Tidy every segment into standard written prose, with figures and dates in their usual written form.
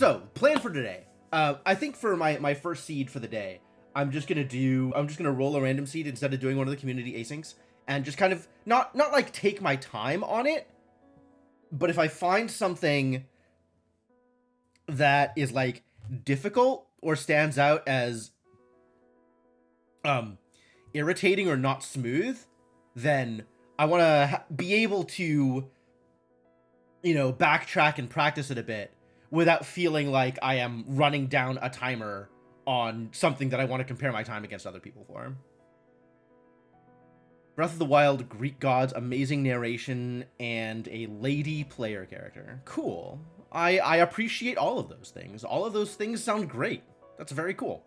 So, plan for today. I think for my first seed for the day, I'm just gonna roll a random seed instead of doing one of the community asyncs, and just kind of not like take my time on it, but if I find something that is like difficult or stands out as irritating or not smooth, then I want to be able to, you know, backtrack and practice it a bit without feeling like I am running down a timer on something that I want to compare my time against other people for. Breath of the Wild, Greek gods, amazing narration, and a lady player character. Cool. I appreciate all of those things. All of those things sound great. That's very cool.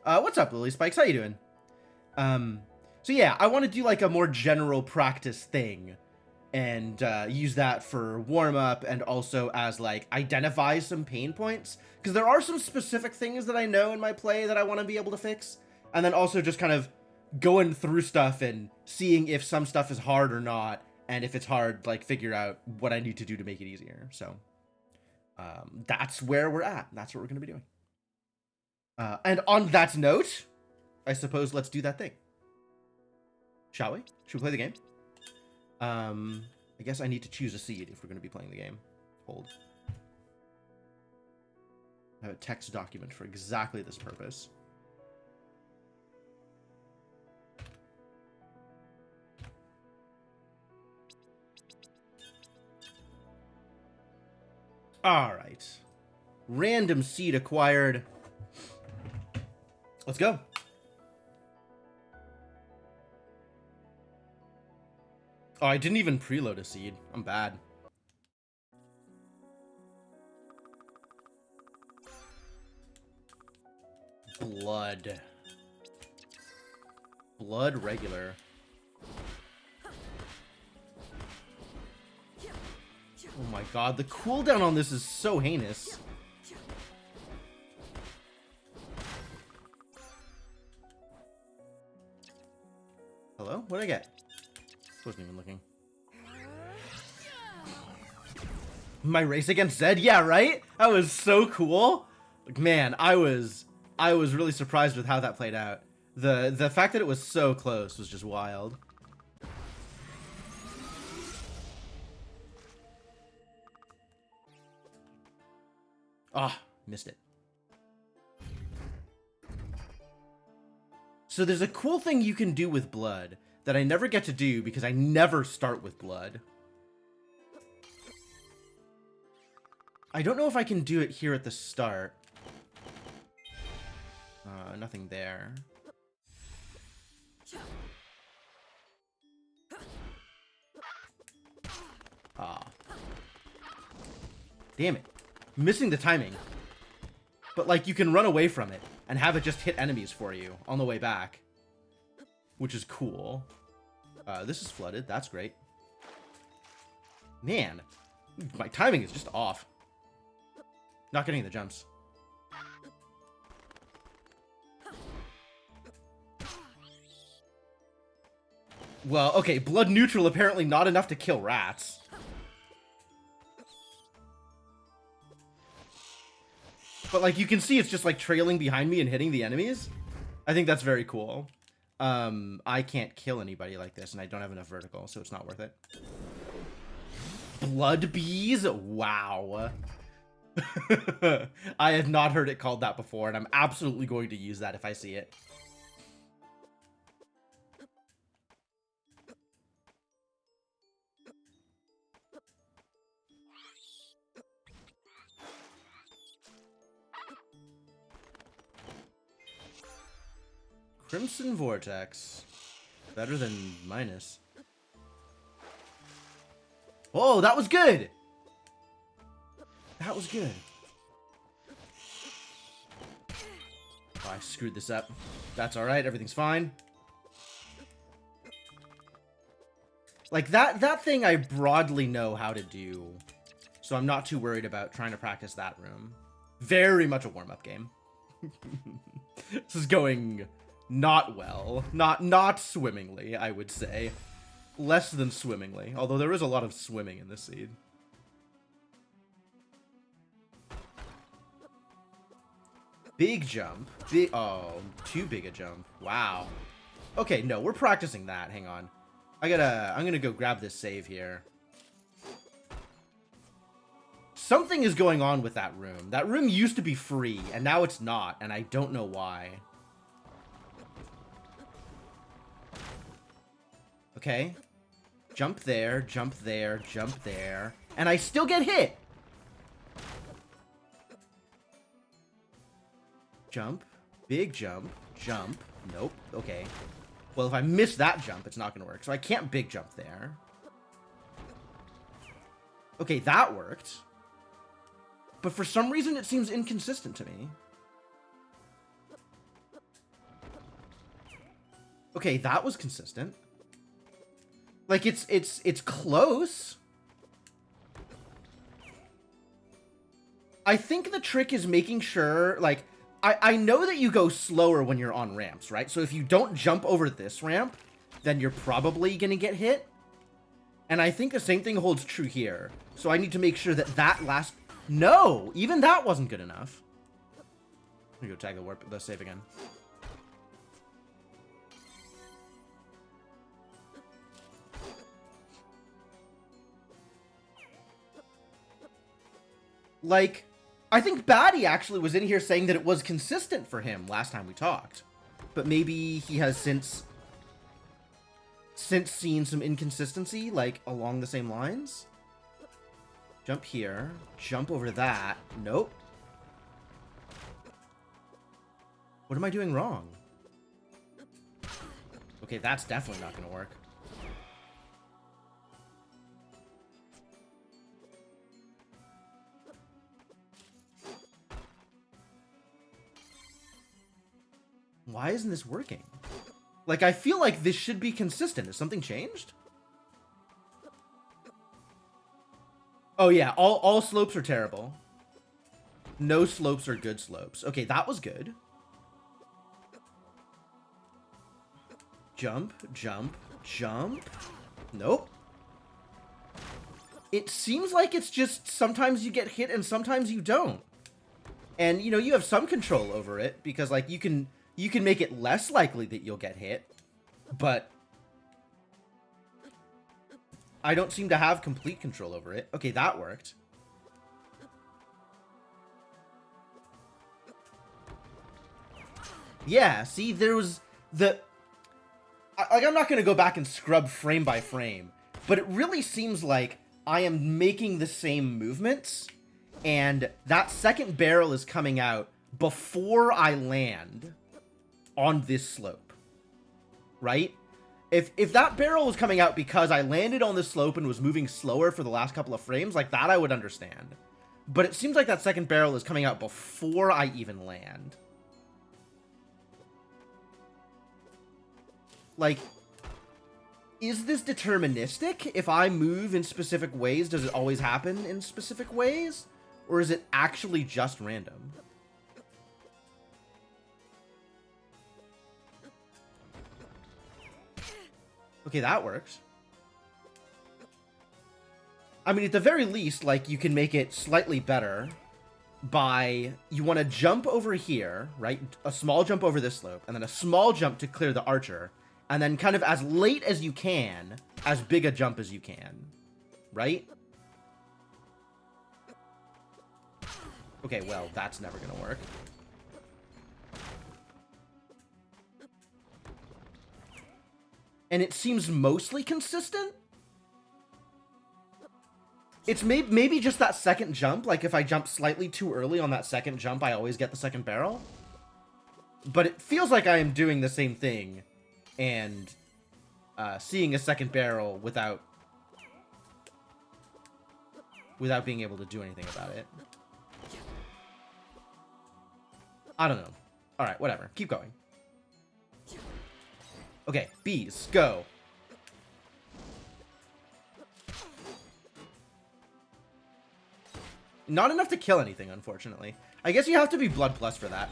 What's up, Lily Spikes? How you doing? So yeah, I want to do like a more general practice thing and use that for warm-up and also as like identify some pain points, because there are some specific things that I know in my play that I want to be able to fix, and then also just kind of going through stuff and seeing if some stuff is hard or not, and if it's hard, like figure out what I need to do to make it easier. So that's where we're at. That's what we're going to be doing. And on that note, I suppose let's do that thing. Shall we? Should we play the game? I guess I need to choose a seed if we're going to be playing the game. Hold. I have a text document for exactly this purpose. Alright. Random seed acquired. Let's go. Oh, I didn't even preload a seed. I'm bad. Blood. Blood regular. Oh my god, the cooldown on this is so heinous. Hello? What'd I get? Wasn't even looking. My race against Zed? Yeah, right? That was so cool. Like, man, I was really surprised with how that played out. The fact that it was so close was just wild. Ah, missed it. So there's a cool thing you can do with blood that I never get to do because I never start with blood. I don't know if I can do it here at the start. Nothing there. Ah. Damn it. Missing the timing. But, like, you can run away from it and have it just hit enemies for you on the way back. Which is cool. This is flooded. That's great. Man. My timing is just off. Not getting the jumps. Well, okay, blood neutral apparently not enough to kill rats. But, like, you can see it's just, like, trailing behind me and hitting the enemies. I think that's very cool. I can't kill anybody like this, and I don't have enough vertical, so it's not worth it. Blood bees? Wow. I have not heard it called that before, and I'm absolutely going to use that if I see it. Crimson Vortex. Better than minus. Oh, that was good! That was good. Oh, I screwed this up. That's alright, everything's fine. Like, that thing I broadly know how to do. So I'm not too worried about trying to practice that room. Very much a warm-up game. This is going not well. Not swimmingly, I would say. Less than swimmingly. Although there is a lot of swimming in this seed. Big jump. Big. Oh, too big a jump. Wow. Okay, no, we're practicing that. Hang on. I'm gonna go grab this save here. Something is going on with that room. That room used to be free, and now it's not, and I don't know why. Okay. Jump there, jump there, jump there. And I still get hit! Jump. Big jump. Jump. Nope. Okay. Well, if I miss that jump, it's not going to work. So I can't big jump there. Okay, that worked. But for some reason, it seems inconsistent to me. Okay, that was consistent. Like, it's close. I think the trick is making sure, like, I know that you go slower when you're on ramps, right? So if you don't jump over this ramp, then you're probably going to get hit. And I think the same thing holds true here. So I need to make sure that that last... No! Even that wasn't good enough. Let me go tag the save again. Like, I think Batty actually was in here saying that it was consistent for him last time we talked. But maybe he has since seen some inconsistency, like, along the same lines. Jump here. Jump over that. Nope. What am I doing wrong? Okay, that's definitely not going to work. Why isn't this working? Like, I feel like this should be consistent. Has something changed? Oh, yeah. All slopes are terrible. No slopes are good slopes. Okay, that was good. Jump, jump, jump. Nope. It seems like it's just sometimes you get hit and sometimes you don't. And, you know, you have some control over it because, like, you can make it less likely that you'll get hit, but I don't seem to have complete control over it. Okay, that worked. Yeah, see, there was the... Like, I'm not going to go back and scrub frame by frame, but it really seems like I am making the same movements, and that second barrel is coming out before I land on this slope, right? If that barrel was coming out because I landed on this slope and was moving slower for the last couple of frames, like that I would understand. But it seems like that second barrel is coming out before I even land. Like, is this deterministic? If I move in specific ways, does it always happen in specific ways? Or is it actually just random? Okay, that works. I mean, at the very least, like, you can make it slightly better by... You want to jump over here, right? A small jump over this slope, and then a small jump to clear the archer, and then kind of as late as you can, as big a jump as you can, right? Okay, well, that's never gonna work. And it seems mostly consistent. It's maybe just that second jump. Like, if I jump slightly too early on that second jump, I always get the second barrel. But it feels like I am doing the same thing and seeing a second barrel without being able to do anything about it. I don't know. All right, whatever. Keep going. Okay, bees, go. Not enough to kill anything, unfortunately. I guess you have to be Blood Plus for that.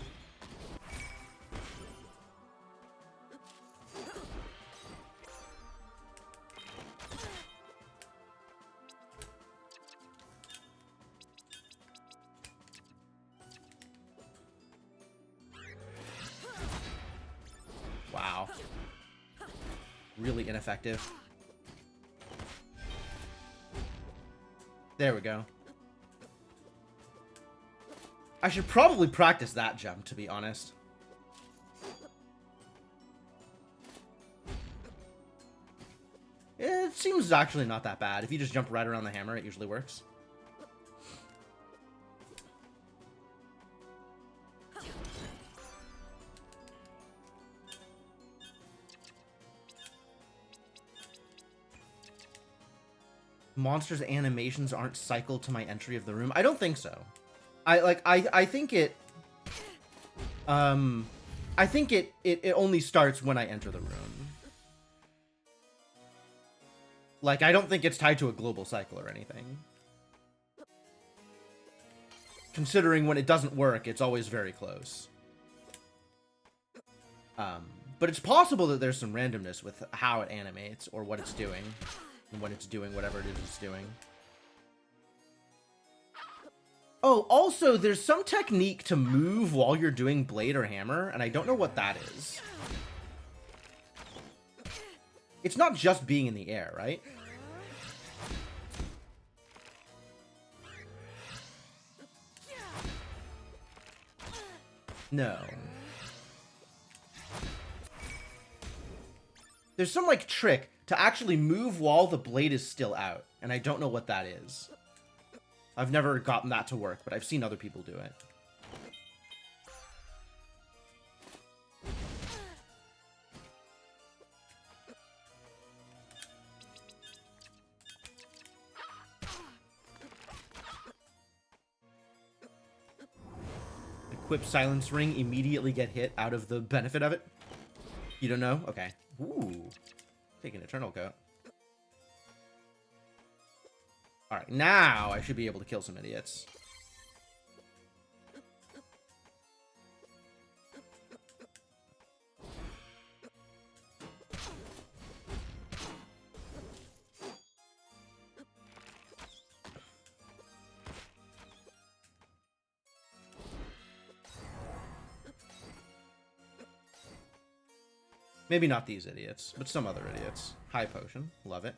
really ineffective. There we go. I should probably practice that jump, to be honest. It seems actually not that bad. If you just jump right around the hammer, it usually works. Monsters' animations aren't cycled to my entry of the room. I don't think so. I think it only starts when I enter the room. Like, I don't think it's tied to a global cycle or anything. Considering when it doesn't work, it's always very close. But it's possible that there's some randomness with how it animates or what it's doing. And when it's doing whatever it is it's doing. Oh, also, there's some technique to move while you're doing blade or hammer, and I don't know what that is. It's not just being in the air, right? No. There's some, like, trick to actually move while the blade is still out, and I don't know what that is. I've never gotten that to work, but I've seen other people do it. Equip silence ring, immediately get hit out of the benefit of it. You don't know? Okay. Ooh. Take an eternal coat. Alright, now I should be able to kill some idiots. Maybe not these idiots, but some other idiots. High potion. Love it.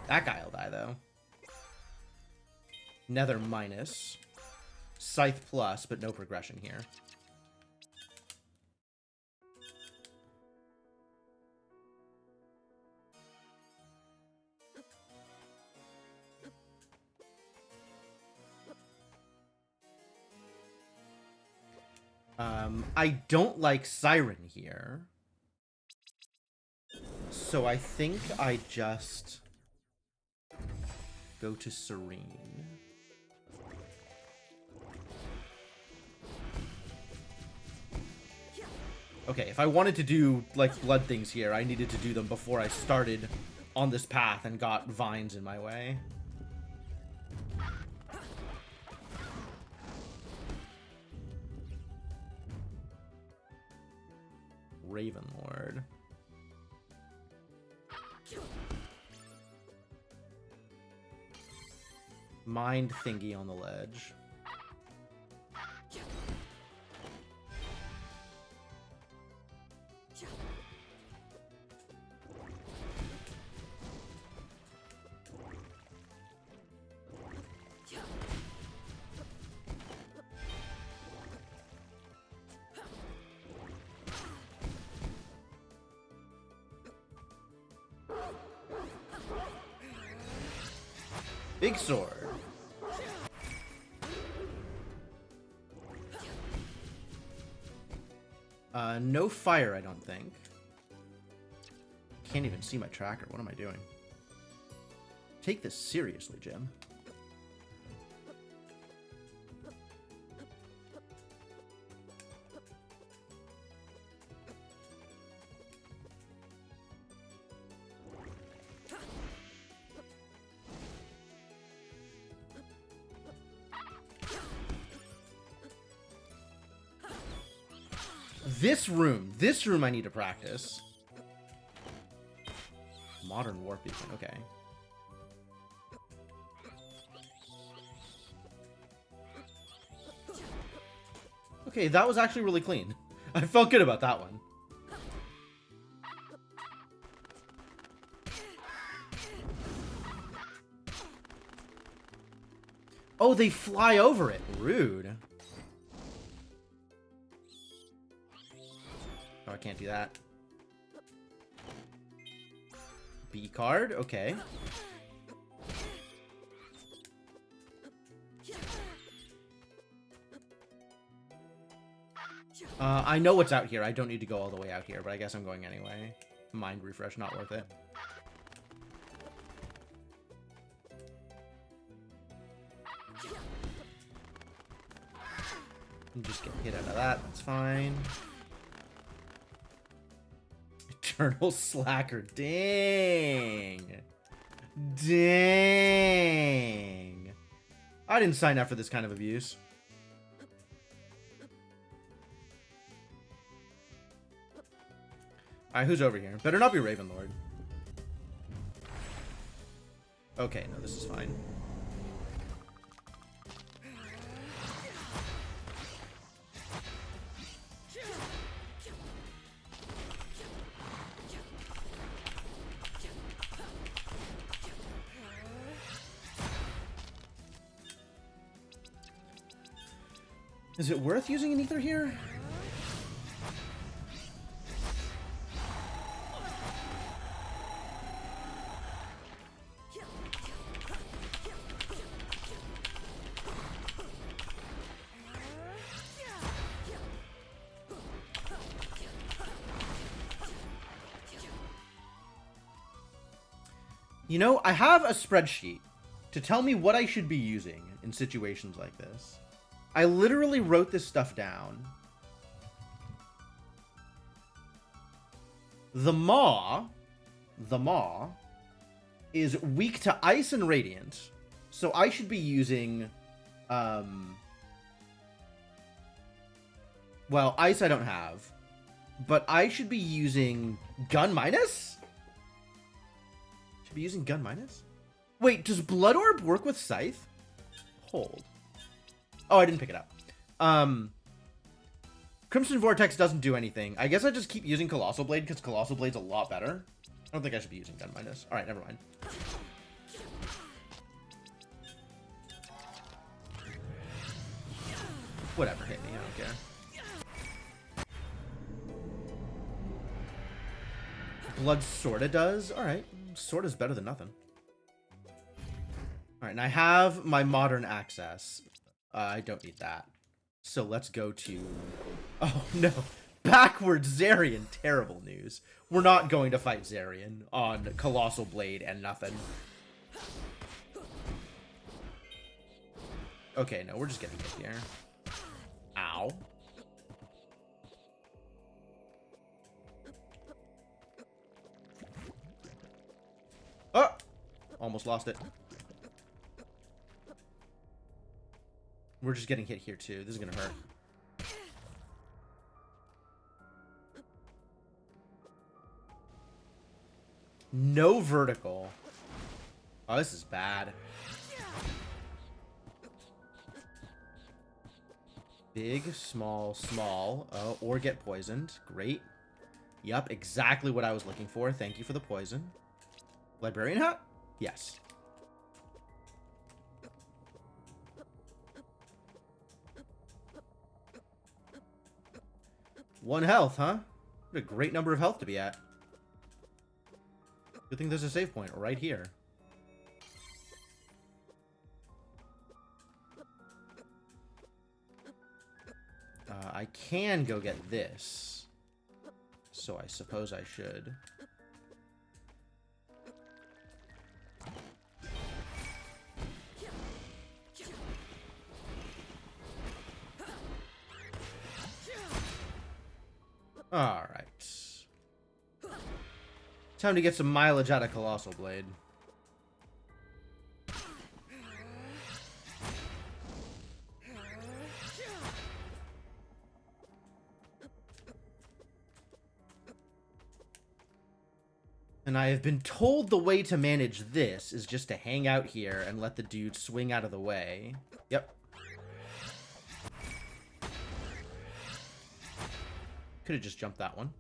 That guy will die, though. Nether minus. Scythe plus, but no progression here. I don't like Siren here. So I think I just go to Serene. Okay, if I wanted to do, like, blood things here, I needed to do them before I started on this path and got vines in my way. Raven Lord. Mind thingy on the ledge. Big sword. No fire, I don't think. Can't even see my tracker. What am I doing? Take this seriously, Jim. This room I need to practice. Modern warp beacon, okay. Okay, that was actually really clean. I felt good about that one. Oh, they fly over it. Rude. Oh, I can't do that. B card? Okay. I know what's out here. I don't need to go all the way out here, but I guess I'm going anyway. Mind refresh, not worth it. Just get hit out of that. That's fine. Eternal Slacker. Dang. Dang. I didn't sign up for this kind of abuse. Alright, who's over here? Better not be Ravenlord. Okay, no, this is fine. Is it worth using an ether here? You know, I have a spreadsheet to tell me what I should be using in situations like this. I literally wrote this stuff down. The Maw is weak to Ice and Radiant, so I should be using, well, Ice I don't have, but I should be using Gun Minus? Should be using Gun Minus? Wait, does Blood Orb work with Scythe? Hold. Oh, I didn't pick it up. Crimson Vortex doesn't do anything. I guess I just keep using Colossal Blade because Colossal Blade's a lot better. I don't think I should be using Gun Minus. Alright, never mind. Whatever, hit me. I don't care. Blood sorta does? Alright. Sorta's better than nothing. Alright, and I have my modern access. I don't need that. So let's go to... Oh, no. Backwards Zarian. Terrible news. We're not going to fight Zarian on Colossal Blade and nothing. Okay, no, we're just getting hit here. Ow. Oh! Almost lost it. We're just getting hit here, too. This is gonna hurt. No vertical. Oh, this is bad. Big, small, small. Oh, or get poisoned. Great. Yup, exactly what I was looking for. Thank you for the poison. Librarian hat? Yes. One health, huh? What a great number of health to be at. Good thing there's a save point right here. I can go get this. So I suppose I should. Alright. Time to get some mileage out of Colossal Blade. And I have been told the way to manage this is just to hang out here and let the dude swing out of the way. Yep. Could have just jumped that one.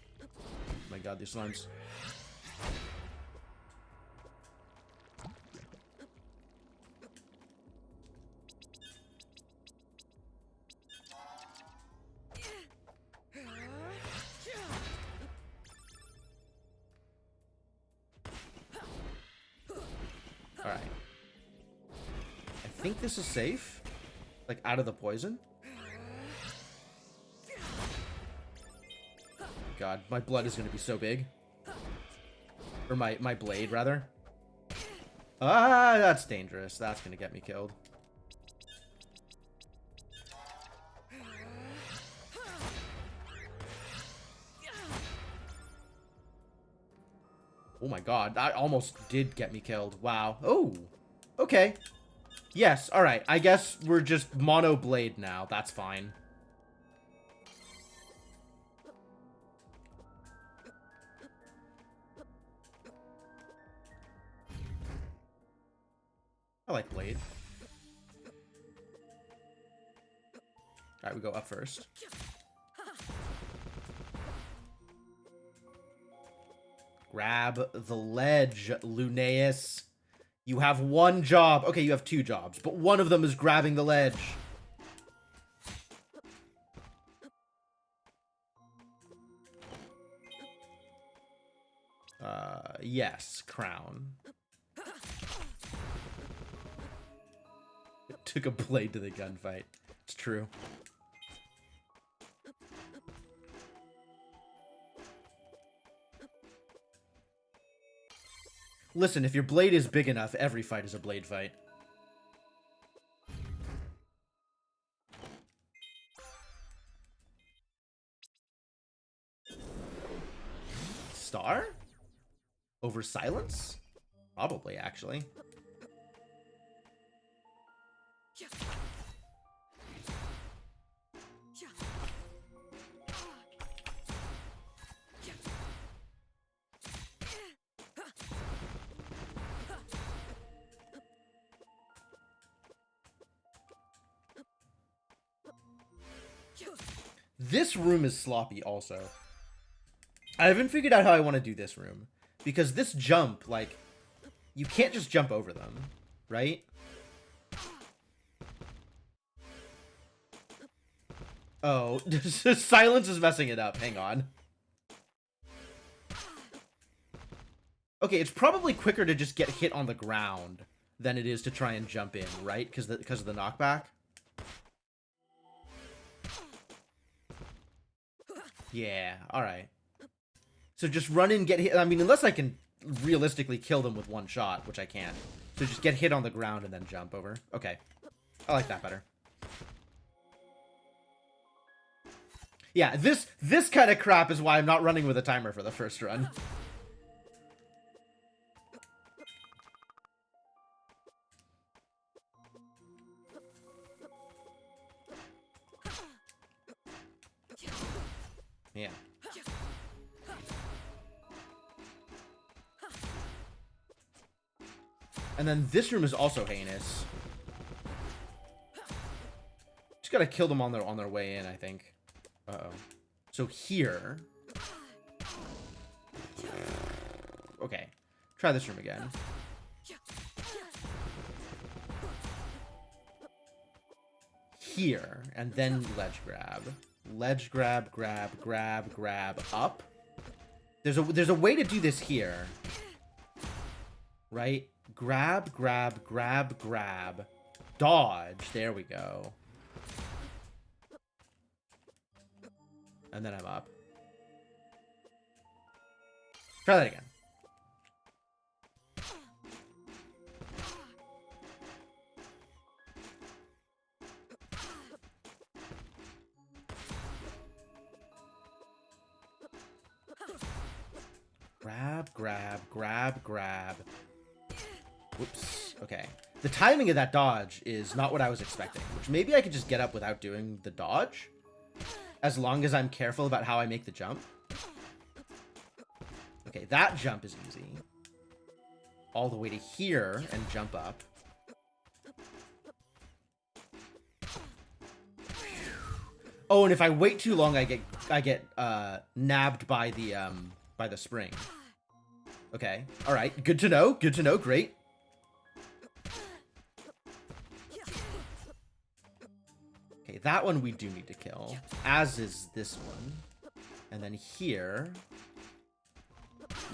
Oh my god, these slimes. Alright. I think this is safe. Like, out of the poison. God, my blood is going to be so big. Or my blade, rather. Ah, that's dangerous. That's going to get me killed. Oh my god, that almost did get me killed. Wow. Oh, okay. Yes, alright. I guess we're just mono blade now. That's fine. I like blade. Alright, we go up first. Grab the ledge, Lunaeus. You have one job. Okay, you have two jobs, but one of them is grabbing the ledge. Yes, crown. It took a blade to the gunfight. It's true. Listen, if your blade is big enough, every fight is a blade fight. Star? Over silence? Probably, actually. This room is sloppy also. I haven't figured out how I want to do this room. Because this jump, like, you can't just jump over them, right? Oh, silence is messing it up. Hang on. Okay, it's probably quicker to just get hit on the ground than it is to try and jump in, right? Because of the knockback. Yeah, alright. So just run in, get hit. I mean, unless I can realistically kill them with one shot, which I can't. So just get hit on the ground and then jump over. Okay. I like that better. Yeah, this kind of crap is why I'm not running with a timer for the first run. Yeah. And then this room is also heinous. Just gotta kill them on their way in, I think. Uh-oh. So here. Okay. Try this room again. Here, and then ledge grab. Ledge grab, grab, grab, grab, up. There's a way to do this here. Right? Grab, grab, grab, grab. Dodge. There we go. And then I'm up. Try that again. Grab, grab, grab, grab. Whoops. Okay. The timing of that dodge is not what I was expecting, which maybe I could just get up without doing the dodge, as long as I'm careful about how I make the jump. Okay, that jump is easy. All the way to here and jump up. Oh, and if I wait too long, I get nabbed by the spring. Okay. All right. Good to know. Good to know. Great. Okay, that one we do need to kill, as is this one. And then here...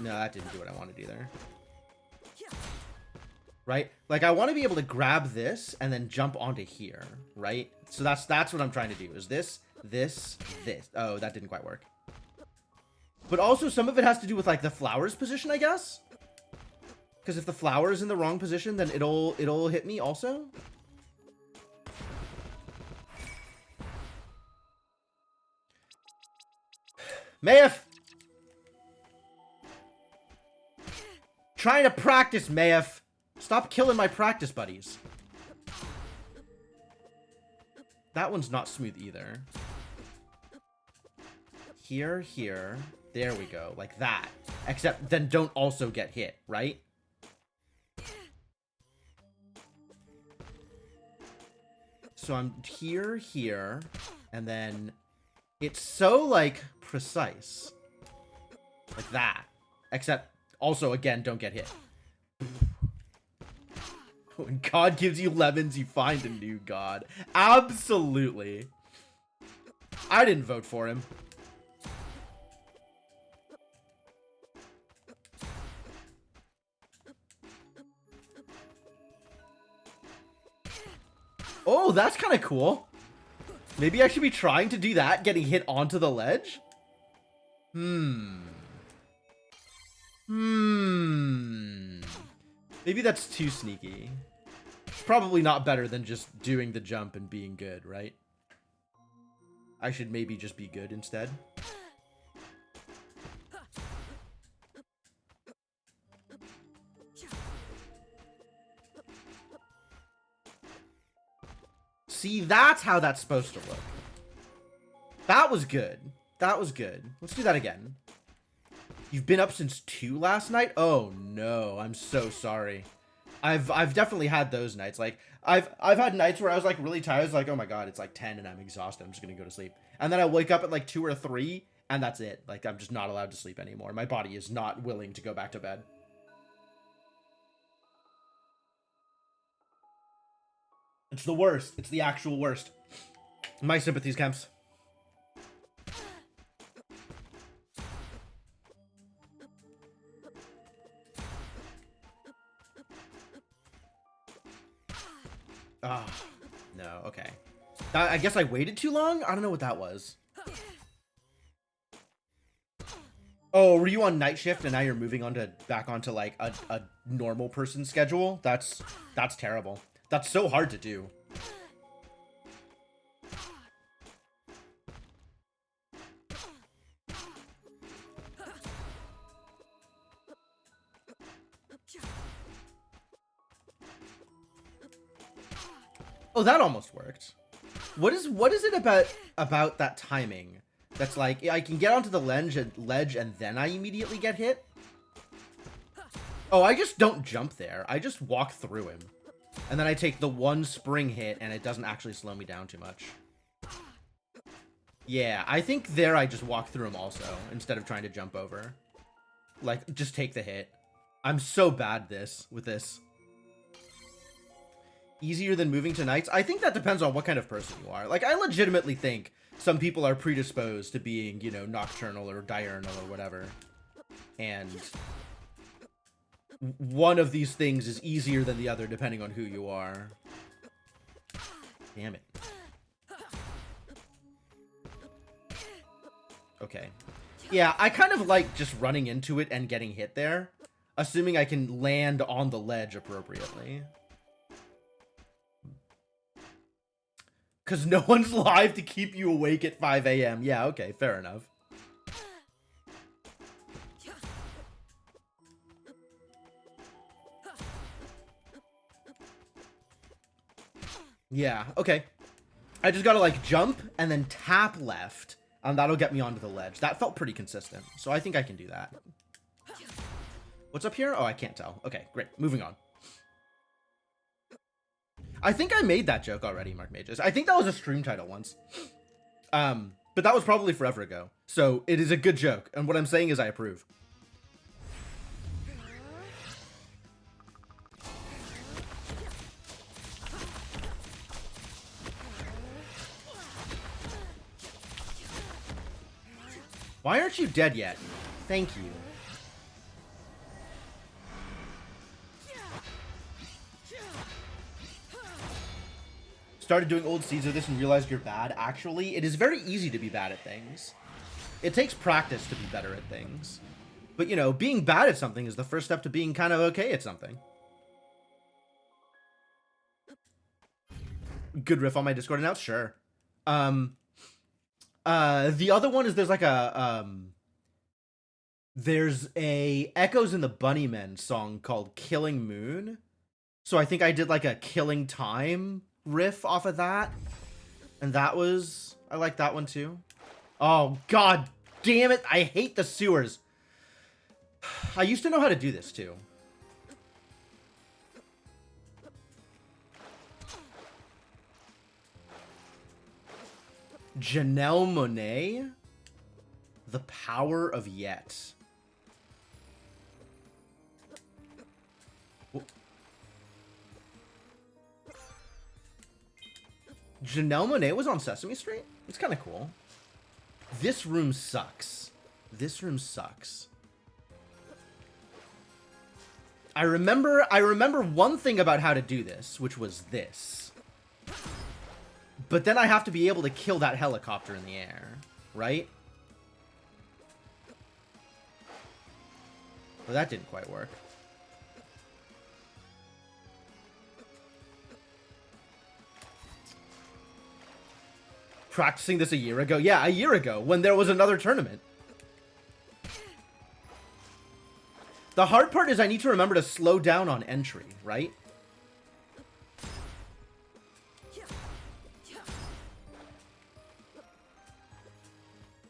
No, that didn't do what I wanted either. Right? Like, I want to be able to grab this and then jump onto here, right? So that's what I'm trying to do, is this. Oh, that didn't quite work. But also, some of it has to do with, like, the flower's position, I guess? Because if the flower is in the wrong position, then it'll hit me also? Mayef! Trying to practice, Mayef! Stop killing my practice buddies. That one's not smooth either. Here, here. There we go. Like that. Except then don't also get hit, right? So I'm here, here. And then it's so, like, precise. Like that. Except also, again, don't get hit. When God gives you lemons, you find a new God. Absolutely. I didn't vote for him. Oh, that's kind of cool. Maybe I should be trying to do that, getting hit onto the ledge? Maybe that's too sneaky. It's probably not better than just doing the jump and being good, right? I should maybe just be good instead. See, that's how that's supposed to look. That was good. That was good. Let's do that again. You've been up since 2 last night? Oh no, I'm so sorry. I've definitely had those nights. Like I've had nights where I was like really tired. I was like, oh my god, it's like 10 and I'm exhausted. I'm just gonna go to sleep. And then I wake up at like 2 or 3 and that's it. Like I'm just not allowed to sleep anymore. My body is not willing to go back to bed. It's the worst. It's the actual worst. My sympathies, Kemps. Ah, no, okay. I guess I waited too long? I don't know what that was. Oh, were you on night shift and now you're moving on to back onto like a normal person schedule? That's terrible. That's so hard to do. Oh, that almost worked. What is it about that timing that's like I can get onto the ledge and then I immediately get hit? Oh, I just don't jump there. I just walk through him. And then I take the one spring hit and it doesn't actually slow me down too much. Yeah, I think there I just walk through him also instead of trying to jump over. Like, just take the hit. I'm so bad with this. Easier than moving to nights? I think that depends on what kind of person you are. Like, I legitimately think some people are predisposed to being, you know, nocturnal or diurnal or whatever. And one of these things is easier than the other depending on who you are. Damn it. Okay. Yeah, I kind of like just running into it and getting hit there, assuming I can land on the ledge appropriately. Because no one's live to keep you awake at 5 a.m. Yeah, okay, fair enough. Yeah, okay. I just gotta, like, jump and then tap left, and that'll get me onto the ledge. That felt pretty consistent, so I think I can do that. What's up here? Oh, I can't tell. Okay, great. Moving on. I think I made that joke already, Mark Mages. I think that was a stream title once. But that was probably forever ago. So it is a good joke. And what I'm saying is I approve. Why aren't you dead yet? Thank you. Started doing old seeds of this and realized you're bad. Actually, it is very easy to be bad at things. It takes practice to be better at things. But, you know, being bad at something is the first step to being kind of okay at something. Good riff on my Discord announce? Sure. The other one is there's a Echoes in the Bunnymen song called Killing Moon. So I think I did like a Killing Time riff off of that. And that was... I like that one too. Oh, god damn it. I hate the sewers. I used to know how to do this too. Janelle Monáe? The Power of Yet. Janelle Monáe was on Sesame Street? It's kind of cool. This room sucks. This room sucks. I remember one thing about how to do this, which was this. But then I have to be able to kill that helicopter in the air, right? Well, that didn't quite work. Practicing this a year ago? Yeah, a year ago, when there was another tournament. The hard part is I need to remember to slow down on entry, right?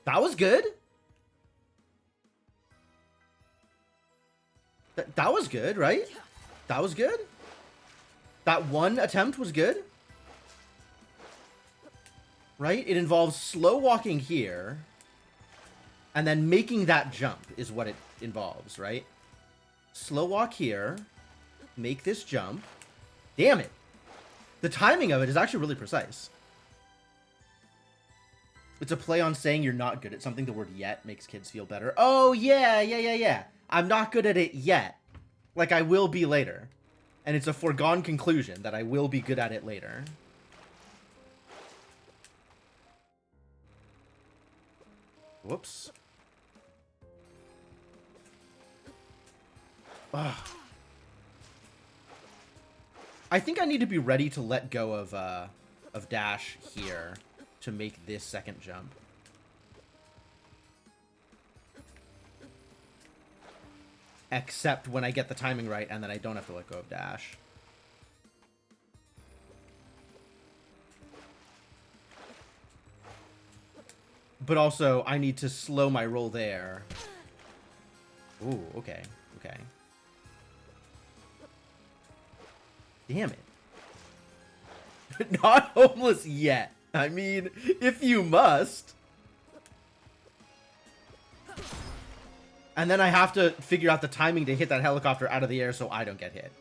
That was good. That was good, right? That was good. That one attempt was good. Right? It involves slow walking here. And then making that jump is what it involves, right? Slow walk here. Make this jump. Damn it. The timing of it is actually really precise. It's a play on saying you're not good at something. The word yet makes kids feel better. Oh, yeah. I'm not good at it yet. Like, I will be later. And it's a foregone conclusion that I will be good at it later. Whoops. Ugh. I think I need to be ready to let go of dash here to make this second jump. Except when I get the timing right and then I don't have to let go of dash. But also, I need to slow my roll there. Ooh, okay. Okay. Damn it. Not homeless yet. I mean, if you must. And then I have to figure out the timing to hit that helicopter out of the air so I don't get hit.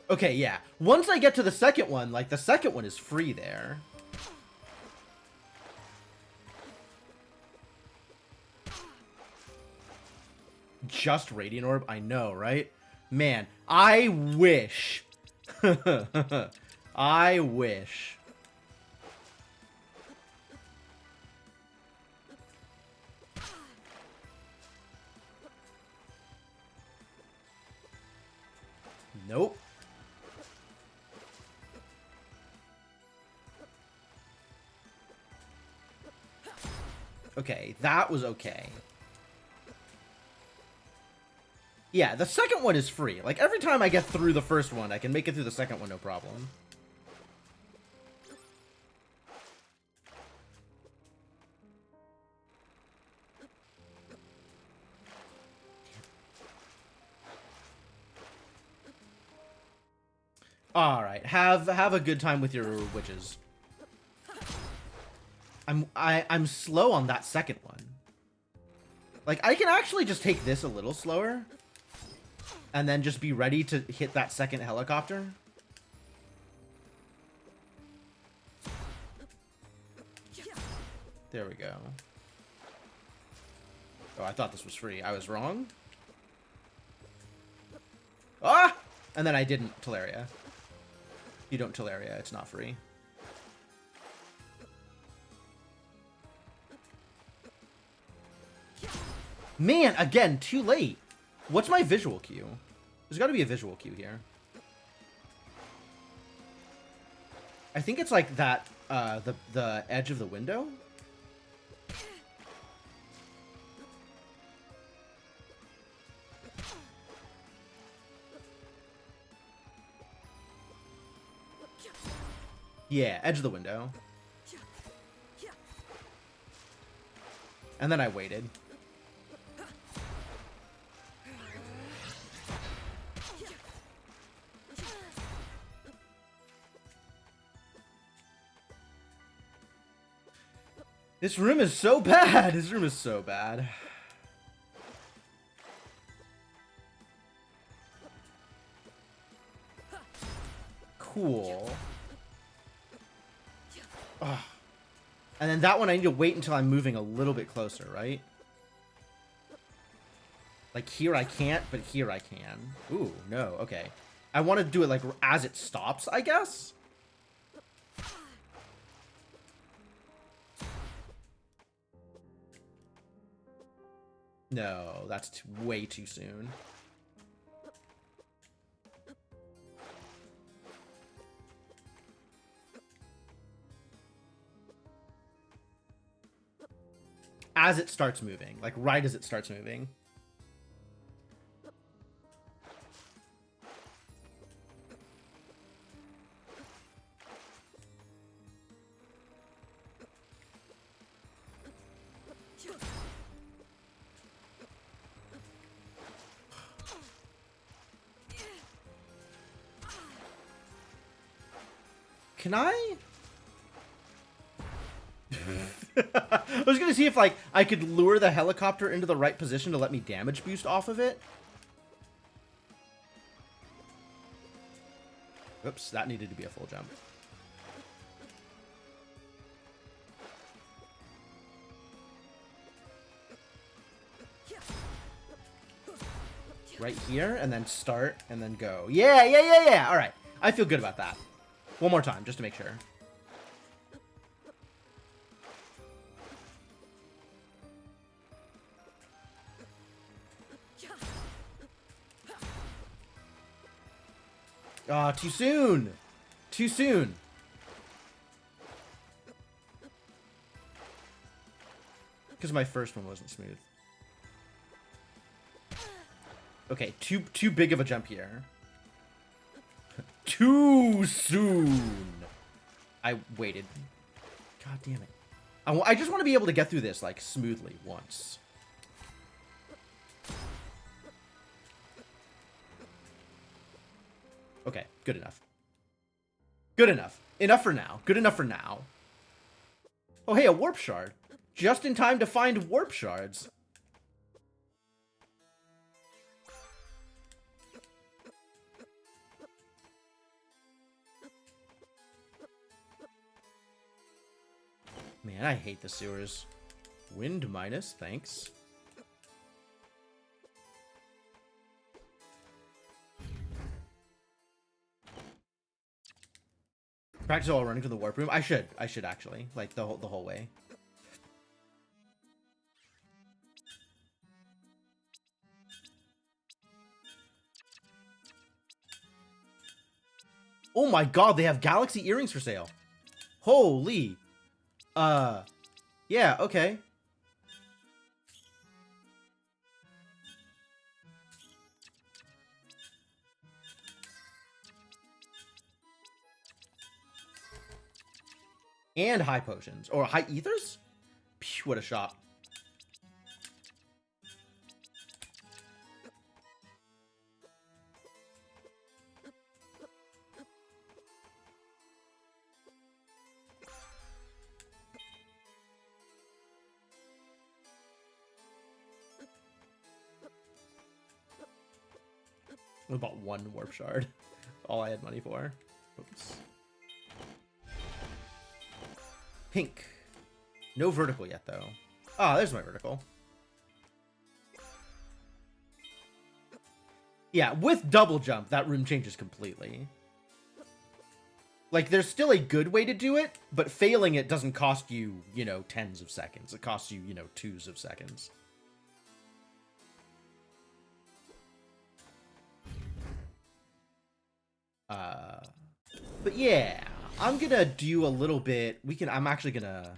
Okay, yeah. Once I get to the second one, like, the second one is free there. Just Radiant Orb? I know, right? Man, I wish. I wish. Nope. Okay, that was okay. Yeah, the second one is free. Like, every time I get through the first one, I can make it through the second one, no problem. All right, have a good time with your witches. I'm slow on that second one. Like, I can actually just take this a little slower, and then just be ready to hit that second helicopter. There we go. Oh, I thought this was free. I was wrong. Ah! And then I didn't Teleria. You don't Teleria, it's not free. Man, again, too late. What's my visual cue? There's got to be a visual cue here. I think it's like that, the edge of the window. Yeah, edge of the window. And then I waited. This room is so bad. This room is so bad. Cool. Ugh. And then that one I need to wait until I'm moving a little bit closer, right? Like here I can't, but here I can. Ooh, no, okay. I want to do it like as it stops, I guess? No, that's way too soon. As it starts moving, like right as it starts moving. Can I? I was gonna see if like I could lure the helicopter into the right position to let me damage boost off of it. Oops, that needed to be a full jump. Right here, and then start, and then go. Yeah, yeah, yeah, yeah. All right, I feel good about that. One more time, just to make sure. Ah, too soon. Too soon. Because my first one wasn't smooth. Okay, too big of a jump here. Too soon. I waited. God damn it. I just want to be able to get through this, like, smoothly once. Okay, good enough. Good enough. Enough for now. Good enough for now. Oh, hey, a warp shard. Just in time to find warp shards. Man, I hate the sewers. Wind minus, thanks. Practice while running to the warp room. I should actually, like the whole way. Oh my god, they have galaxy earrings for sale. Holy. Yeah, okay. And high potions. Or high ethers? Phew, what a shot. I bought one warp shard. All I had money for. Oops. Pink. No vertical yet, though. Ah, there's my vertical. Yeah, with double jump, that room changes completely. Like, there's still a good way to do it, but failing it doesn't cost you, you know, tens of seconds. It costs you, you know, 2s of seconds. But yeah, I'm gonna do a little bit. I'm actually gonna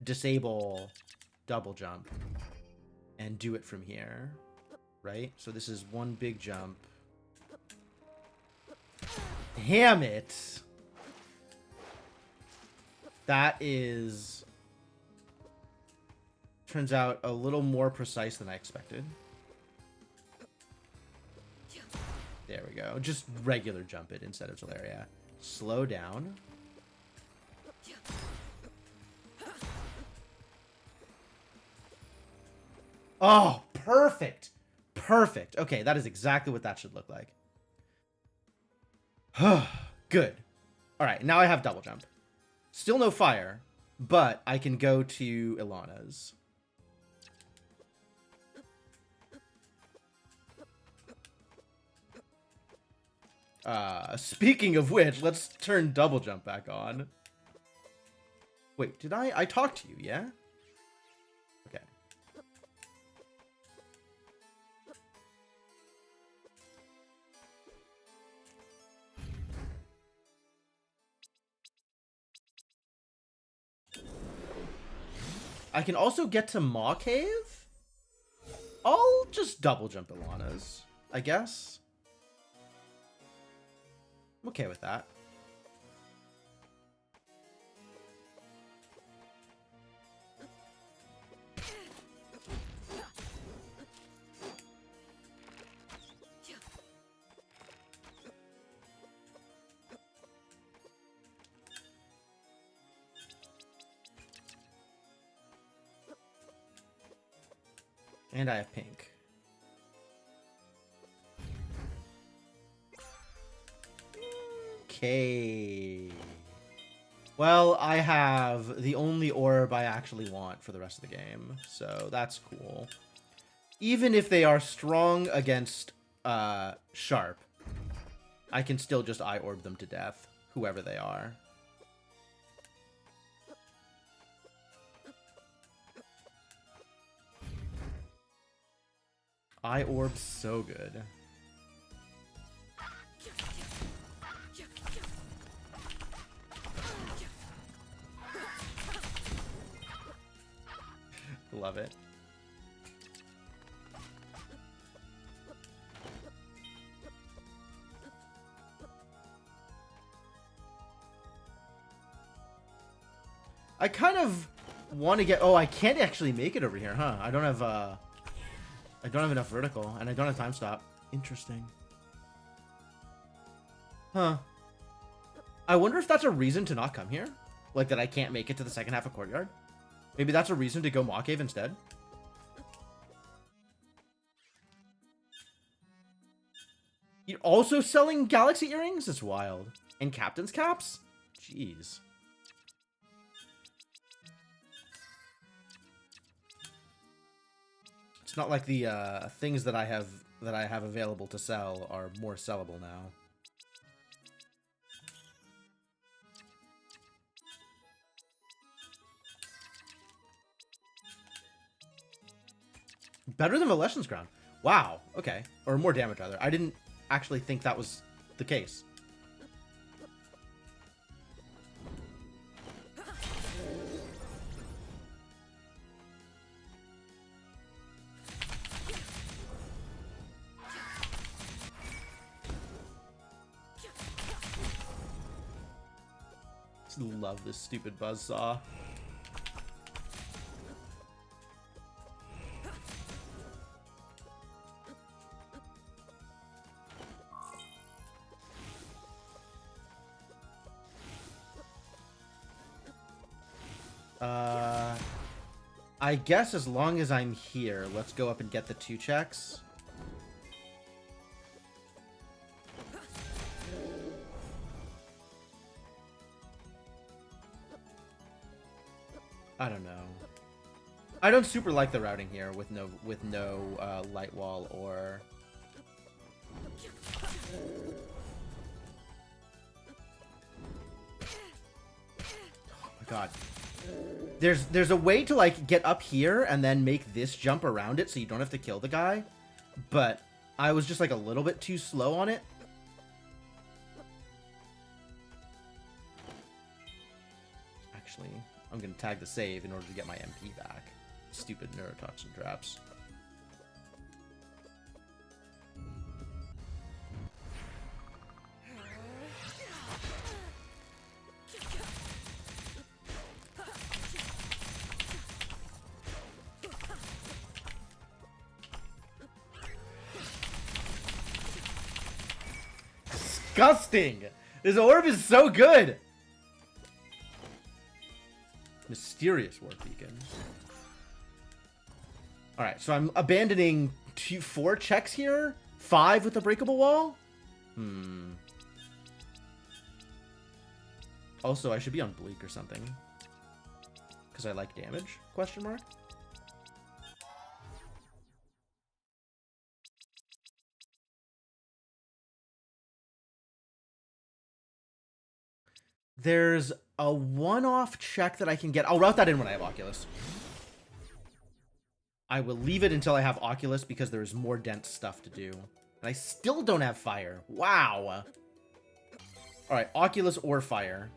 disable double jump and do it from here, right? So this is one big jump. Damn it! That is... turns out a little more precise than I expected. There we go. Just regular jump it instead of Teleria. Slow down. Oh, perfect. Perfect. Okay, that is exactly what that should look like. Good. All right, now I have double jump. Still no fire, but I can go to Ilana's. Speaking of which, let's turn double jump back on. Wait, did I talked to you, yeah? Okay. I can also get to Maw Cave? I'll just double jump Ilana's, I guess. I'm okay with that. And I have pink. Okay. Well, I have the only orb I actually want for the rest of the game, so that's cool. Even if they are strong against Sharp, I can still just eye orb them to death, whoever they are. Eye orb so good. Love it. I kind of want to get... Oh, I can't actually make it over here, huh? I don't have enough vertical, and I don't have time stop. Interesting. Huh. I wonder if that's a reason to not come here? Like, that I can't make it to the second half of Courtyard? Maybe that's a reason to go Maw Cave instead? You're also selling Galaxy Earrings? It's wild. And Captain's Caps? Jeez. It's not like the things that I have available to sell are more sellable now. Better than Valession's Crown. Wow. Okay. Or more damage, rather. I didn't actually think that was the case. Just love this stupid buzzsaw. I guess as long as I'm here, let's go up and get the 2 checks. I don't know. I don't super like the routing here with no light wall or. Oh my god. There's a way to like get up here and then make this jump around it so you don't have to kill the guy, but I was just like a little bit too slow on it. Actually, I'm gonna tag the save in order to get my MP back. Stupid neurotoxin traps. Disgusting! This orb is so good! Mysterious warp beacon. Alright, so I'm abandoning 4 checks here? 5 with the breakable wall? Also, I should be on bleak or something. Because I like damage? Question mark? There's a one-off check that I can get. I'll route that in when I have Oculus. I will leave it until I have Oculus because there's more dense stuff to do. And I still don't have fire. Wow. Alright, Oculus or fire.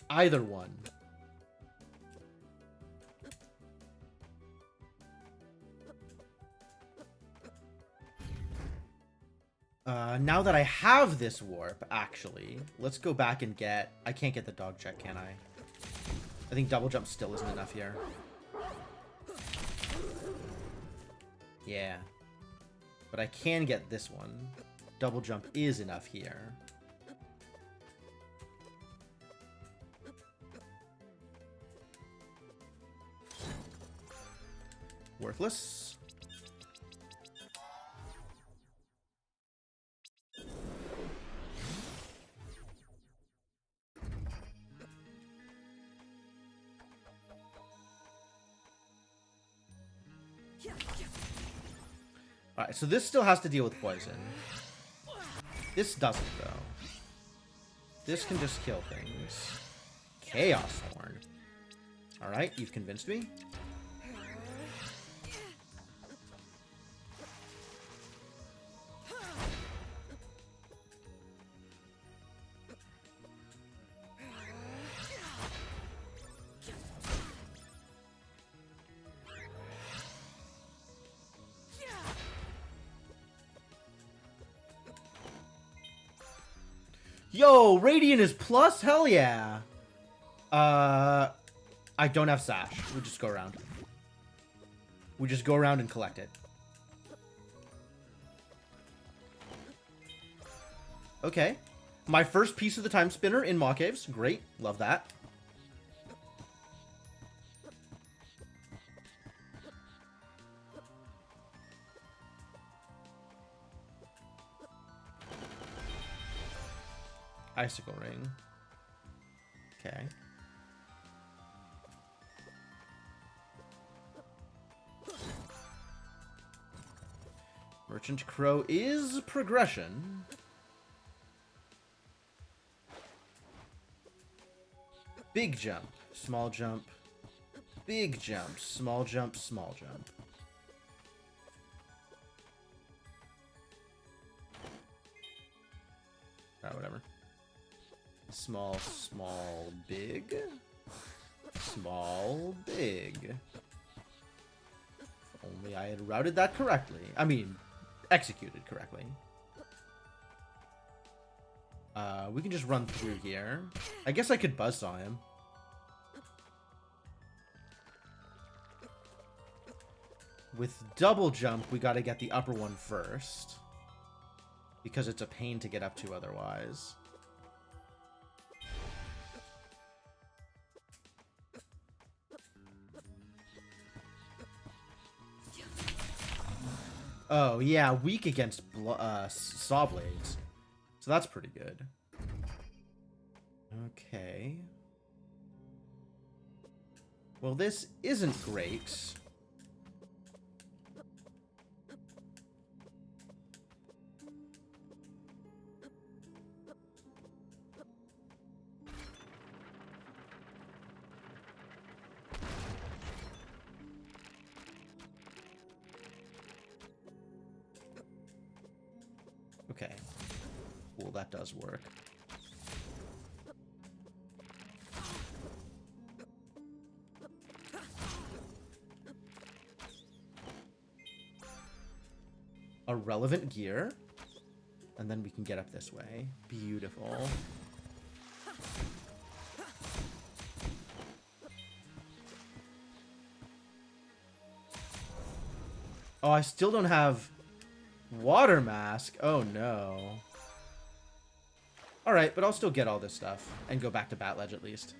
Either one. Now that I have this warp, actually, let's go back and get... I can't get the dog check, can I? I think double jump still isn't enough here. Yeah. But I can get this one. Double jump is enough here. Worthless. Alright, so this still has to deal with poison. This doesn't, though. This can just kill things. Chaos Horn. Alright, you've convinced me. Yo, Radiant is plus? Hell yeah. I don't have Sash. We just go around. We just go around and collect it. Okay. My first piece of the Time Spinner in Maw Caves. Great. Love that. Icicle Ring. Okay. Merchant Crow is progression. Big jump, small jump, big jump, small jump, small jump. Whatever. Small, small, big. Small, big. If only I had routed that correctly. I mean, executed correctly. We can just run through here. I guess I could buzzsaw him. With double jump, we gotta get the upper one first. Because it's a pain to get up to otherwise. Oh, yeah, weak against saw blades. So that's pretty good. Okay. Well, this isn't great. Okay. Cool, that does work. A relevant gear. And then we can get up this way. Beautiful. Oh, I still don't have water mask. Oh, no. Alright, but I'll still get all this stuff. And go back to Bat Ledge at least.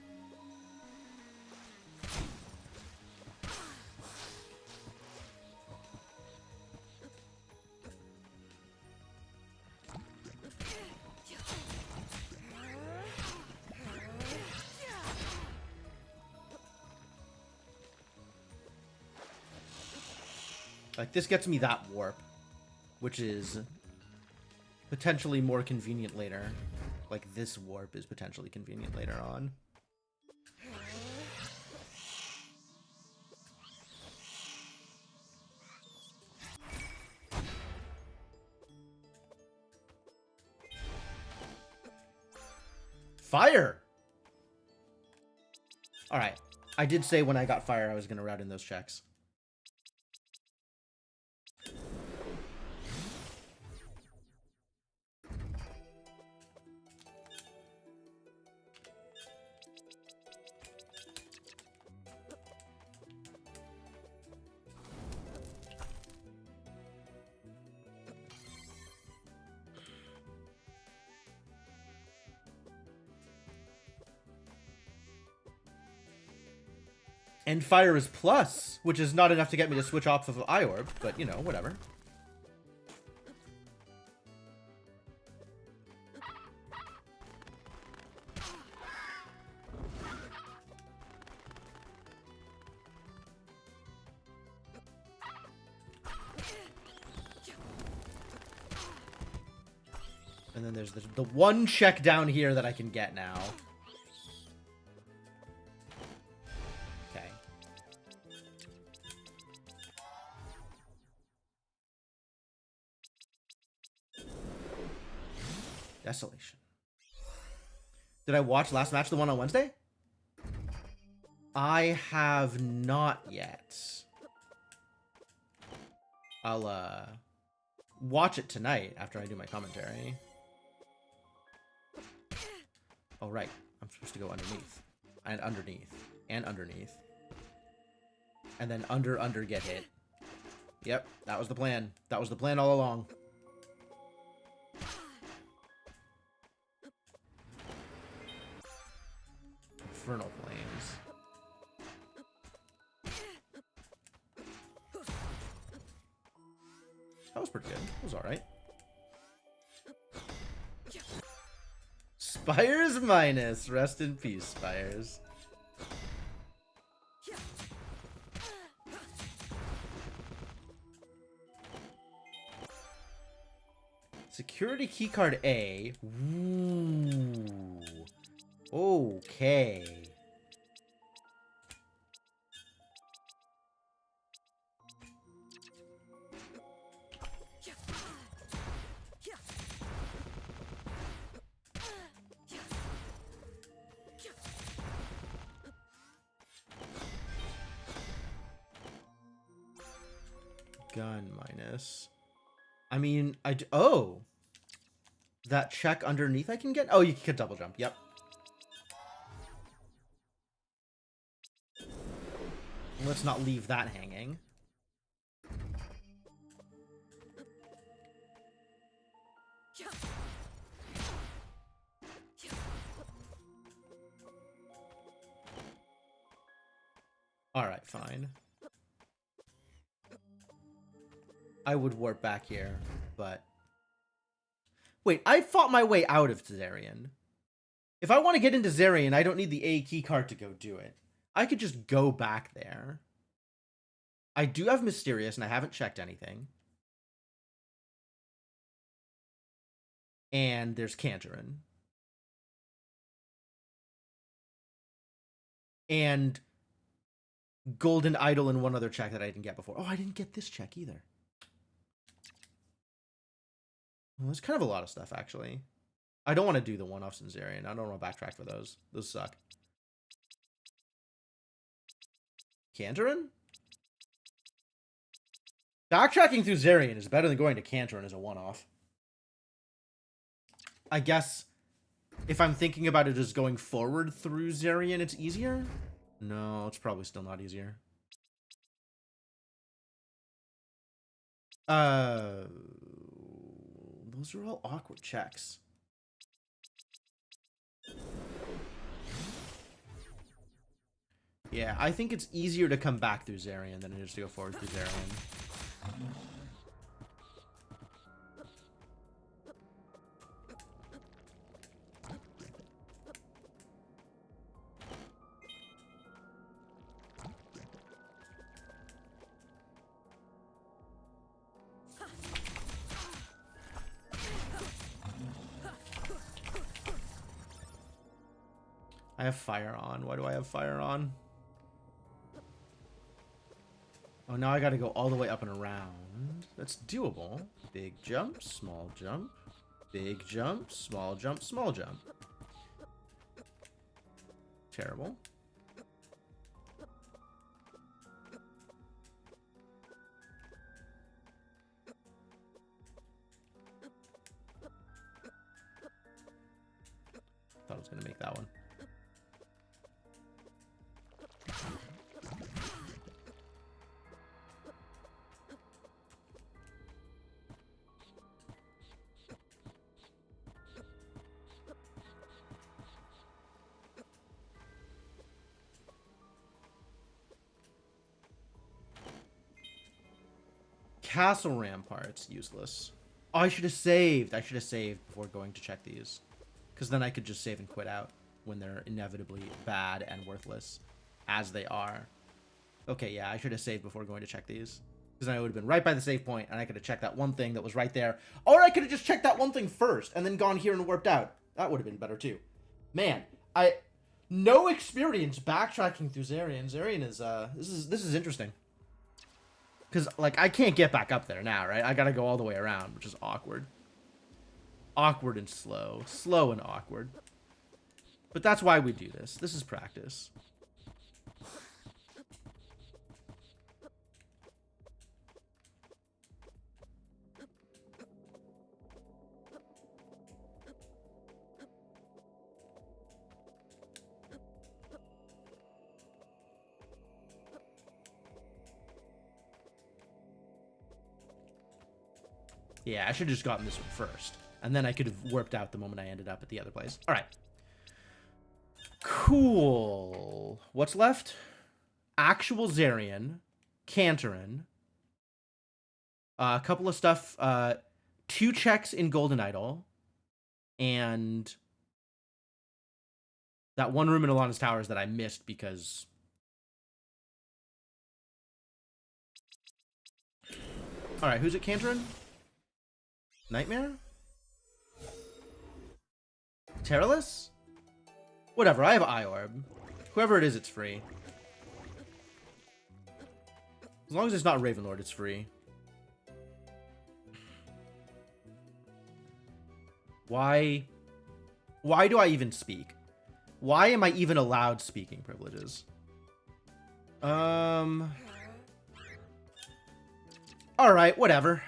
Like, this gets me that warp, which is potentially more convenient later. Like, this warp is potentially convenient later on. Fire! Alright. I did say when I got fire I was going to route in those checks. And fire is plus, which is not enough to get me to switch off of Eye Orb, but, you know, whatever. And then there's the one check down here that I can get now. Okay. Desolation. Did I watch last match, the one on Wednesday? I have not yet. I'll, watch it tonight after I do my commentary. Oh, right. I'm supposed to go underneath. And underneath. And underneath. And then under, get hit. Yep, that was the plan. That was the plan all along. Infernal Flames. That was pretty good. It was alright. Spires minus. Rest in peace, Spires. Security keycard A. Ooh. Okay. Gun minus. I mean, oh. That check underneath I can get? Oh, you can double jump. Yep. Let's not leave that hanging. Alright, fine. I would warp back here, but Wait, I fought my way out of Zarian. If I want to get into Zarian, I don't need the A key card to go do it. I could just go back there. I do have Mysterious, and I haven't checked anything. And there's Cantorin. And Golden Idol and one other check that I didn't get before. Oh, I didn't get this check either. Well, there's kind of a lot of stuff, actually. I don't want to do the one-offs in Zarian. I don't want to backtrack for those. Those suck. Cantorin? Backtracking through Zarian is better than going to Cantorin as a one-off. I guess if I'm thinking about it as going forward through Zarian, it's easier? No, it's probably still not easier. Those are all awkward checks. Yeah, I think it's easier to come back through Zarian than it is to go forward through Zarian. I have fire on. Why do I have fire on? Oh, now I gotta go all the way up and around. That's doable. Big jump, small jump. Big jump, small jump, small jump. Terrible. Thought I was gonna make that one. Castle ramparts, useless. Oh, I should have saved. I should have saved before going to check these. Because then I could just save and quit out when they're inevitably bad and worthless, as they are. Okay, yeah, I should have saved before going to check these. Because then I would have been right by the save point, and I could have checked that one thing that was right there. Or I could have just checked that one thing first, and then gone here and warped out. That would have been better, too. Man, no experience backtracking through Zarian. Zarian is, this is interesting. Because, like, I can't get back up there now, right? I gotta go all the way around, which is awkward. Awkward and slow. Slow and awkward. But that's why we do this. This is practice. Yeah, I should have just gotten this one first. And then I could have warped out the moment I ended up at the other place. All right. Cool. What's left? Actual Zarian. Cantorin. A couple of stuff. 2 checks in Golden Idol. And that one room in Alana's Towers that I missed because... All right, who's at Cantorin? Nightmare? Terrorless? Whatever, I have Eye Orb. Whoever it is, it's free. As long as it's not Ravenlord, it's free. Why do I even speak? Why am I even allowed speaking privileges? Alright, whatever.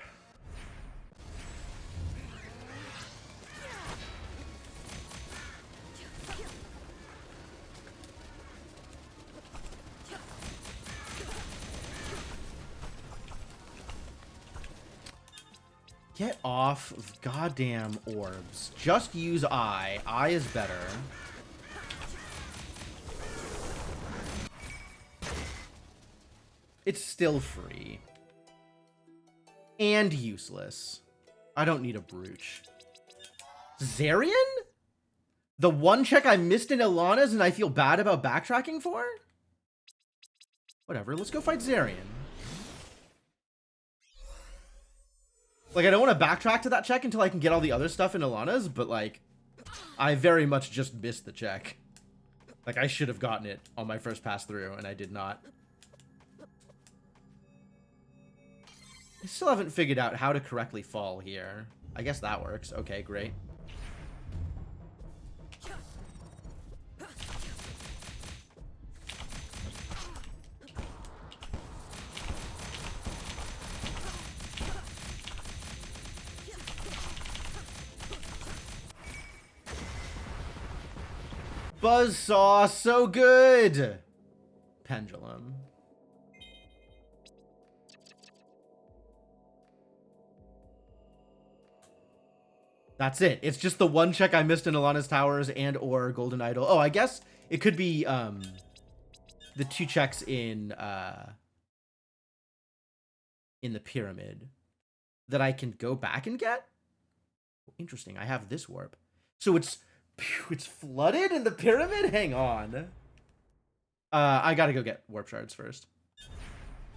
Get off of goddamn orbs. Just use Eye. Eye is better. It's still free. And useless. I don't need a brooch. Zarian? The one check I missed in Ilana's and I feel bad about backtracking for? Whatever, let's go fight Zarian. Like, I don't want to backtrack to that check until I can get all the other stuff in Ilana's, but, like, I very much just missed the check. Like, I should have gotten it on my first pass through, and I did not. I still haven't figured out how to correctly fall here. I guess that works. Okay, great. Buzzsaw, so good! Pendulum. That's it. It's just the one check I missed in Alana's Towers and or Golden Idol. Oh, I guess it could be the 2 checks in the pyramid that I can go back and get. Interesting. I have this warp. So it's flooded in the pyramid? Hang on. I gotta go get warp shards first.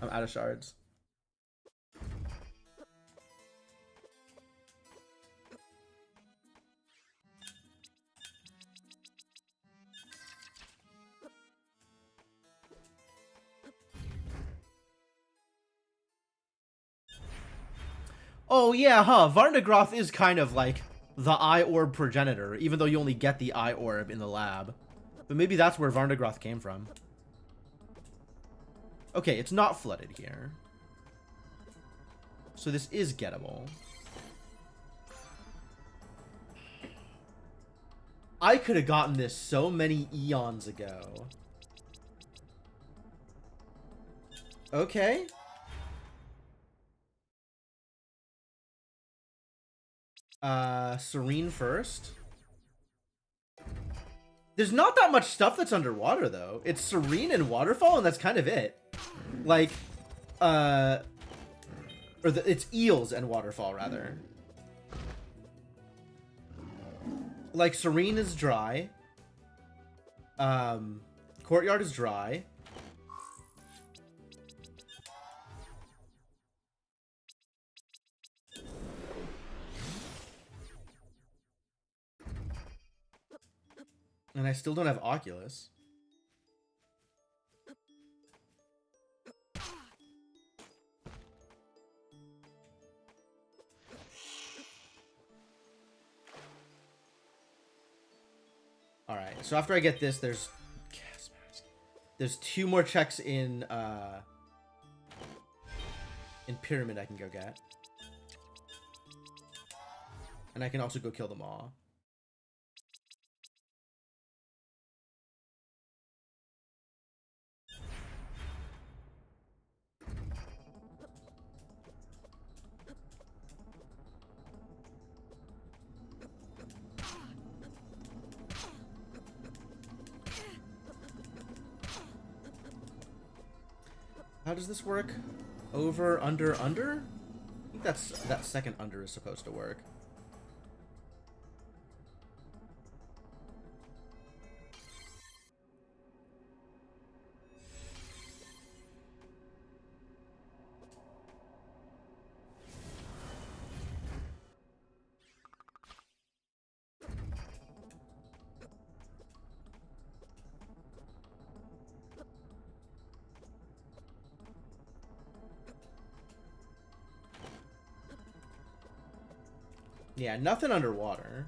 I'm out of shards. Oh yeah, huh. Varnagroth is kind of like the eye orb progenitor, even though you only get the eye orb in the lab. But maybe that's where Varnagroth came from. Okay, it's not flooded here. So this is gettable. I could have gotten this so many eons ago. Okay. Serene first. There's not that much stuff that's underwater, though. It's Serene and Waterfall, and that's kind of it. Like, it's Eels and Waterfall, rather. Like, Serene is dry. Courtyard is dry. And I still don't have Oculus. Alright, so after I get this, there's 2 more checks in Pyramid I can go get. And I can also go kill them all. How does this work? Over, under, under? I think that second under is supposed to work. Yeah, nothing underwater.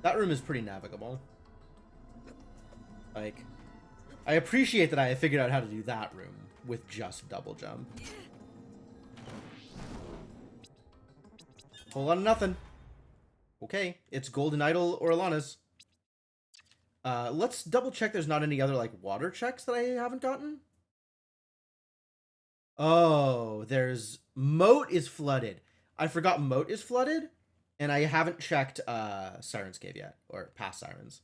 That room is pretty navigable. Like, I appreciate that I have figured out how to do that room with just double jump. Whole lot of nothing. Okay, it's Golden Idol or Alana's. Let's double check there's not any other, like, water checks that I haven't gotten. Oh, there's... Moat is flooded. I forgot Moat is flooded, and I haven't checked, Siren's Cave yet, or past Sirens.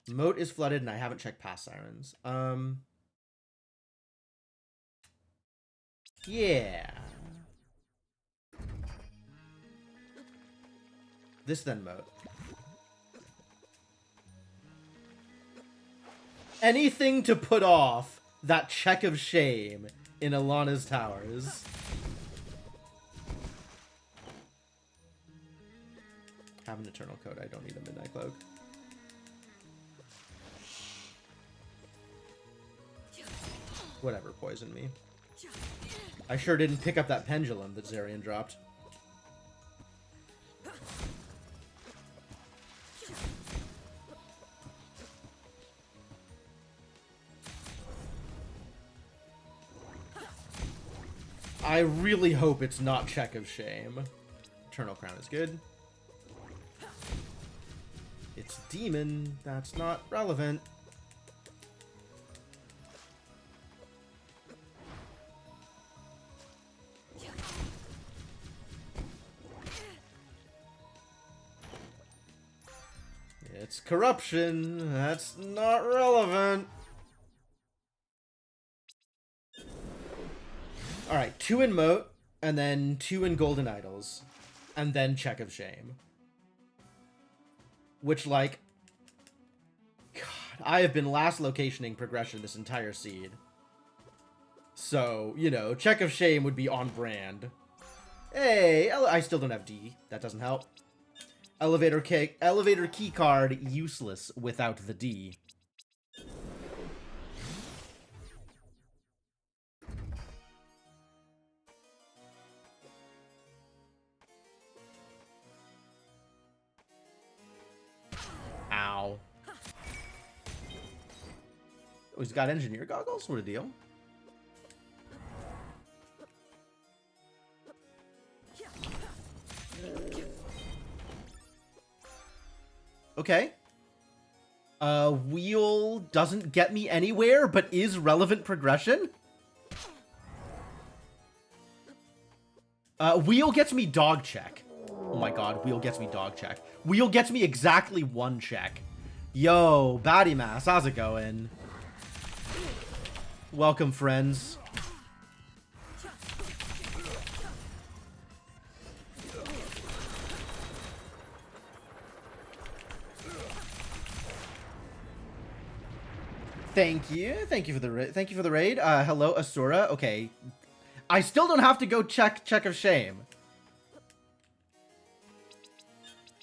Moat is flooded, and I haven't checked past sirens. Yeah. This then moat. Anything to put off that check of shame in Alana's towers. Have an eternal code. I don't need a midnight cloak. Whatever, poison me. I sure didn't pick up that pendulum that Zarian dropped. I really hope it's not check of shame. Eternal crown is good. It's demon. That's not relevant. It's corruption. That's not relevant. Alright, 2 in Moat, and then 2 in Golden Idols, and then Check of Shame. Which, like... God, I have been last locationing progression this entire seed. So, you know, Check of Shame would be on brand. Hey, I still don't have D. That doesn't help. Elevator key card, useless without the D. Ow. Oh, he's got engineer goggles? What a deal. Okay. Wheel doesn't get me anywhere, but is relevant progression? Wheel gets me dog check. Oh my god, Wheel gets me dog check. Wheel gets me exactly 1 check. Yo, Batty Mass, how's it going? Welcome, friends. Thank you. Thank you for the raid. Hello, Asura. Okay. I still don't have to go check of shame.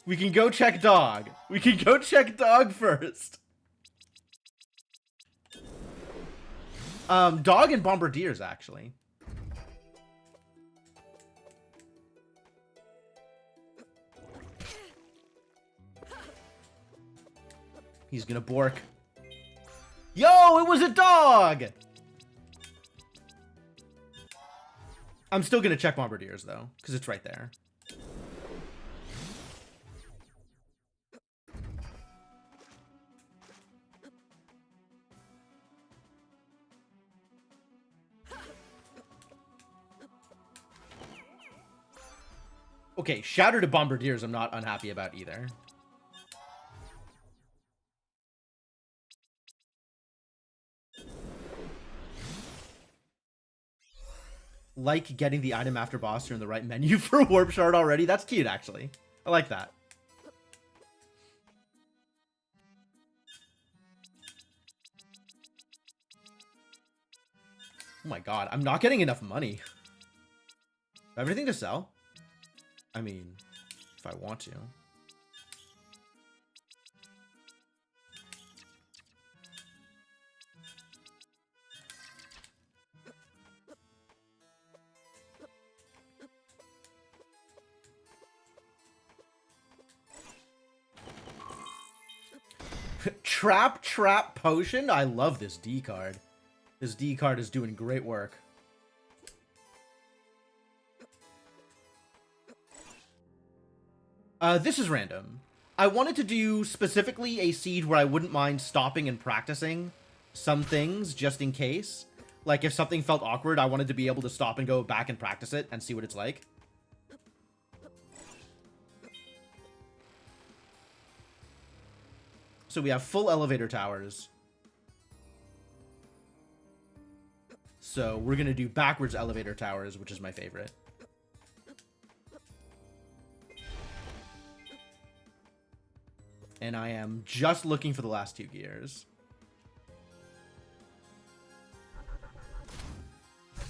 We can go check dog. We can go check dog first. Dog and bombardiers, actually. He's gonna bork. Yo, it was a dog! I'm still gonna check bombardiers, though, because it's right there. Okay, Shatter to bombardiers I'm not unhappy about either. Like getting the item after boss, you're in the right menu for Warp Shard already. That's cute, actually. I like that. Oh my god, I'm not getting enough money. Everything to sell? I mean, if I want to. Trap potion? I love this D card. This D card is doing great work. This is random. I wanted to do specifically a seed where I wouldn't mind stopping and practicing some things just in case. Like if something felt awkward, I wanted to be able to stop and go back and practice it and see what it's like. So we have full elevator towers. So we're going to do backwards elevator towers, which is my favorite. And I am just looking for the last 2 gears.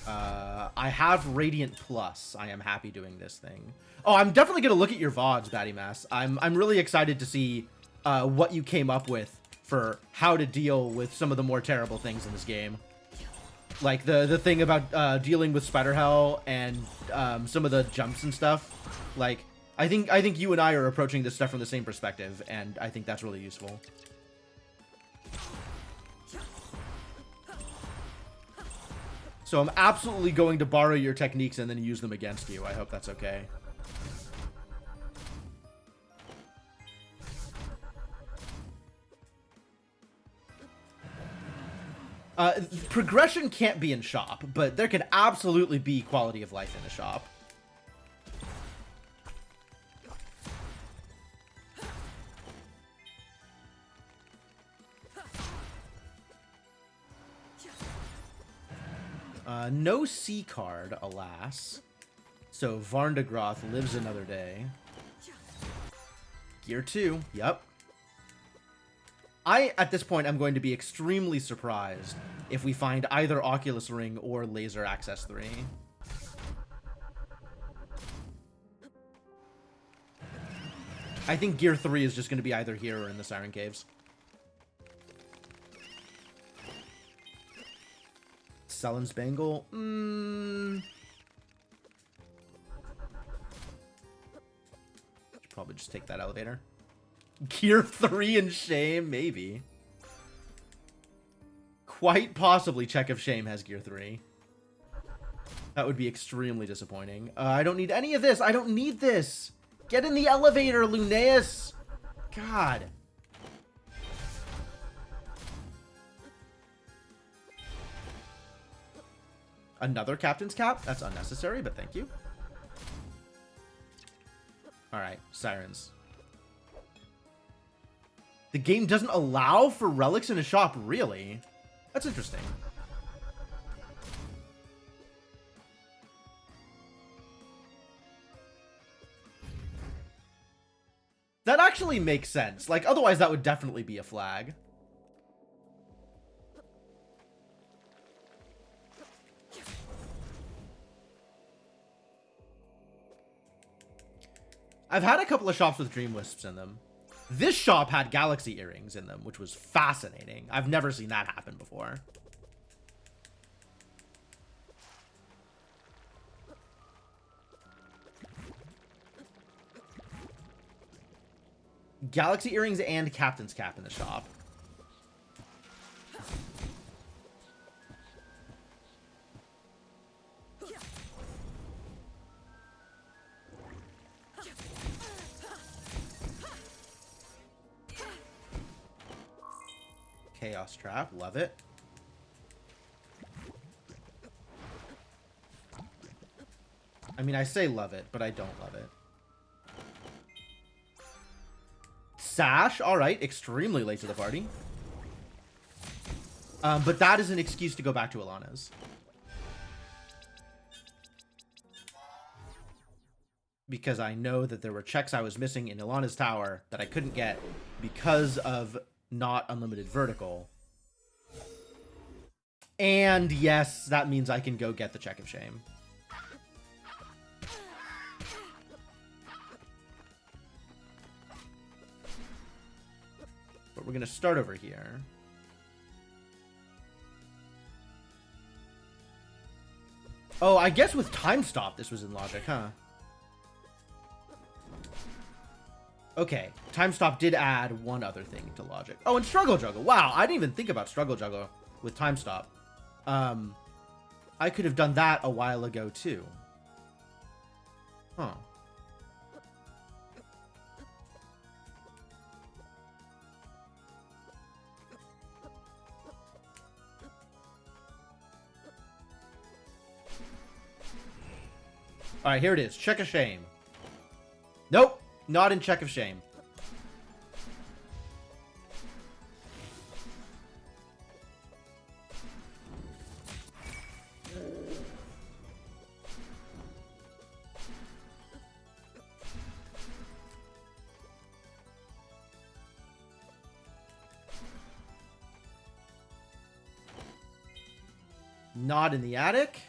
I have Radiant Plus. I am happy doing this thing. Oh, I'm definitely going to look at your VODs, Batty Mass. I'm really excited to see what you came up with for how to deal with some of the more terrible things in this game. Like the thing about dealing with Spider Hell and some of the jumps and stuff. Like, I think you and I are approaching this stuff from the same perspective, and I think that's really useful. So I'm absolutely going to borrow your techniques and then use them against you. I hope that's okay. Progression can't be in shop, but there can absolutely be quality of life in the shop. No C card, alas. So Varndagroth lives another day. Gear 2, yep. At this point, I'm going to be extremely surprised if we find either Oculus Ring or Laser Access 3. I think Gear 3 is just going to be either here or in the Siren Caves. Sellen's Bangle? Should probably just take that elevator. Gear 3 and Shame? Maybe. Quite possibly Check of Shame has Gear 3. That would be extremely disappointing. I don't need any of this. I don't need this. Get in the elevator, Lunaeus. God. Another Captain's Cap? That's unnecessary, but thank you. Alright, Sirens. The game doesn't allow for relics in a shop, really? That's interesting. That actually makes sense. Like, otherwise that would definitely be a flag. I've had a couple of shops with Dream Wisps in them. This shop had Galaxy Earrings in them, which was fascinating. I've never seen that happen before. Galaxy Earrings and Captain's Cap in the shop. Chaos Trap, love it. I mean, I say love it, but I don't love it. Sash, alright, extremely late to the party. But that is an excuse to go back to Alana's. Because I know that there were checks I was missing in Alana's tower that I couldn't get because of not unlimited vertical. And yes, that means I can go get the Check of Shame. But we're going to start over here. Oh, I guess with Time Stop this was in logic, huh? Okay, Time Stop did add one other thing to logic. Oh, and Struggle Juggle. Wow, I didn't even think about Struggle Juggle with Time Stop. I could have done that a while ago, too. Huh. Alright, here it is. Check of Shame. Nope. Not in Check of Shame. Not in the attic.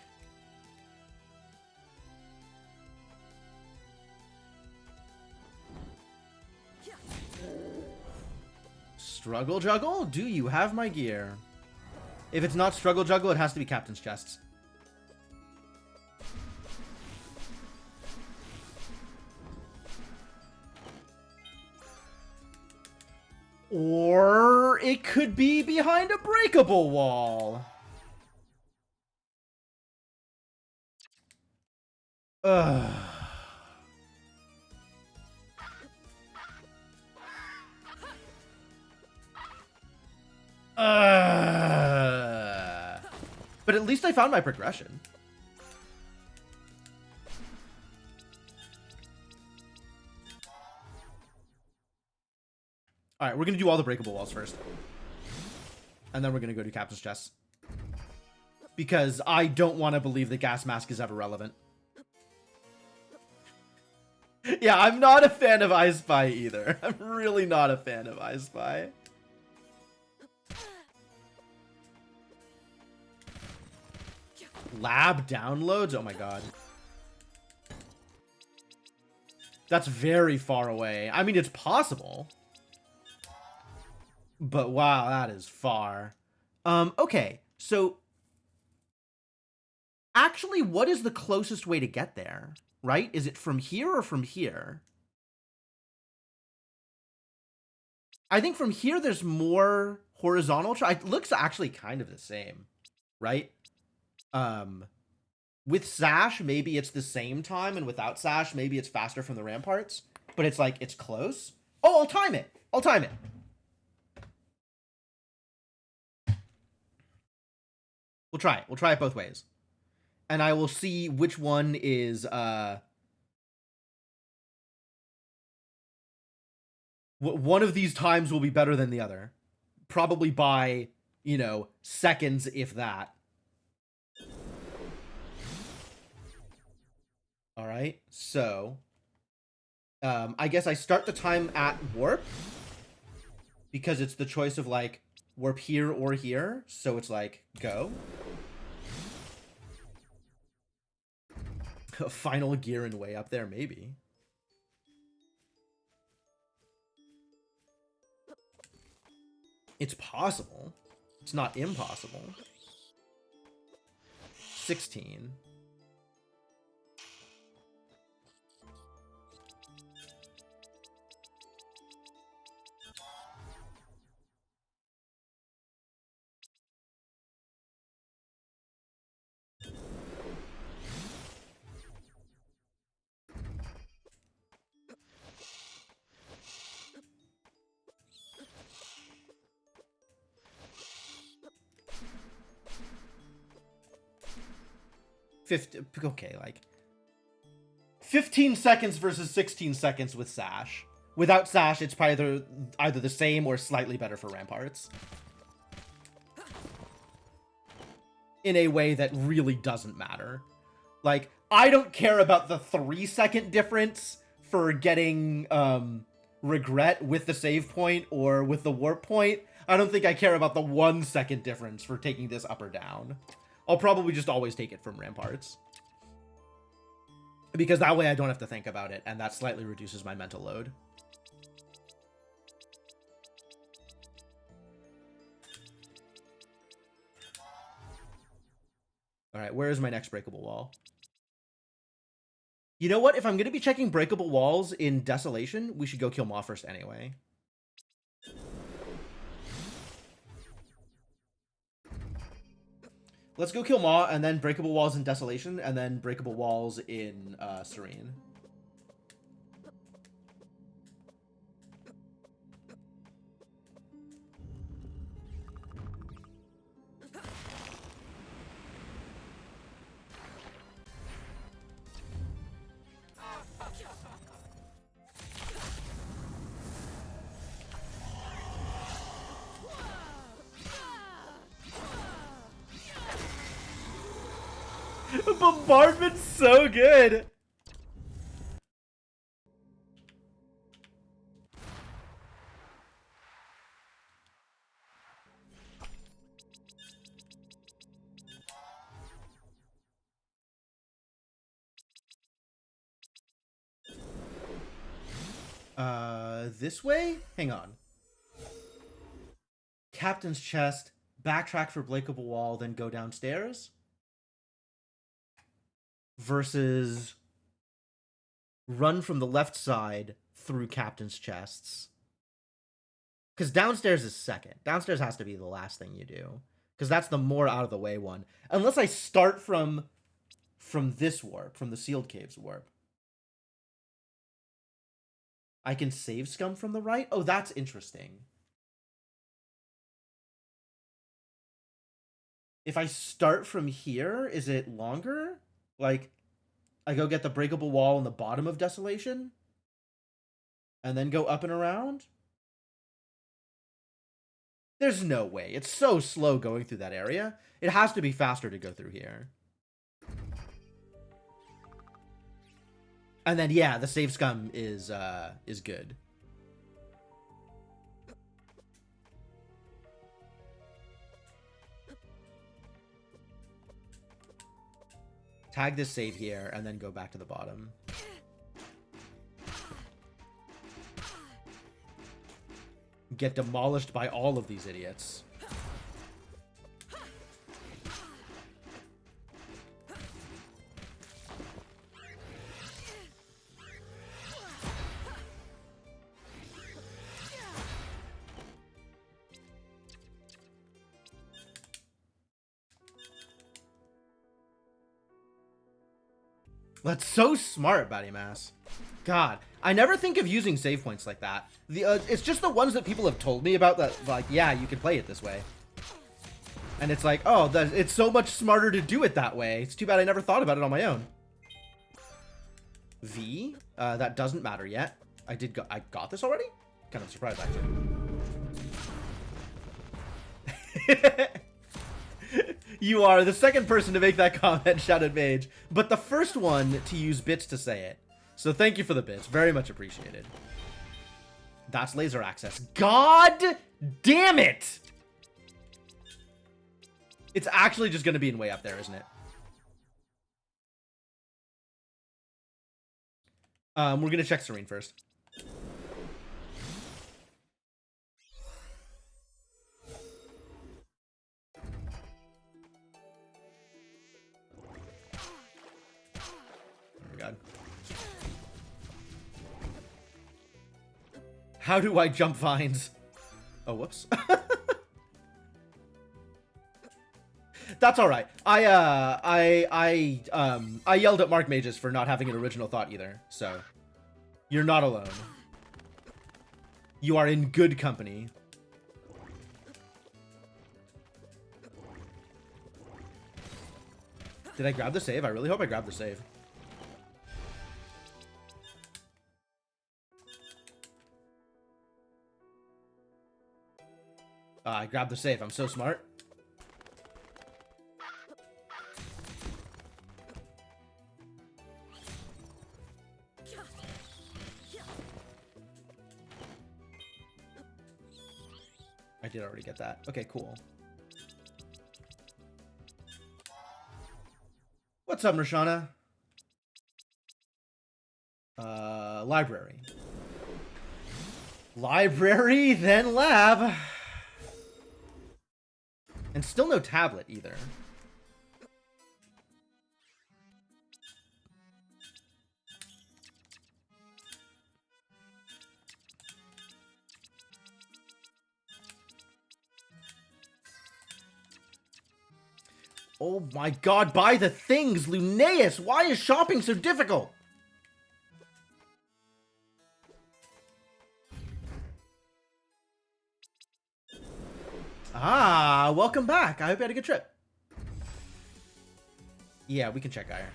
Struggle Juggle? Do you have my gear? If it's not Struggle Juggle, it has to be Captain's Chests. Or it could be behind a breakable wall. Ugh. But at least I found my progression. Alright, we're gonna do all the breakable walls first. And then we're gonna go to Captain's Chest. Because I don't want to believe that Gas Mask is ever relevant. Yeah, I'm not a fan of I Spy either. I'm really not a fan of I Spy. Lab downloads? Oh my god. That's very far away. I mean, it's possible. But wow, that is far. Okay, so... Actually, what is the closest way to get there? Right? Is it from here or from here? I think from here there's more horizontal... It looks actually kind of the same. Right? With Sash, maybe it's the same time, and without Sash, maybe it's faster from the ramparts. But it's like, it's close. Oh, I'll time it! I'll time it! We'll try it. We'll try it both ways. And I will see which one is, one of these times will be better than the other. Probably by, you know, seconds, if that. Alright, so... I guess I start the time at warp. Because it's the choice of, like, warp here or here. So it's like, go. Final gear and way up there, maybe. It's possible. It's not impossible. 16. Okay, like 15 seconds versus 16 seconds with Sash. Without Sash, it's probably either the same or slightly better for ramparts. In a way that really doesn't matter. Like, I don't care about the 3-second difference for getting regret with the save point or with the warp point. I don't think I care about the 1-second difference for taking this up or down. I'll probably just always take it from ramparts. Because that way I don't have to think about it, and that slightly reduces my mental load. Alright, where is my next breakable wall? You know what? If I'm going to be checking breakable walls in Desolation, we should go kill Maw first anyway. Let's go kill Maw, and then breakable walls in Desolation, and then breakable walls in Serene. Bombardment's so good! This way? Hang on. Captain's chest, backtrack for breakable wall, then go downstairs? Versus run from the left side through captain's chests. Because downstairs is second. Downstairs has to be the last thing you do. Because that's the more out of the way one. Unless I start from this warp, from the sealed caves warp. I can save scum from the right? Oh, that's interesting. If I start from here, is it longer? Like, I go get the breakable wall in the bottom of Desolation? And then go up and around? There's no way. It's so slow going through that area. It has to be faster to go through here. And then, yeah, the save scum is good. Tag this save here, and then go back to the bottom. Get demolished by all of these idiots. That's so smart, Batty Mass. God, I never think of using save points like that. It's just the ones that people have told me about that, like, yeah, you can play it this way. And it's like, oh, it's so much smarter to do it that way. It's too bad I never thought about it on my own. V? That doesn't matter yet. I got this already? Kind of surprised, actually. You are the second person to make that comment, Shouted Mage, but the first one to use bits to say it. So thank you for the bits. Very much appreciated. That's laser access. God damn it! It's actually just going to be in way up there, isn't it? We're going to check Serene first. Oh my god. How do I jump vines? Oh, whoops. That's all right. I yelled at Mark Mages for not having an original thought either, so you're not alone. You are in good company. Did I grab the save? I really hope I grabbed the save. I grabbed the save. I'm so smart. I did already get that. Okay, cool. What's up, Nirshana? Library. Library, then lab. And still no tablet either. Oh my god, buy the things, Lunaeus! Why is shopping so difficult? Ah, welcome back. I hope you had a good trip. Yeah, we can check Gyre.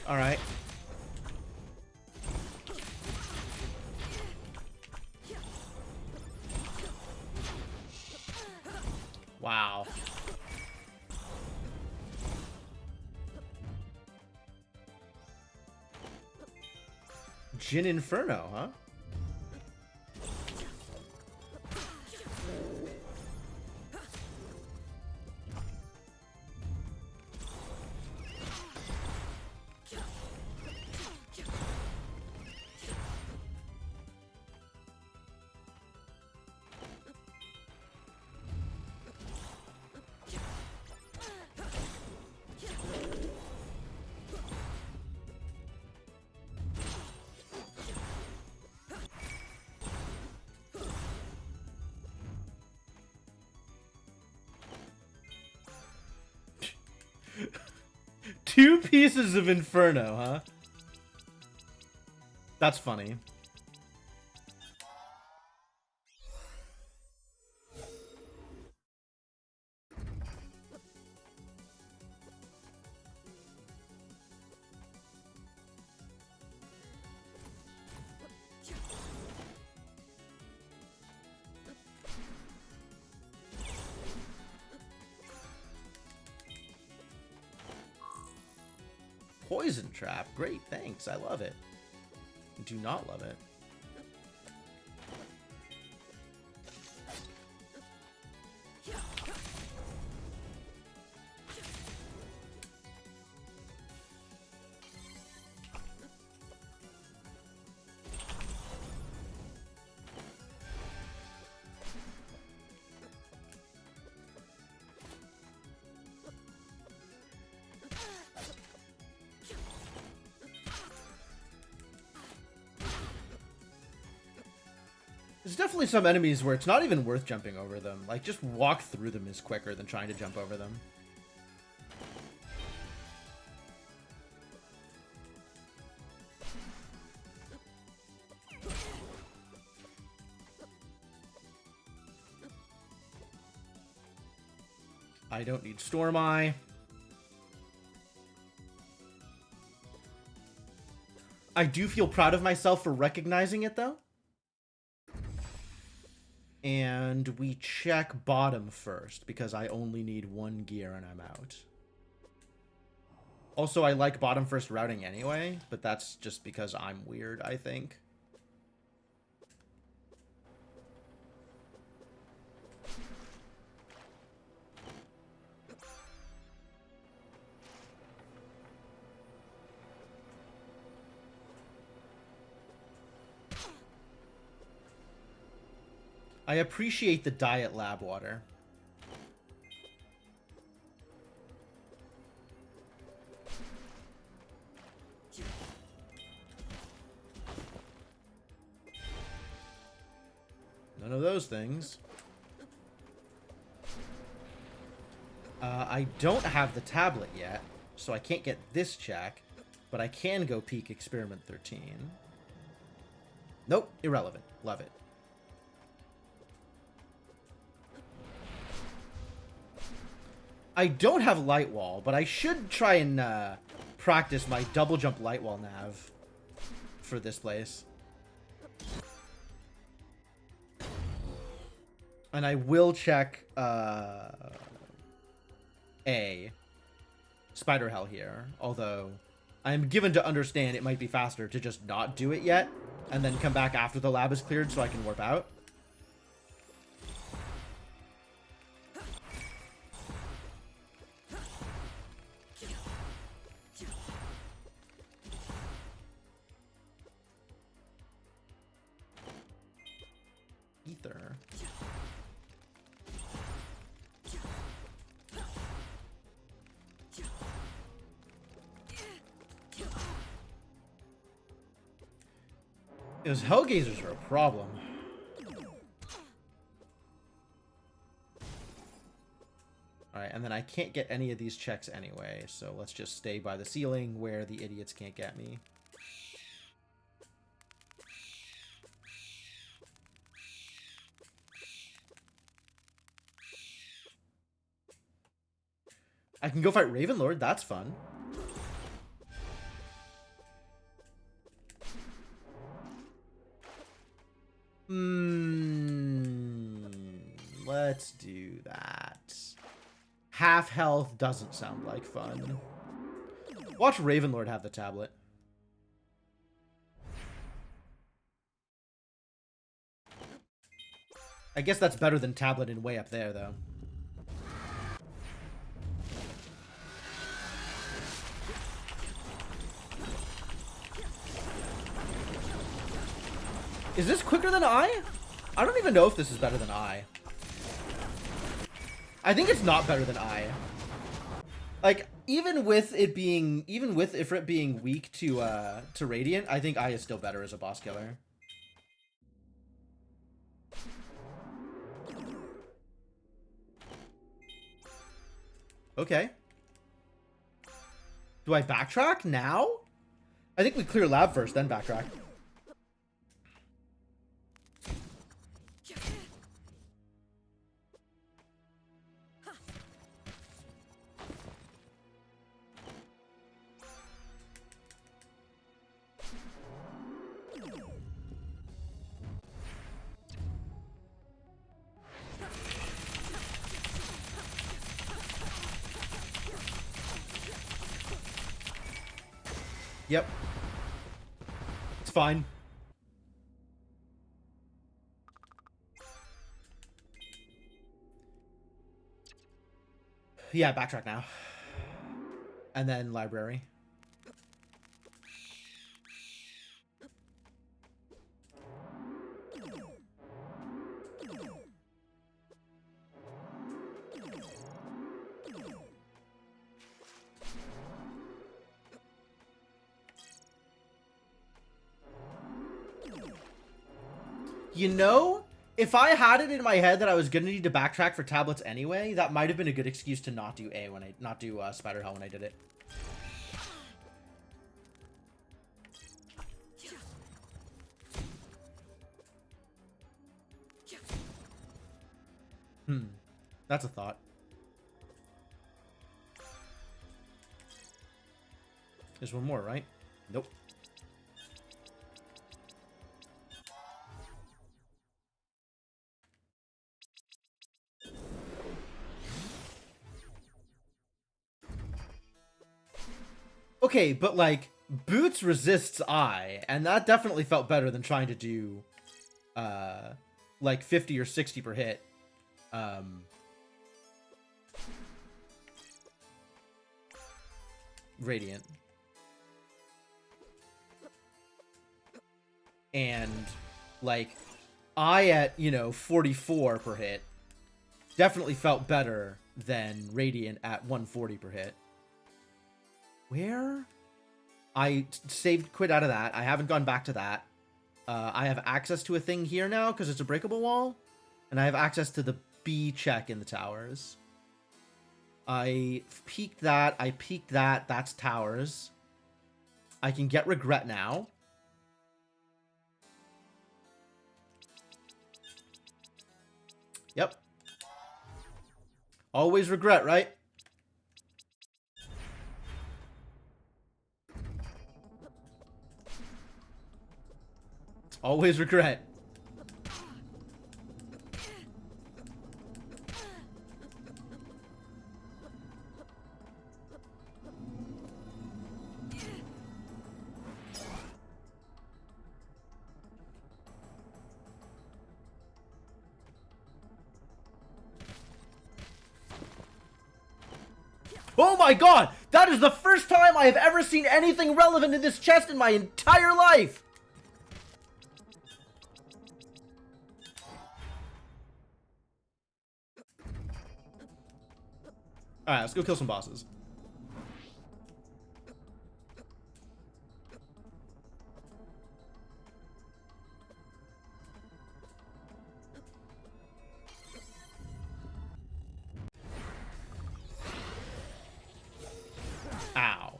All right. Wow. Jin Inferno, huh? Two pieces of Inferno, huh? That's funny. Poison trap. Great, thanks. I love it. I do not love it. There's definitely some enemies where it's not even worth jumping over them. Like, just walk through them is quicker than trying to jump over them. I don't need Storm Eye. I do feel proud of myself for recognizing it, though. And we check bottom first, because I only need one gear and I'm out. Also, I like bottom first routing anyway, but that's just because I'm weird, I think. I appreciate the diet lab water. None of those things. I don't have the tablet yet, so I can't get this check, but I can go peek Experiment 13. Nope, irrelevant. Love it. I don't have light wall, but I should try and practice my double jump light wall nav for this place. And I will check A, Spider Hell here, although I'm given to understand it might be faster to just not do it yet and then come back after the lab is cleared so I can warp out. Ether. Those Hellgazers are a problem. Alright, and then I can't get any of these checks anyway, so let's just stay by the ceiling where the idiots can't get me. I can go fight Ravenlord, that's fun. Let's do that. Half health doesn't sound like fun. Watch Ravenlord have the tablet. I guess that's better than tablet and way up there, though. Is this quicker than I? I don't even know if this is better than I. I think it's not better than I. Like, even with Ifrit being weak to Radiant, I think I is still better as a boss killer. Okay. Do I backtrack now? I think we clear lab first, then backtrack. Yep. It's fine. Yeah, backtrack now. And then library. You know, if I had it in my head that I was gonna need to backtrack for tablets anyway, that might have been a good excuse to not do not do Spider Hell when I did it. That's a thought. There's one more, right? Nope. Okay, but like, Boots resists Eye, and that definitely felt better than trying to do, like 50 or 60 per hit. Radiant. And, like, Eye at, you know, 44 per hit definitely felt better than Radiant at 140 per hit. Where? I quit out of that. I haven't gone back to that. I have access to a thing here now because it's a breakable wall. And I have access to the B check in the towers. I peeked that. I peeked that. That's towers. I can get regret now. Yep. Always regret, right? Always regret. Oh my god! That is the first time I have ever seen anything relevant in this chest in my entire life! Alright, let's go kill some bosses. Ow.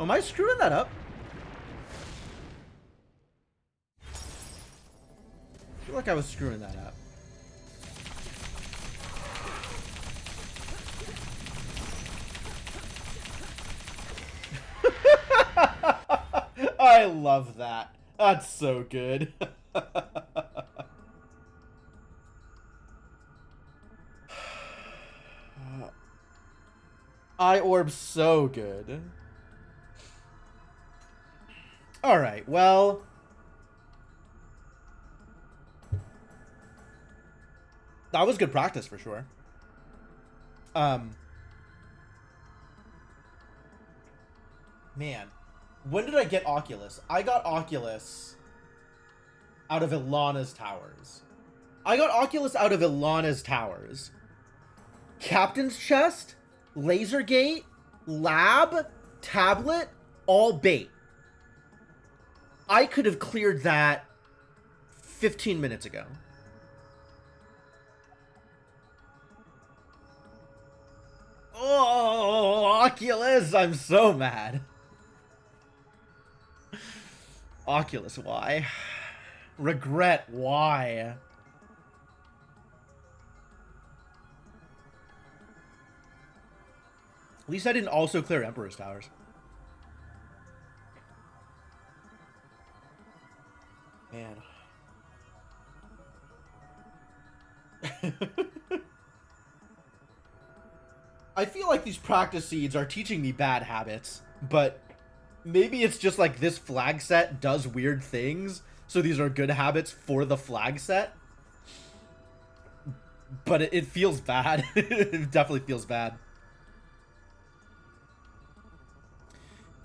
Am I screwing that up? I feel like I was screwing that up. I love that. That's so good. Eye Orb's so good. Alright, well... that was good practice for sure. Man. When did I get Oculus? I got Oculus out of Ilana's Towers. Captain's Chest, Laser Gate, Lab, Tablet, all bait. I could have cleared that 15 minutes ago. Oh, Oculus! I'm so mad. Oculus, why? Regret, why? At least I didn't also clear Emperor's Towers. Man. I feel like these practice seeds are teaching me bad habits, but maybe it's just like this flag set does weird things, so these are good habits for the flag set. But it feels bad. It definitely feels bad.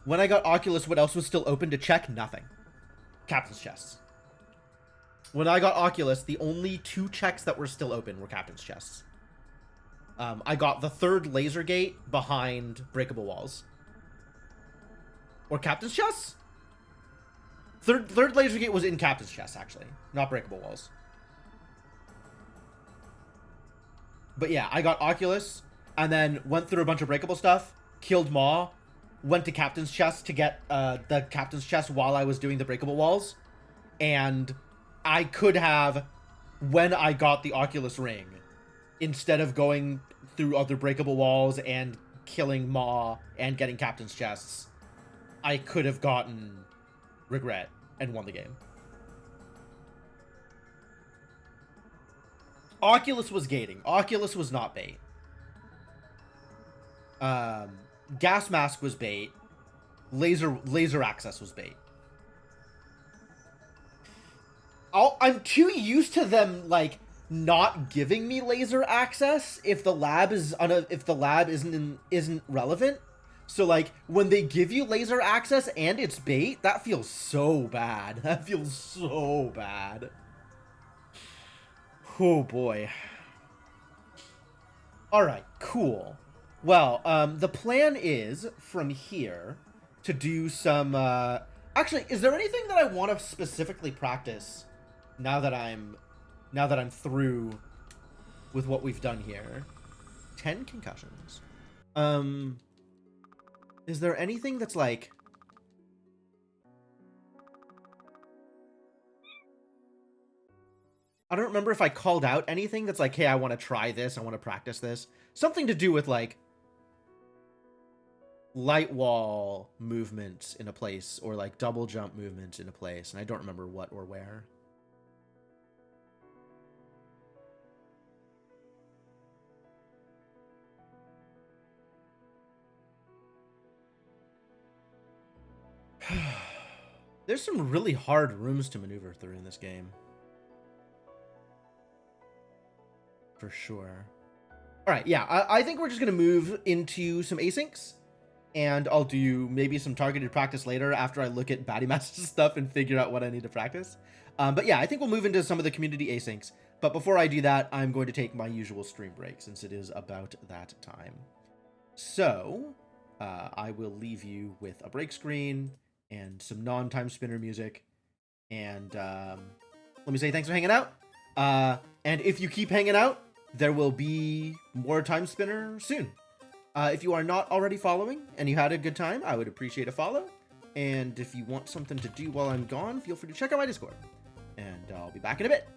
When I got Oculus, what else was still open to check? Nothing. Captain's Chests. When I got Oculus, the only 2 checks that were still open were Captain's Chests. I got the 3rd laser gate behind breakable walls. Or Captain's Chests? Third laser gate was in Captain's Chest, actually. Not breakable walls. But yeah, I got Oculus, and then went through a bunch of breakable stuff, killed Maw, went to Captain's Chest to get the Captain's Chest while I was doing the breakable walls. And I could have, when I got the Oculus Ring, instead of going through other breakable walls and killing Maw and getting Captain's Chests, I could have gotten Regret and won the game. Oculus was gating. Oculus was not bait. Gas Mask was bait. Laser Access was bait. I'm too used to them, like, not giving me laser access if the lab isn't relevant. So, like, when they give you laser access and it's bait, that feels so bad. That feels so bad. Oh, boy. Alright, cool. Well, the plan is, from here, to do some, actually, is there anything that I want to specifically practice now that I'm through with what we've done here? 10 concussions. Is there anything that's like... I don't remember if I called out anything that's like, hey, I want to try this, I want to practice this. Something to do with, like, light wall movements in a place, or, like, double jump movements in a place, and I don't remember what or where. There's some really hard rooms to maneuver through in this game. For sure. Alright, yeah, I think we're just going to move into some asyncs. And I'll do maybe some targeted practice later after I look at Batty Master stuff and figure out what I need to practice. But yeah, I think we'll move into some of the community asyncs. But before I do that, I'm going to take my usual stream break since it is about that time. So, I will leave you with a break screen and some non-Timespinner music. And let me say thanks for hanging out. And if you keep hanging out, there will be more Timespinner soon. If you are not already following and you had a good time, I would appreciate a follow. And if you want something to do while I'm gone, feel free to check out my Discord. And I'll be back in a bit.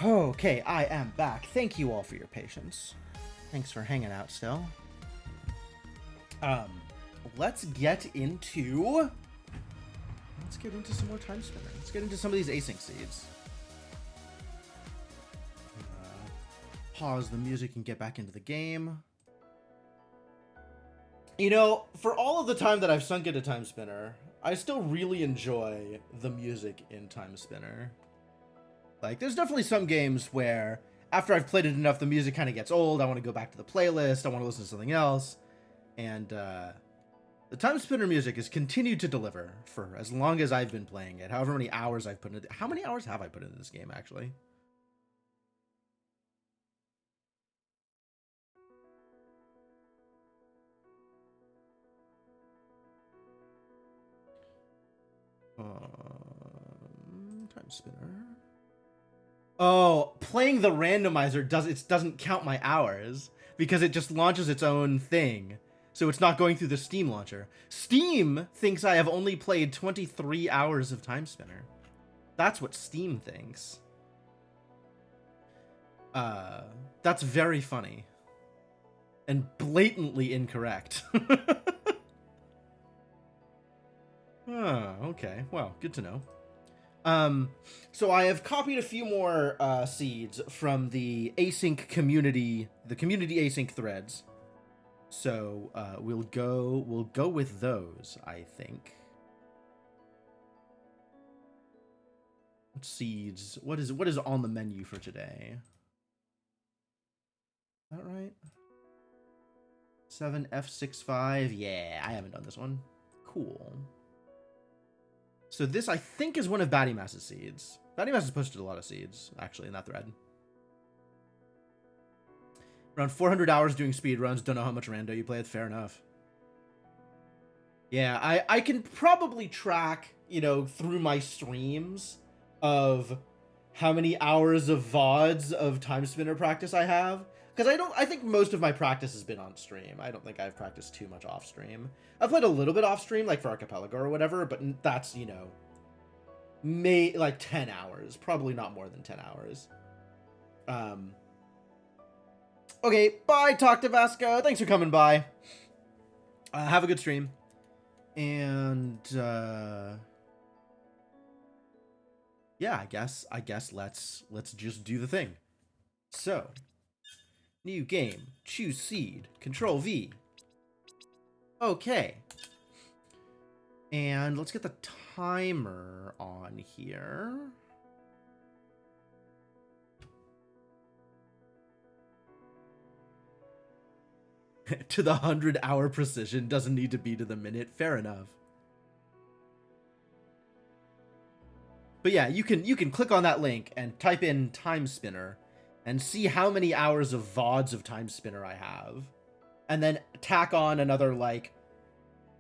Okay, I am back. Thank you all for your patience. Thanks for hanging out still. Let's get into some more Timespinner. Let's get into some of these async seeds. Pause the music and get back into the game. You know, for all of the time that I've sunk into Timespinner, I still really enjoy the music in Timespinner. Like, there's definitely some games where, after I've played it enough, the music kind of gets old. I want to go back to the playlist. I want to listen to something else. And the Timespinner music has continued to deliver for as long as I've been playing it. However many hours I've put into it. How many hours have I put into this game, actually? Timespinner. Oh, playing the randomizer doesn't count my hours because it just launches its own thing. So it's not going through the Steam launcher. Steam thinks I have only played 23 hours of Timespinner. That's what Steam thinks. That's very funny. And blatantly incorrect. Oh, okay. Well, good to know. So I have copied a few more seeds from the async community, the community async threads. So we'll go with those, I think. Seeds. What is on the menu for today? Is that right? 7F65. Yeah, I haven't done this one. Cool. So this, I think, is one of Batty Mass's seeds. Batty Mass has posted a lot of seeds, actually, in that thread. Around 400 hours doing speed runs. Don't know how much rando you play with. Fair enough. Yeah, I can probably track, you know, through my streams of how many hours of VODs of Timespinner practice I have. Because I think most of my practice has been on stream. I don't think I've practiced too much off stream. I've played a little bit off stream, like for Archipelago or whatever, but that's, you know, like 10 hours. Probably not more than 10 hours. Okay, bye, Talk to Vasco. Thanks for coming by. Have a good stream. And, yeah, I guess let's just do the thing. So, new game, choose seed, Control V. Okay. And let's get the timer on here. To the 100-hour precision, doesn't need to be to the minute. Fair enough. But yeah, you can click on that link and type in Timespinner and see how many hours of VODs of Timespinner I have. And then tack on another, like,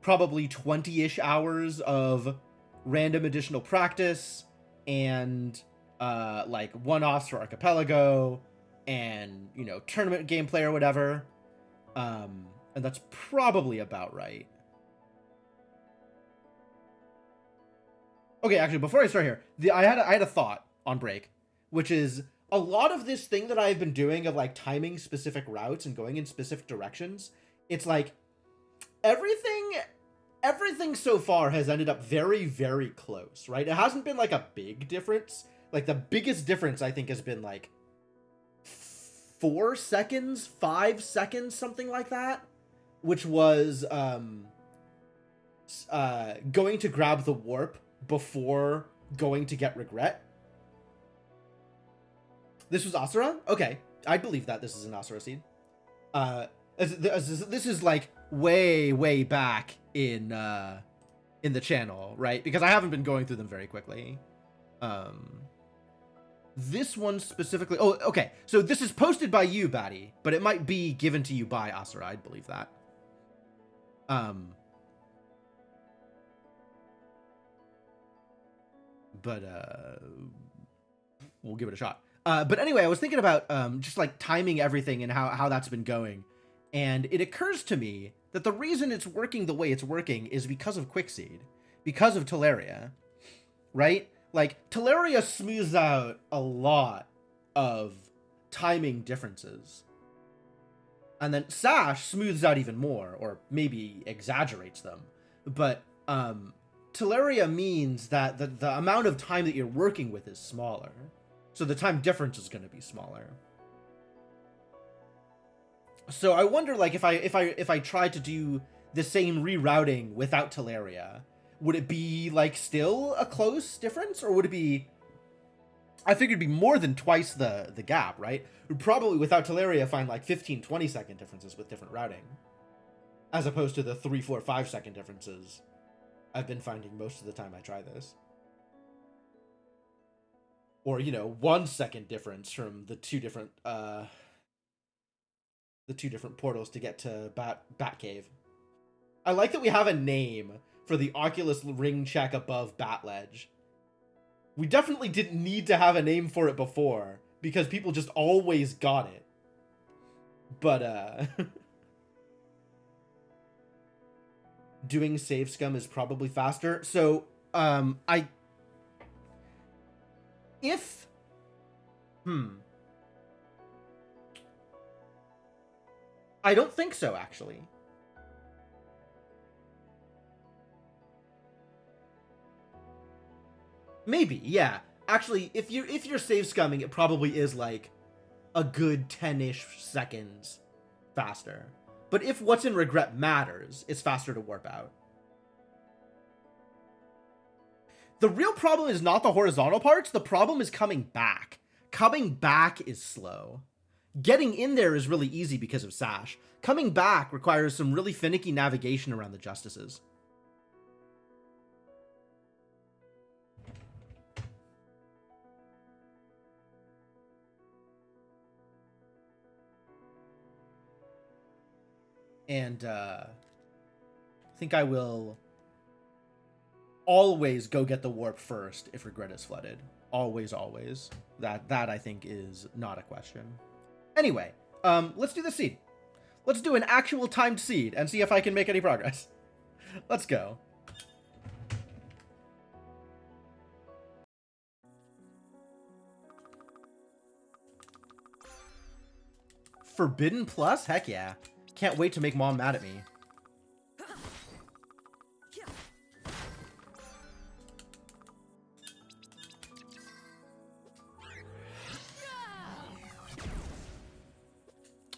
probably 20-ish hours of random additional practice and, like, one-offs for Archipelago and, you know, tournament gameplay or whatever. And that's probably about right. Okay, actually, before I start here, I had a thought on break, which is a lot of this thing that I've been doing of like timing specific routes and going in specific directions. It's like everything so far has ended up very, very close, right? It hasn't been like a big difference. Like the biggest difference I think has been like 4 seconds, 5 seconds, something like that, which was going to grab the warp before going to get regret. This was Asura? Okay, I believe that this is an Asura seed. This is like way back in the channel, right? Because I haven't been going through them very quickly. This one specifically. Oh, okay. So this is posted by you, Batty, but it might be given to you by Asura. I believe that. But we'll give it a shot. But anyway, I was thinking about just like timing everything and how that's been going. And it occurs to me that the reason it's working the way it's working is because of Quickseed, because of Teleria, right? Like, Teleria smooths out a lot of timing differences. And then Sash smooths out even more, or maybe exaggerates them. But Teleria means that the amount of time that you're working with is smaller. So the time difference is going to be smaller. So I wonder, like, if I tried to do the same rerouting without Teleria, would it be, like, still a close difference? Or would it be... I figured it'd be more than twice the gap, right? We'd probably, without Teleria, find, like, 15, 20-second differences with different routing. As opposed to the 3, 4, 5-second differences I've been finding most of the time I try this. Or, you know, 1 second difference from the two different portals to get to Batcave. I like that we have a name for the Oculus ring check above Bat Ledge. We definitely didn't need to have a name for it before, because people just always got it. But, doing save scum is probably faster. So, I don't think so, actually. Maybe, yeah. Actually, if you're save scumming, it probably is like a good 10-ish seconds faster. But if what's in regret matters, it's faster to warp out. The real problem is not the horizontal parts. The problem is coming back. Coming back is slow. Getting in there is really easy because of Sash. Coming back requires some really finicky navigation around the justices. And I think I will always go get the warp first if regret is flooded. Always, always. That I think is not a question. Anyway, let's do the seed. Let's do an actual timed seed and see if I can make any progress. Let's go. Forbidden Plus? Heck yeah. Can't wait to make Mom mad at me.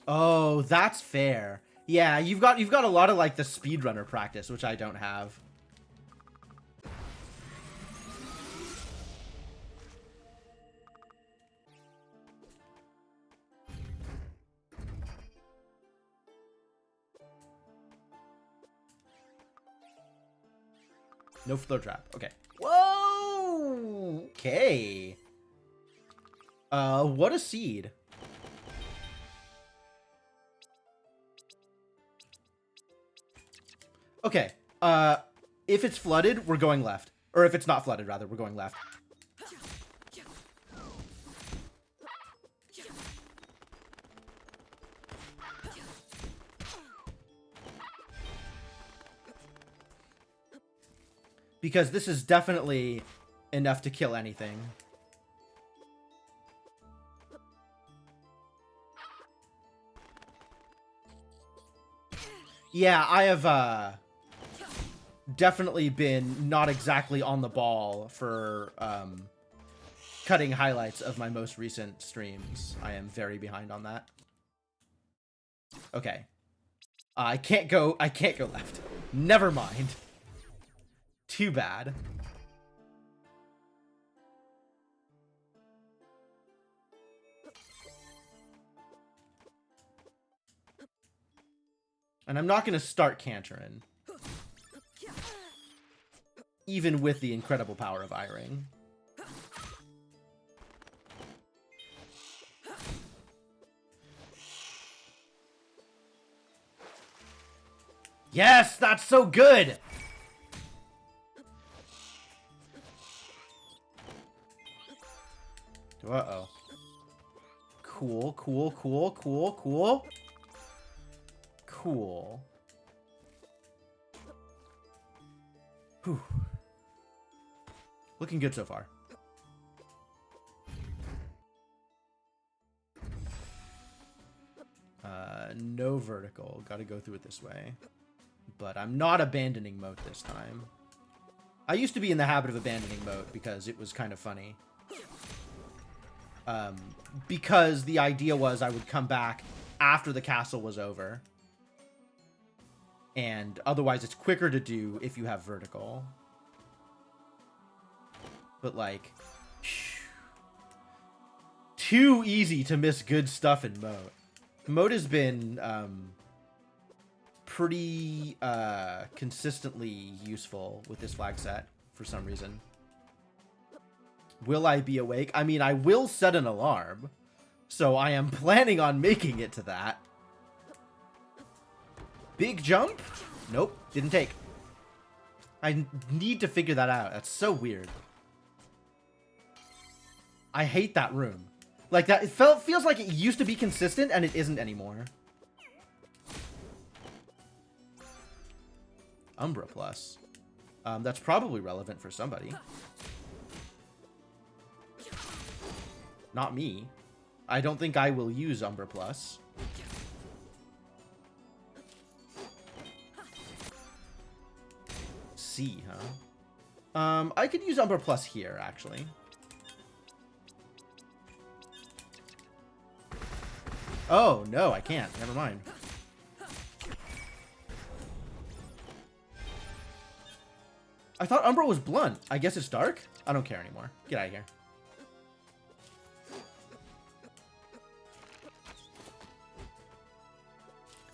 Oh, that's fair. Yeah, you've got a lot of like the speedrunner practice, which I don't have. No flow trap. Okay. Whoa! Okay. What a seed. Okay. If it's flooded, we're going left. Or if it's not flooded, rather, we're going left. Because this is definitely enough to kill anything. Yeah, I have definitely been not exactly on the ball for cutting highlights of my most recent streams. I am very behind on that. Okay. I can't go left. Never mind. Too bad. And I'm not going to start cantering. Even with the incredible power of I-Ring. Yes, that's so good! Uh-oh. Cool, cool, cool, cool, cool. Cool. Whew. Looking good so far. No vertical. Gotta go through it this way. But I'm not abandoning moat this time. I used to be in the habit of abandoning moat because it was kind of funny. Because the idea was I would come back after the castle was over. And otherwise it's quicker to do if you have vertical. But like... too easy to miss good stuff in moat. Moat has been pretty consistently useful with this flag set for some reason. Will I be awake? I mean, I will set an alarm, so I am planning on making it to that. Big jump? Nope, didn't take. I need to figure that out. That's so weird. I hate that room. Like, that, it feels like it used to be consistent, and it isn't anymore. Umbra Plus. That's probably relevant for somebody. Not me. I don't think I will use Umbra Plus. C, huh? I could use Umbra Plus here, actually. Oh, no, I can't. Never mind. I thought Umbra was blunt. I guess it's dark? I don't care anymore. Get out of here.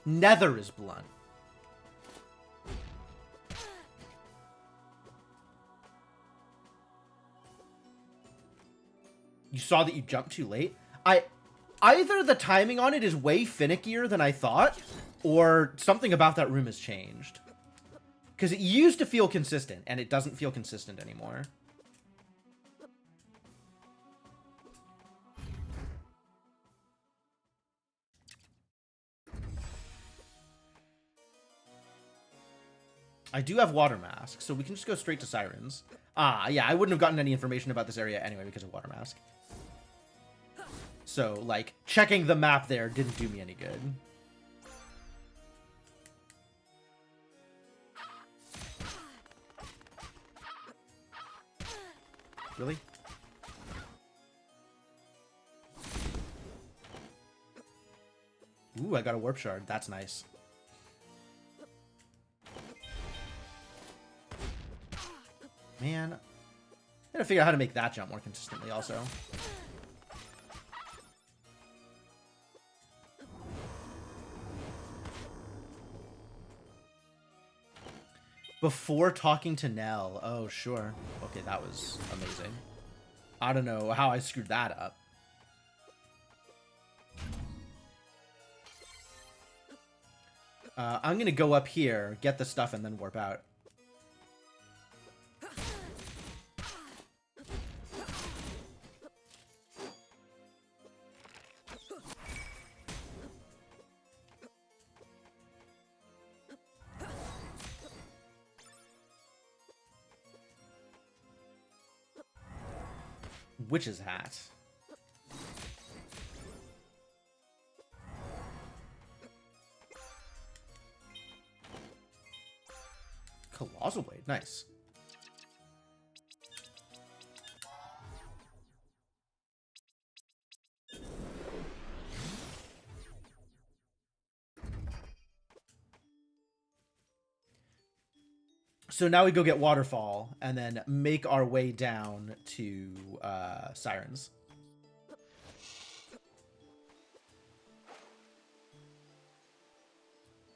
Nether is blunt. You saw that you jumped too late? Either the timing on it is way finickier than I thought, or something about that room has changed. Because it used to feel consistent, and it doesn't feel consistent anymore. I do have water mask, so we can just go straight to Sirens. Ah, yeah, I wouldn't have gotten any information about this area anyway because of water mask. So, like, checking the map there didn't do me any good. Really? Ooh, I got a warp shard. That's nice. Man, I gotta figure out how to make that jump more consistently also. Before talking to Nell. Oh, sure. Okay, that was amazing. I don't know how I screwed that up. I'm gonna go up here, get the stuff, and then warp out. Witch's hat. Colossal blade, nice. So now we go get Waterfall, and then make our way down to Sirens.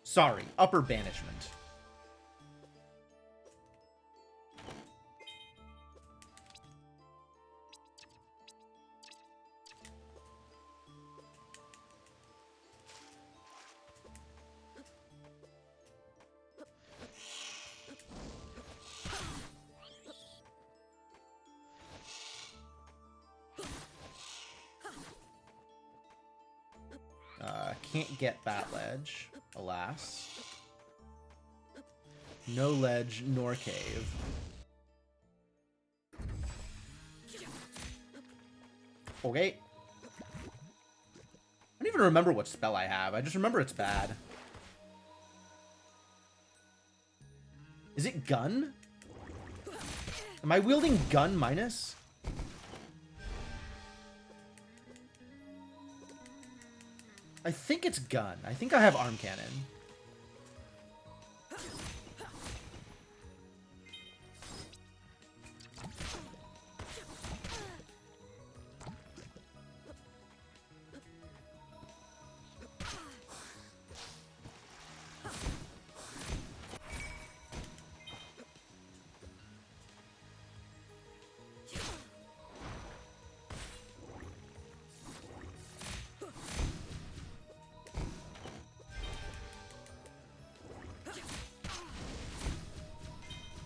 Sorry, Upper Banishment. Can't get that ledge, alas. No ledge nor cave. Okay. I don't even remember what spell I have. I just remember it's bad. Is it gun? Am I wielding gun minus? I think it's gun. I think I have arm cannon.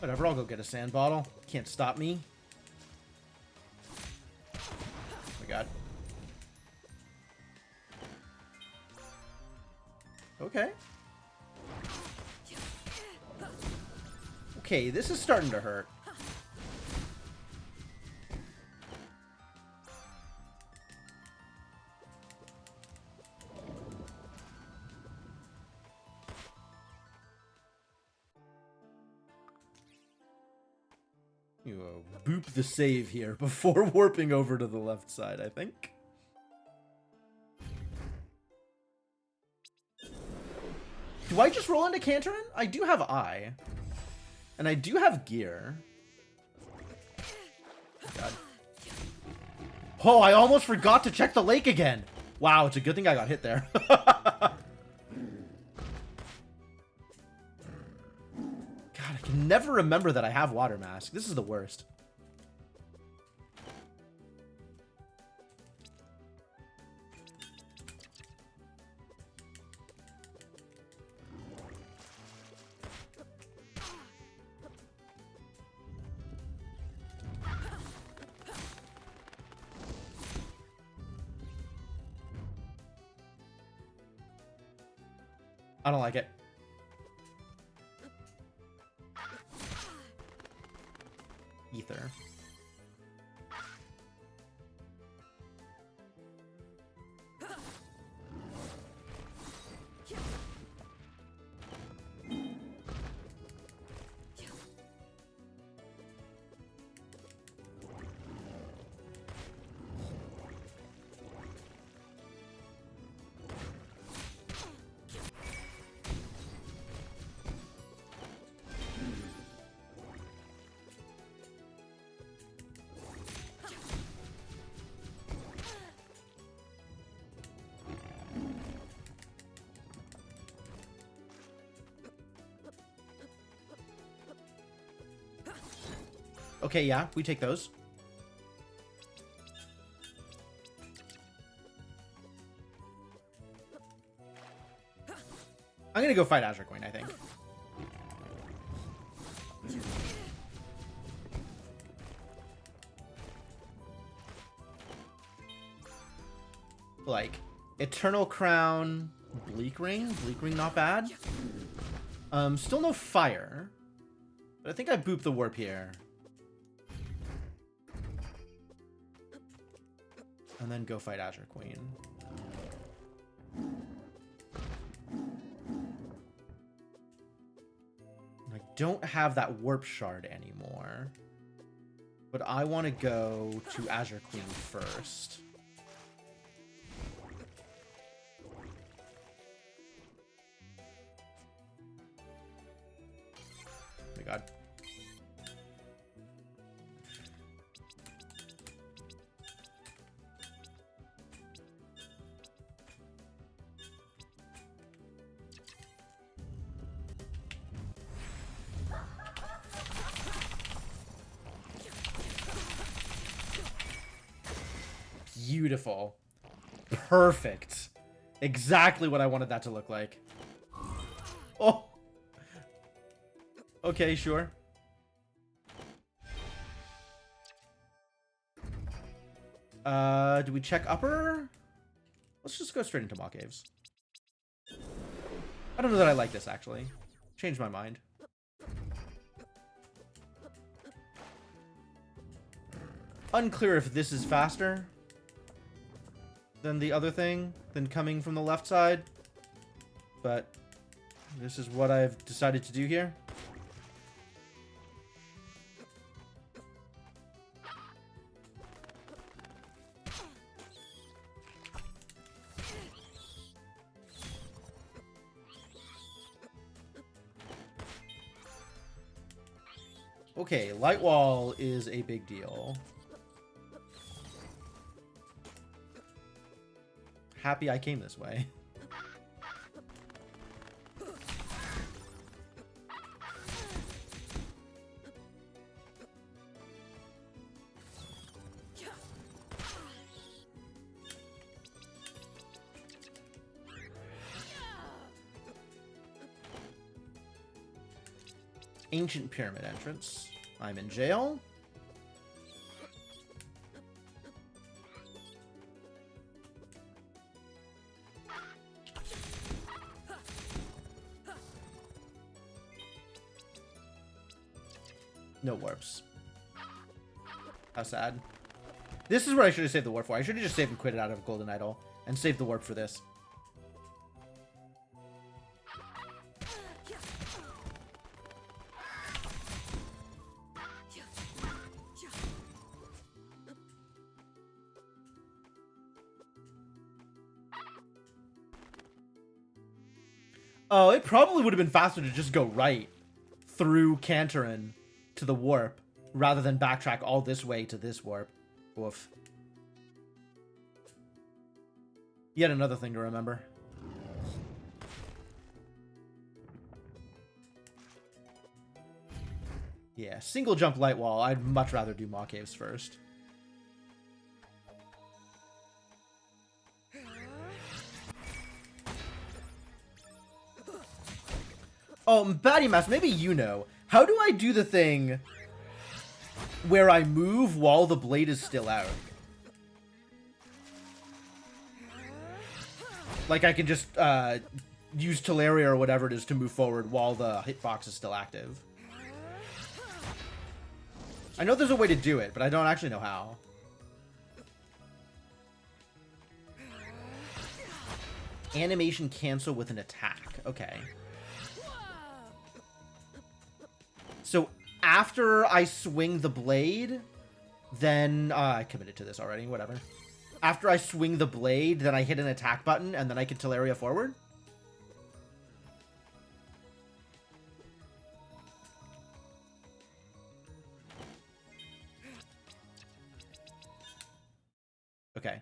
Whatever, I'll go get a sand bottle. Can't stop me. Oh my god. Okay. Okay, this is starting to hurt. You boop the save here before warping over to the left side, I think. Do I just roll into Canterin? I do have eye. And I do have gear. God. Oh, I almost forgot to check the lake again. Wow, it's a good thing I got hit there. God, I can never remember that I have water mask. This is the worst. I don't like it. Ether. Okay, yeah, we take those. I'm gonna go fight Azure Queen, I think. Like, Eternal Crown, Bleak Ring. Bleak Ring, not bad. Still no fire. But I think I boop the warp here. And then go fight Azure Queen. I don't have that warp shard anymore. But I want to go to Azure Queen first. Oh my god. Beautiful. Perfect. Exactly what I wanted that to look like. Oh. Okay, sure. Do we check upper? Let's just go straight into Maw Caves. I don't know that I like this, actually. Changed my mind. Unclear if this is faster. than the other thing, than coming from the left side. But this is what I've decided to do here. Okay, light wall is a big deal. Happy I came this way. Ancient pyramid entrance. I'm in jail. No warps. How sad. This is where I should have saved the warp for. I should have just saved and quit it out of Golden Idol and saved the warp for this. Oh, it probably would have been faster to just go right through Cantorin to the warp rather than backtrack all this way to this warp. Woof. Yet another thing to remember. Yeah, single jump light wall. I'd much rather do Maw Caves first. Oh, Batty Mask, maybe you know. How do I do the thing where I move while the blade is still out? Like I can just use Teleria or whatever it is to move forward while the hitbox is still active. I know there's a way to do it, but I don't actually know how. Animation cancel with an attack. Okay. So after I swing the blade, then I committed to this already, whatever. After I swing the blade, then I hit an attack button, and then I can Teleria forward? Okay.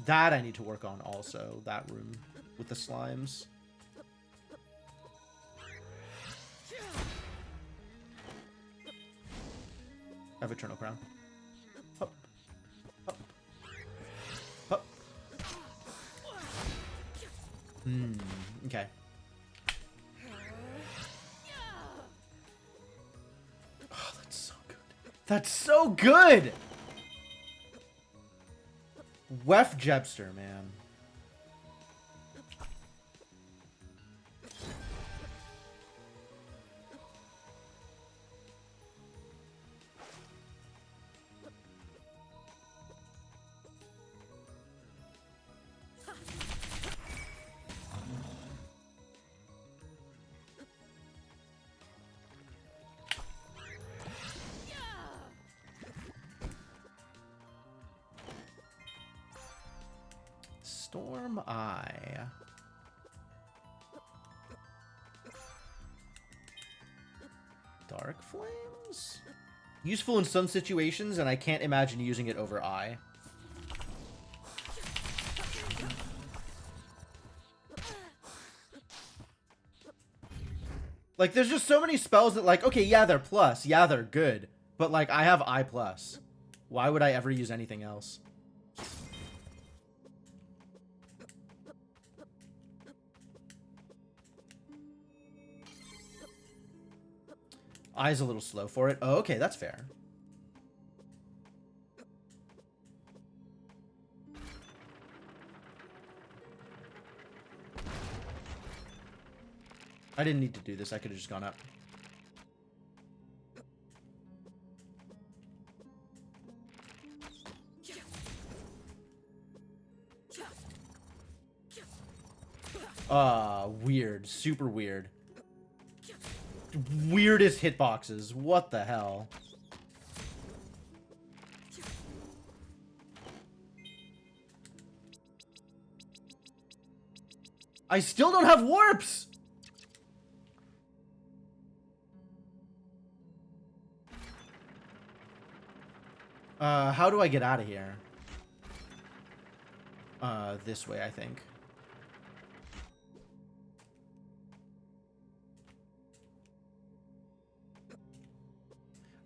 That I need to work on also, that room with the slimes. I have Eternal Crown. Hup. Hup. Hup. Okay. Oh, that's so good. That's so good! Wef Jebster, man. Storm Eye. Dark Flames? Useful in some situations, and I can't imagine using it over Eye. Like, there's just so many spells that, like, okay, yeah, they're plus. Yeah, they're good. But, like, I have Eye plus. Why would I ever use anything else? Eye's a little slow for it. Oh, okay, that's fair. I didn't need to do this. I could have just gone up. Weird. Super weird. Weirdest hitboxes. What the hell? I still don't have warps! How do I get out of here? This way, I think.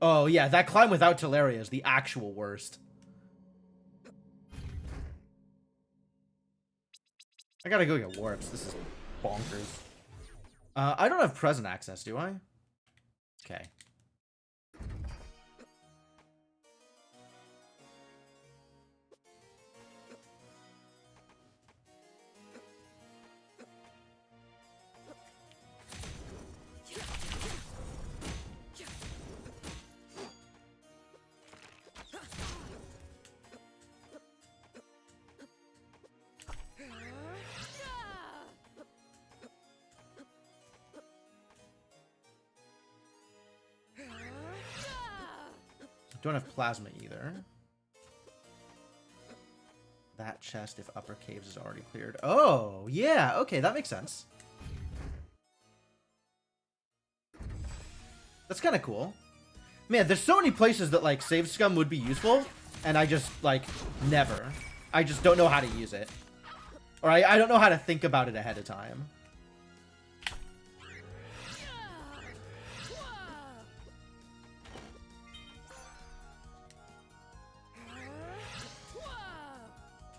Oh, yeah, that climb without Teleria is the actual worst. I gotta go get warps. This is bonkers. I don't have present access, do I? Okay. Don't have plasma either. That chest, if upper caves is already cleared. Oh, yeah. Okay, that makes sense. That's kind of cool. Man, there's so many places that, like, save scum would be useful, and I just, like, never. I just don't know how to use it. Or I don't know how to think about it ahead of time.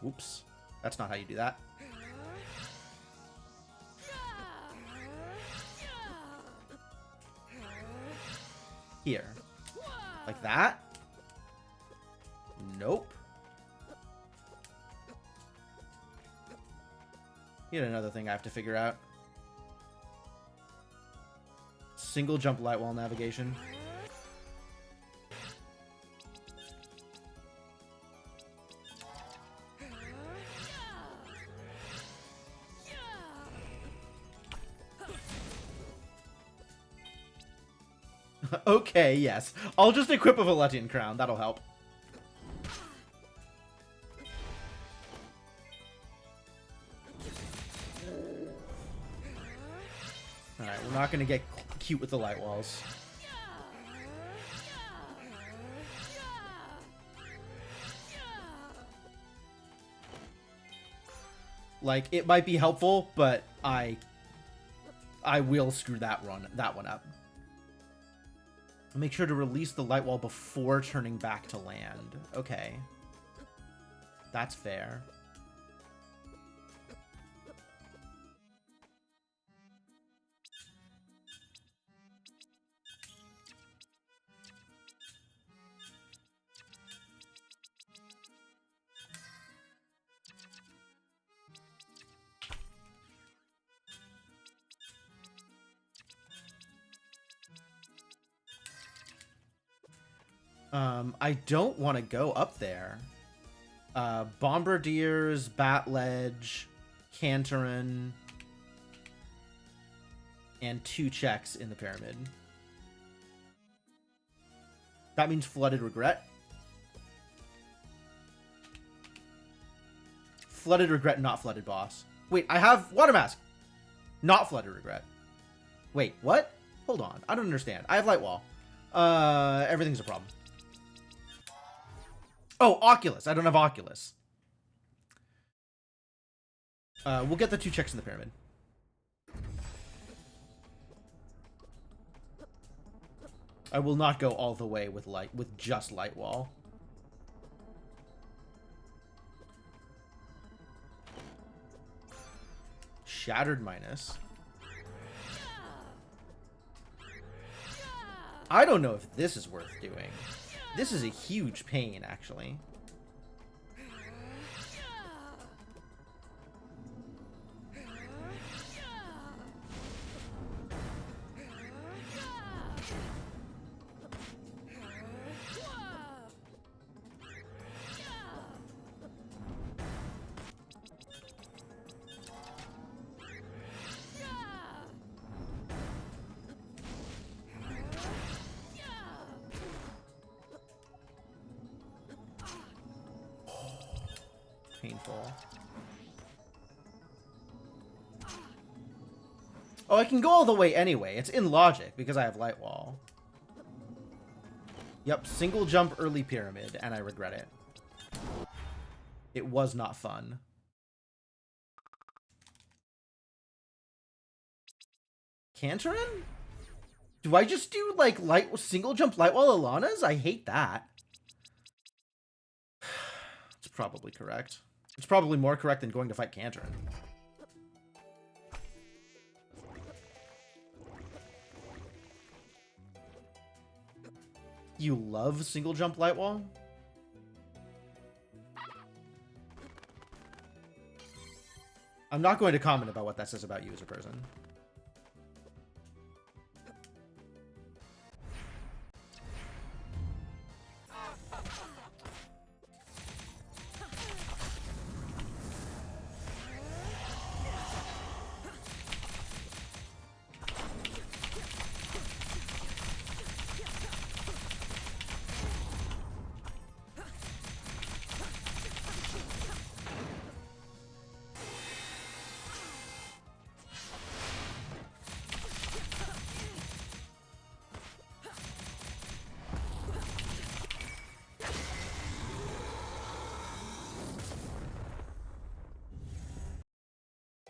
Oops. That's not how you do that. Here. Like that? Nope. Yet another thing I have to figure out. Single jump light wall navigation. Okay, yes. I'll just equip a Valetian crown. That'll help. Alright, we're not going to get cute with the light walls. Like, it might be helpful, but I will screw that one up. Make sure to release the light wall before turning back to land. Okay. That's fair. I don't want to go up there. Bombardiers, Bat Ledge, Cantarin, and 2 checks in the pyramid. That means Flooded Regret. Flooded Regret, not Flooded Boss. Wait, I have Water Mask. Not Flooded Regret. Wait, what? Hold on. I don't understand. I have Light Wall. Everything's a problem. Oh, Oculus. I don't have Oculus. We'll get the 2 checks in the pyramid. I will not go all the way with just light wall. Shattered minus. I don't know if this is worth doing. This is a huge pain, actually. Cool. Oh, I can go all the way anyway. It's in logic because I have light wall. Yep, single jump early pyramid, and I regret it. It was not fun. Cantorin? Do I just do, like, single jump light wall Alanas? I hate that. It's probably correct. It's probably more correct than going to fight Cantorin. You love single jump light wall? I'm not going to comment about what that says about you as a person.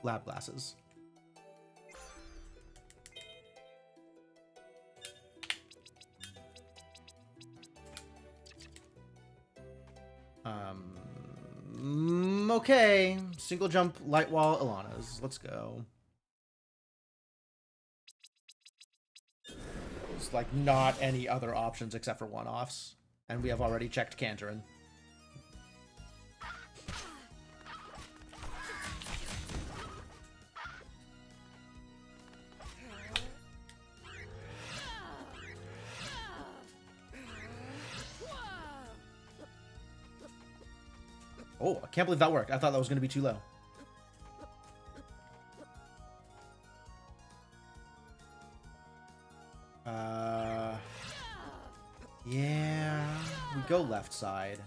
Lab glasses. Okay. Single jump, light wall, Ilanas. Let's go. It's like not any other options except for one-offs. And we have already checked Cantorin. Oh, I can't believe that worked. I thought that was going to be too low. Yeah, we go left side.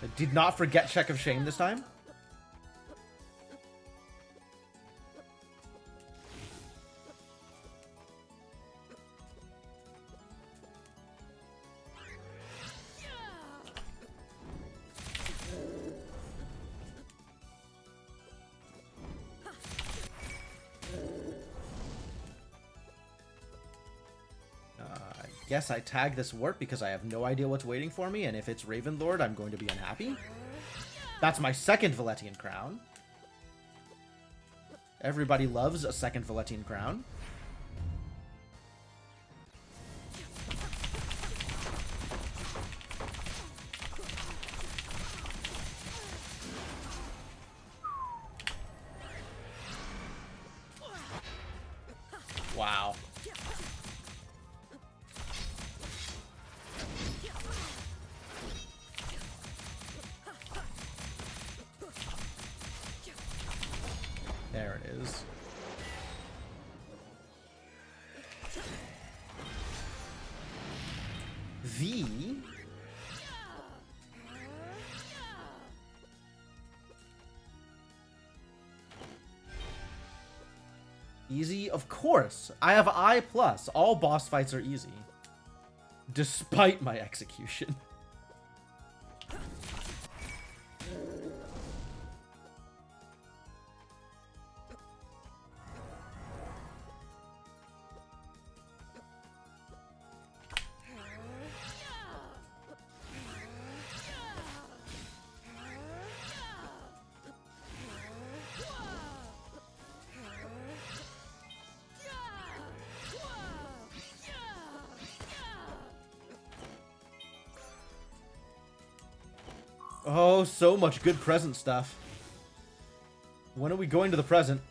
I did not forget check of shame this time. Guess I tag this warp because I have no idea what's waiting for me, and if it's Ravenlord, I'm going to be unhappy. That's my second Valetian crown. Everybody loves a second Valetian crown. Wow. There it is. V. Easy? Of course. I have I+. All boss fights are easy. Despite my execution. Oh, so much good present stuff. When are we going to the present?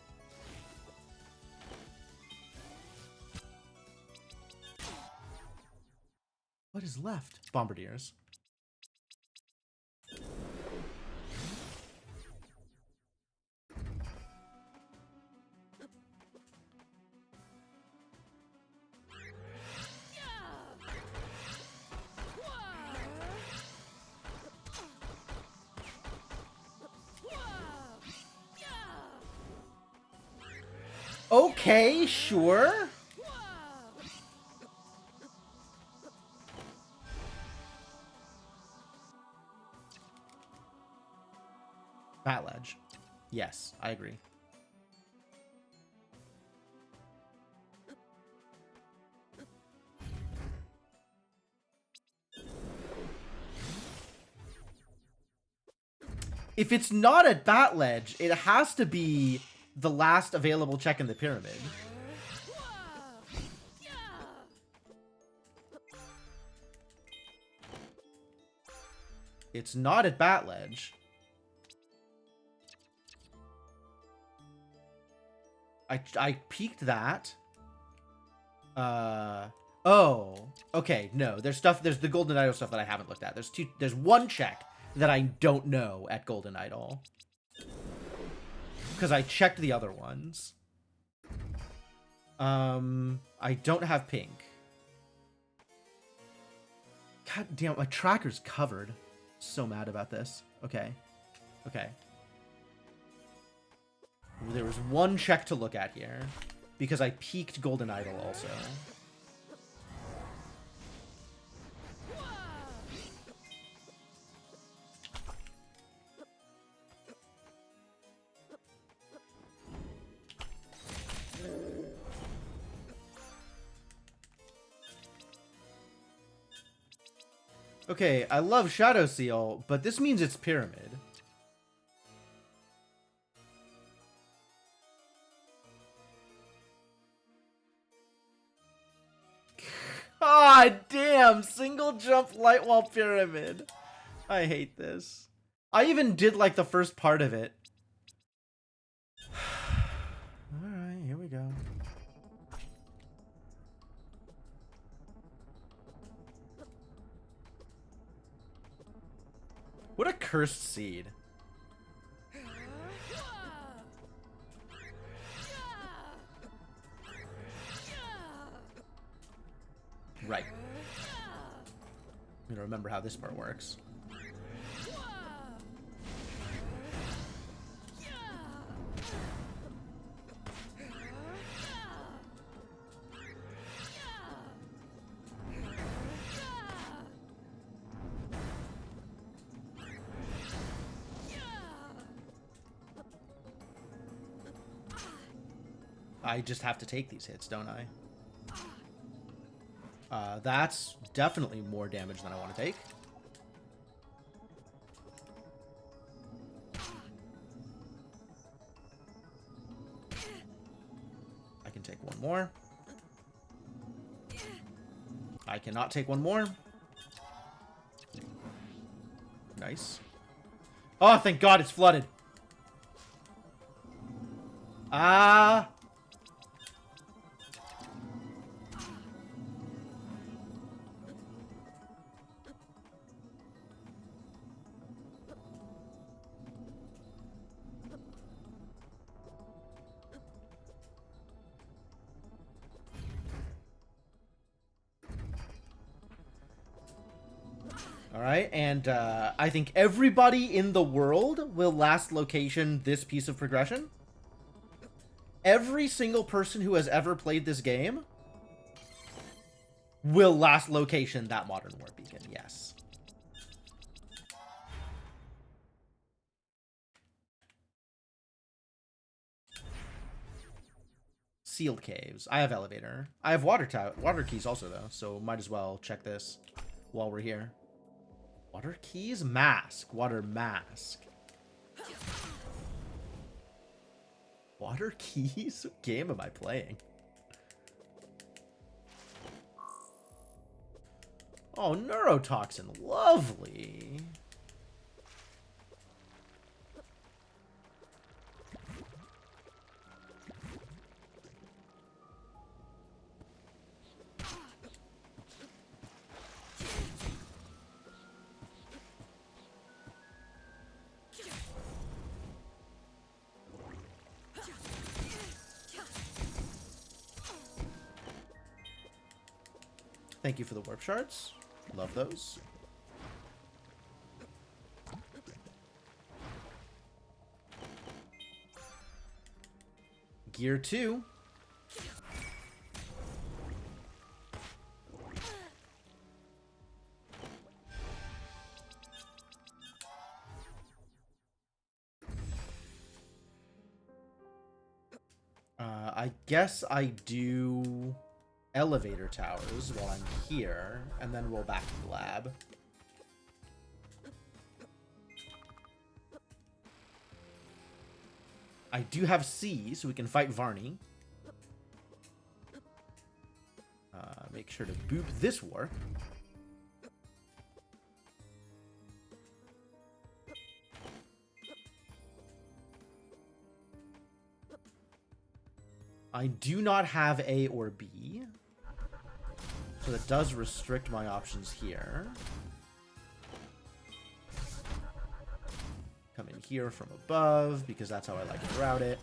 What is left? Bombardiers. Okay, sure. Bat ledge. Yes, I agree. If it's not a bat ledge, it has to be the last available check in the pyramid. It's not at bat ledge. I peeked that. Oh, okay. No, there's the Golden Idol stuff that I haven't looked at. There's one check that I don't know at Golden Idol. Because I checked the other ones. I don't have pink. God damn, my tracker's covered. So mad about this. Okay. Okay. There was one check to look at here. Because I peeked Golden Idol also. Okay, I love Shadow Seal, but this means it's Pyramid. Ah, damn! Single jump light wall pyramid. I hate this. I even did like the first part of it. Alright, here we go. What a cursed seed. Right. I'm gonna remember how this part works. I just have to take these hits, don't I? That's definitely more damage than I want to take. I can take one more. I cannot take one more. Nice. Oh, thank God it's flooded. Ah. Alright, and I think everybody in the world will last location this piece of progression. Every single person who has ever played this game will last location that Modern War Beacon, yes. Sealed caves. I have elevator. I have water keys also, though, so might as well check this while we're here. Water keys? Mask. Water mask. Water keys? What game am I playing? Oh, neurotoxin. Lovely. Thank you for the warp shards. Love those. Gear 2. I guess I do elevator towers while I'm here, and then roll back to the lab. I do have C, so we can fight Varney. Make sure to boop this warp. I do not have A or B, so that does restrict my options here. Come in here from above, because that's how I like to route it.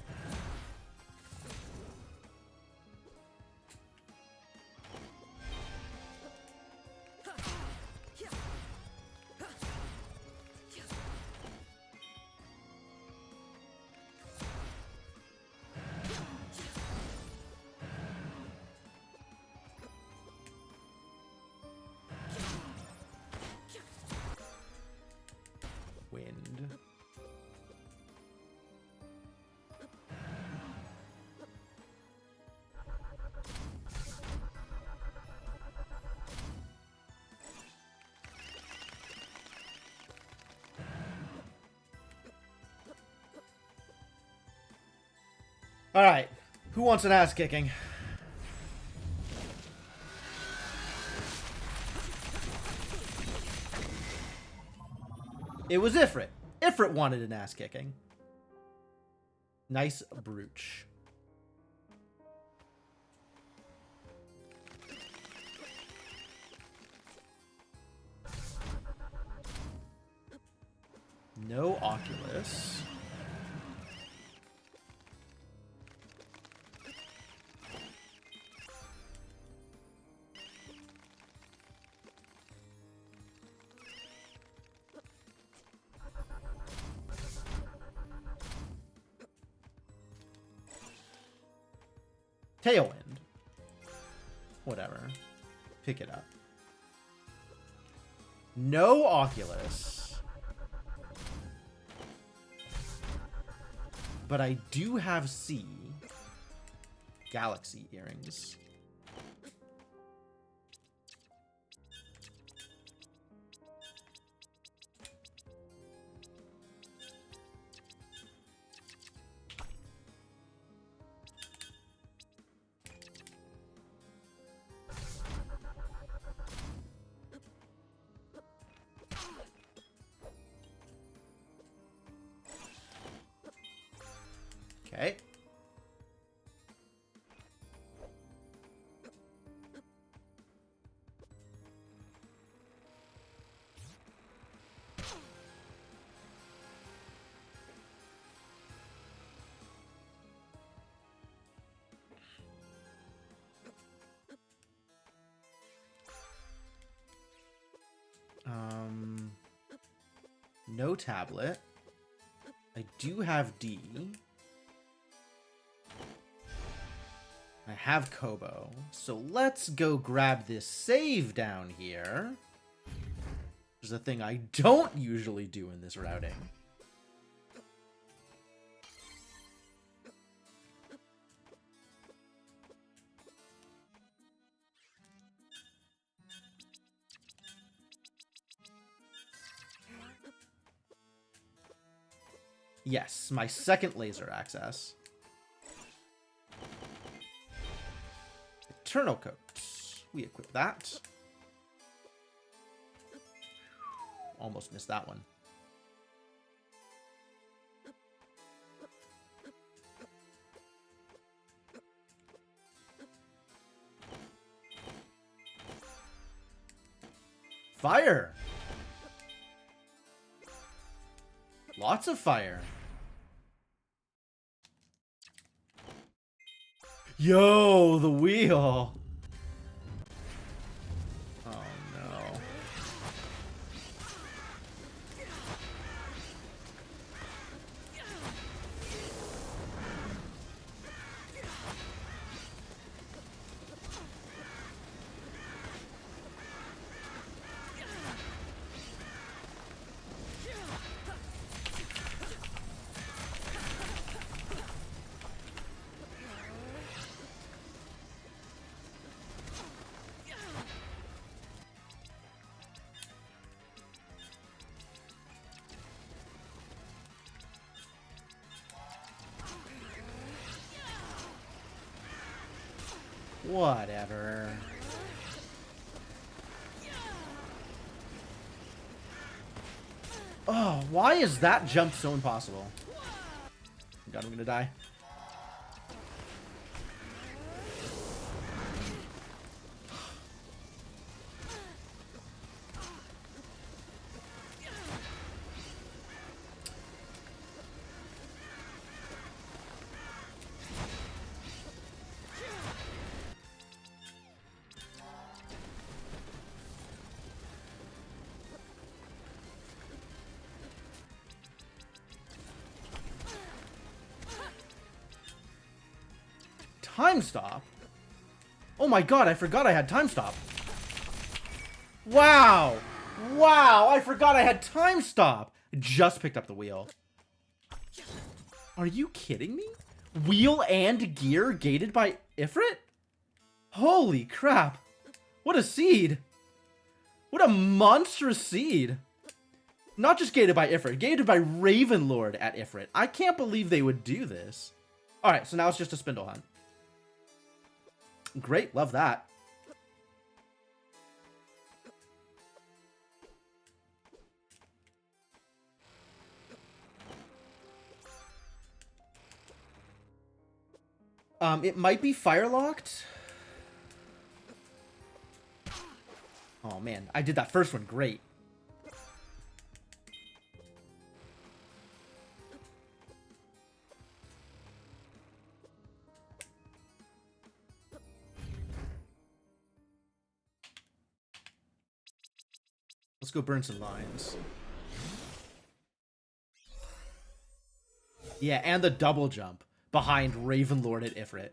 Wind. All right, who wants an ass kicking? It was Ifrit. Ifrit wanted an ass kicking. Nice brooch. No Oculus. Tailwind. Whatever. Pick it up. No Oculus. But I do have C. Galaxy earrings. Okay. No tablet. I do have D. I have Kobo. So let's go grab this save down here. Which is a thing I don't usually do in this routing. Yes, my second laser access. Eternal Coat. We equip that. Almost missed that one. Fire! Lots of fire. Yo, the wheel. Oh no. Whatever. Oh, why is that jump so impossible? God, I'm gonna die. Time stop? Oh my god, I forgot I had time stop. Wow! Wow, I forgot I had time stop. I just picked up the wheel. Are you kidding me? Wheel and gear gated by Ifrit? Holy crap. What a seed. What a monstrous seed. Not just gated by Ifrit, gated by Ravenlord at Ifrit. I can't believe they would do this. Alright, so now it's just a spindle hunt. Great, love that. It might be fire-locked. Oh man, I did that first one great. Let's go burn some lines. Yeah, and the double jump behind Ravenlord at Ifrit.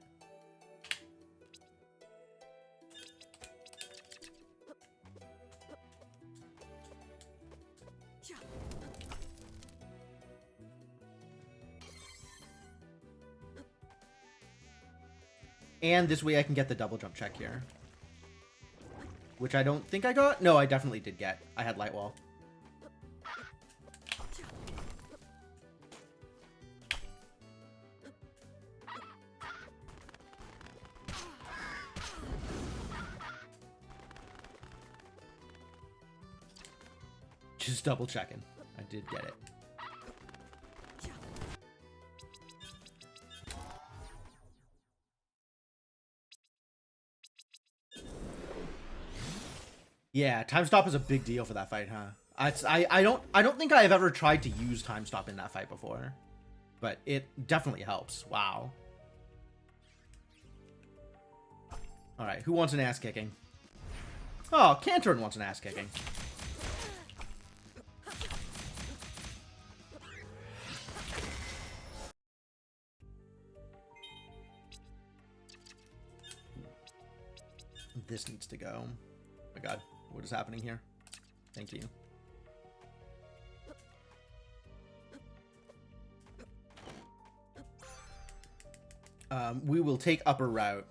And this way I can get the double jump check here. Which I don't think I got. No, I definitely did get. I had light wall. Just double checking. I did get it. Yeah, time stop is a big deal for that fight, huh? I don't think I've ever tried to use time stop in that fight before, but it definitely helps. Wow. All right, who wants an ass kicking? Oh, Cantorn wants an ass kicking. This needs to go. Oh my god, what is happening here? Thank you. We will take upper route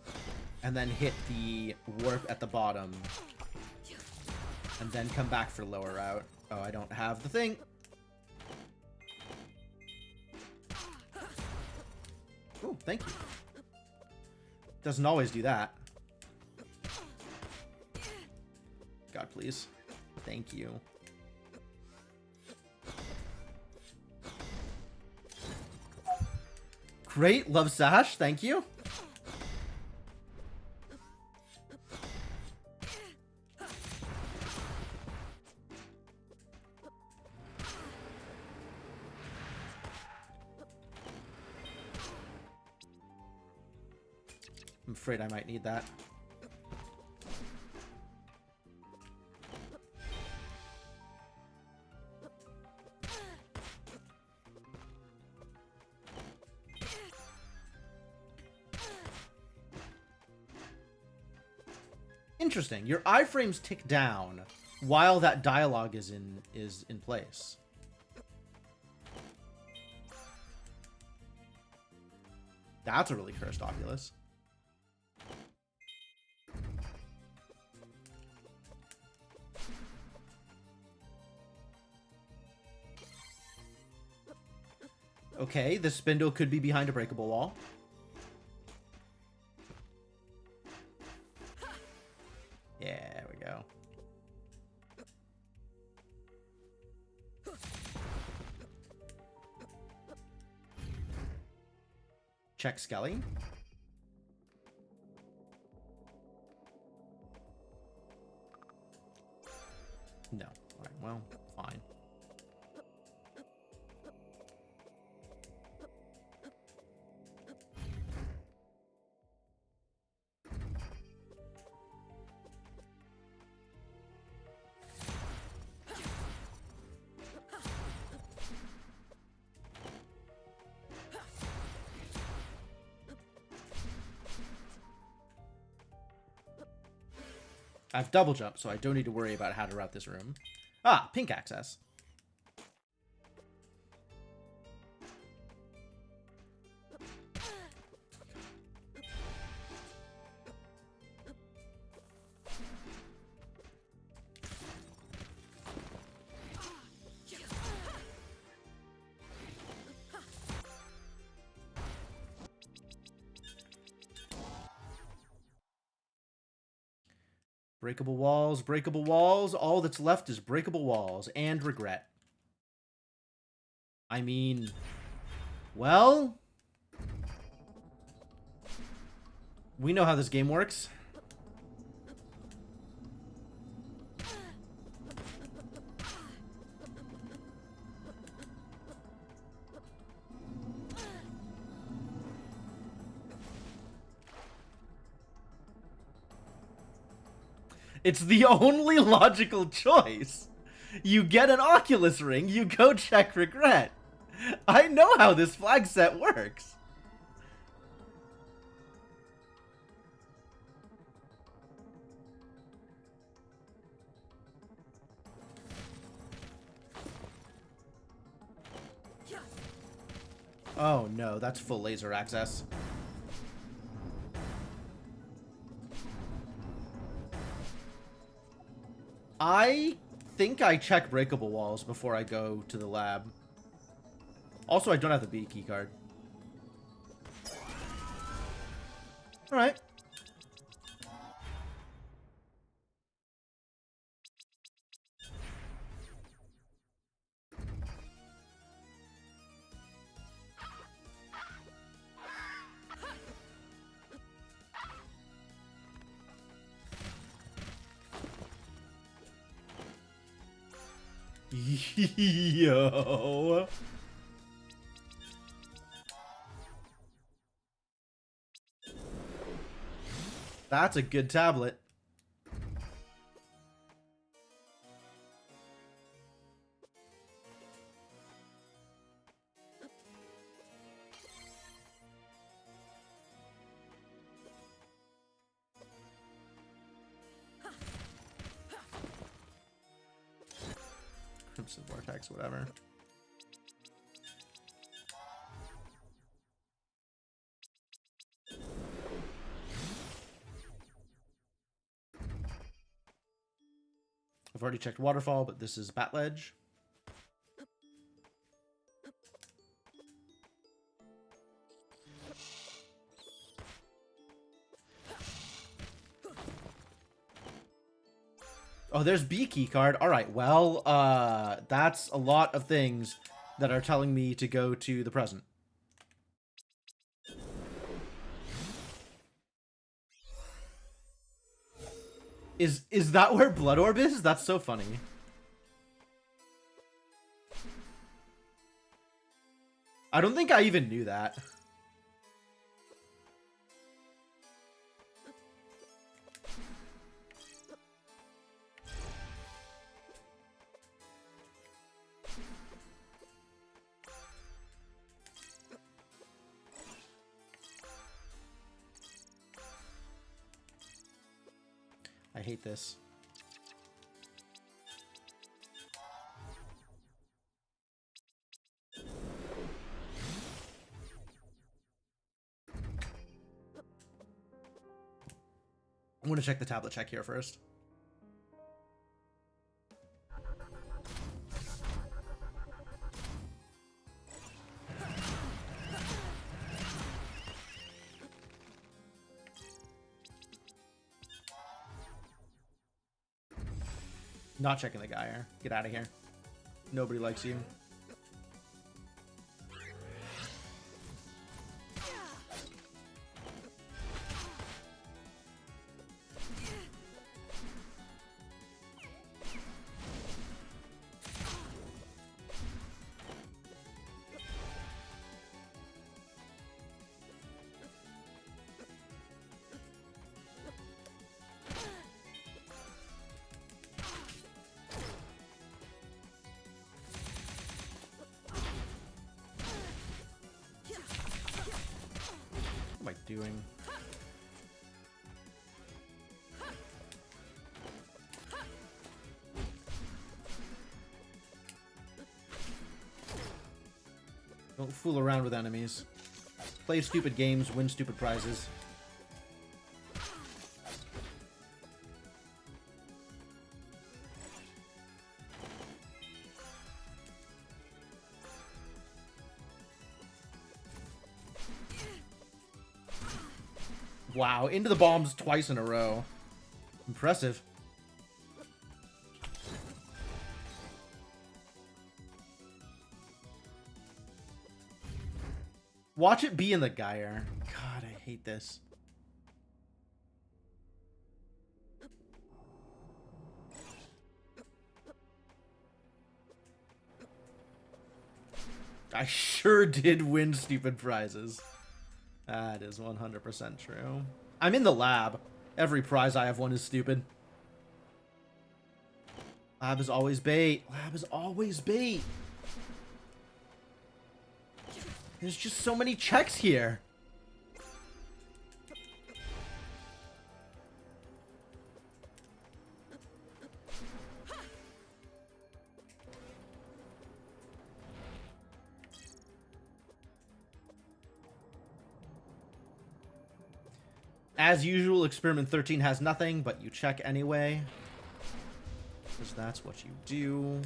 and then hit the warp at the bottom and then come back for lower route. Oh, I don't have the thing. Oh, thank you. Doesn't always do that. God, please. Thank you. Great. Love Sash. Thank you. I'm afraid I might need that. Interesting. Your iframes tick down while that dialogue is in place. That's a really cursed Oculus. Okay, the spindle could be behind a breakable wall. Yeah, there we go. Check Skelly. No. Alright, well, fine. I have double jump, so I don't need to worry about how to route this room. Ah, pink access. Breakable walls, breakable walls. All that's left is breakable walls and regret. I mean, well, we know how this game works. It's the only logical choice. You get an Oculus ring, you go check regret. I know how this flag set works. Oh no, that's full laser access. I think I check breakable walls before I go to the lab. Also, I don't have the B key card. Alright. Yo. That's a good tablet. Crimson Vortex, whatever. I've already checked Waterfall, but this is Bat Ledge. Oh, there's B key card. All right, well, that's a lot of things that are telling me to go to the present. Is that where Blood Orb is? That's so funny. I don't think I even knew that. I hate this. I'm going to check the tablet check here first. Not checking the Geyer. Get out of here. Nobody likes you. What am I doing? Don't fool around with enemies. Play stupid games, win stupid prizes. Wow, into the bombs twice in a row. Impressive. Watch it be in the Geyer. God, I hate this. I sure did win stupid prizes. That is 100% true. I'm in the lab. Every prize I have won is stupid. Lab is always bait. Lab is always bait. There's just so many checks here. As usual, Experiment 13 has nothing, but you check anyway. Because that's what you do.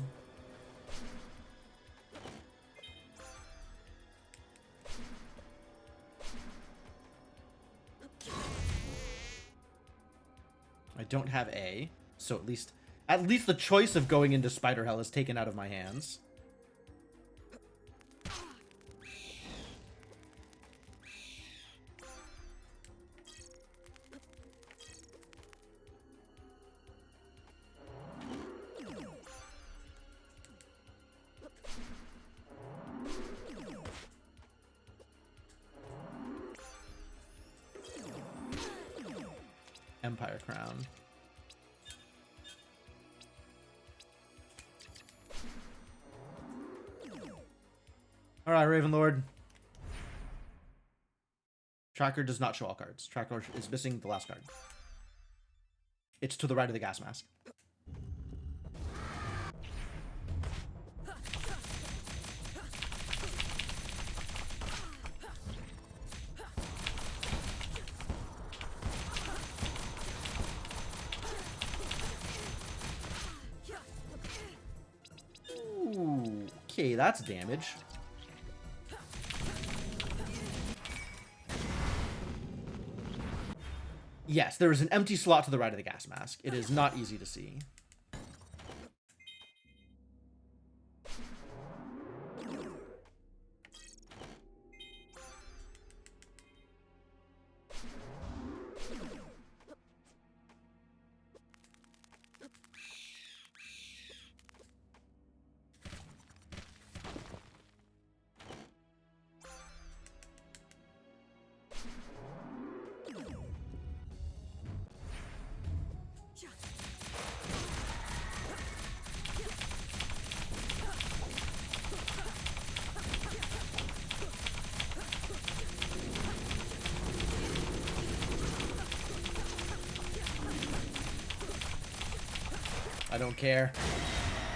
I don't have A, so at least the choice of going into Spider Hell is taken out of my hands. Empire Crown. Alright, Ravenlord. Tracker does not show all cards. Tracker is missing the last card. It's to the right of the gas mask. Ooh, okay, that's damage. Yes, there is an empty slot to the right of the gas mask. It is not easy to see. I don't care.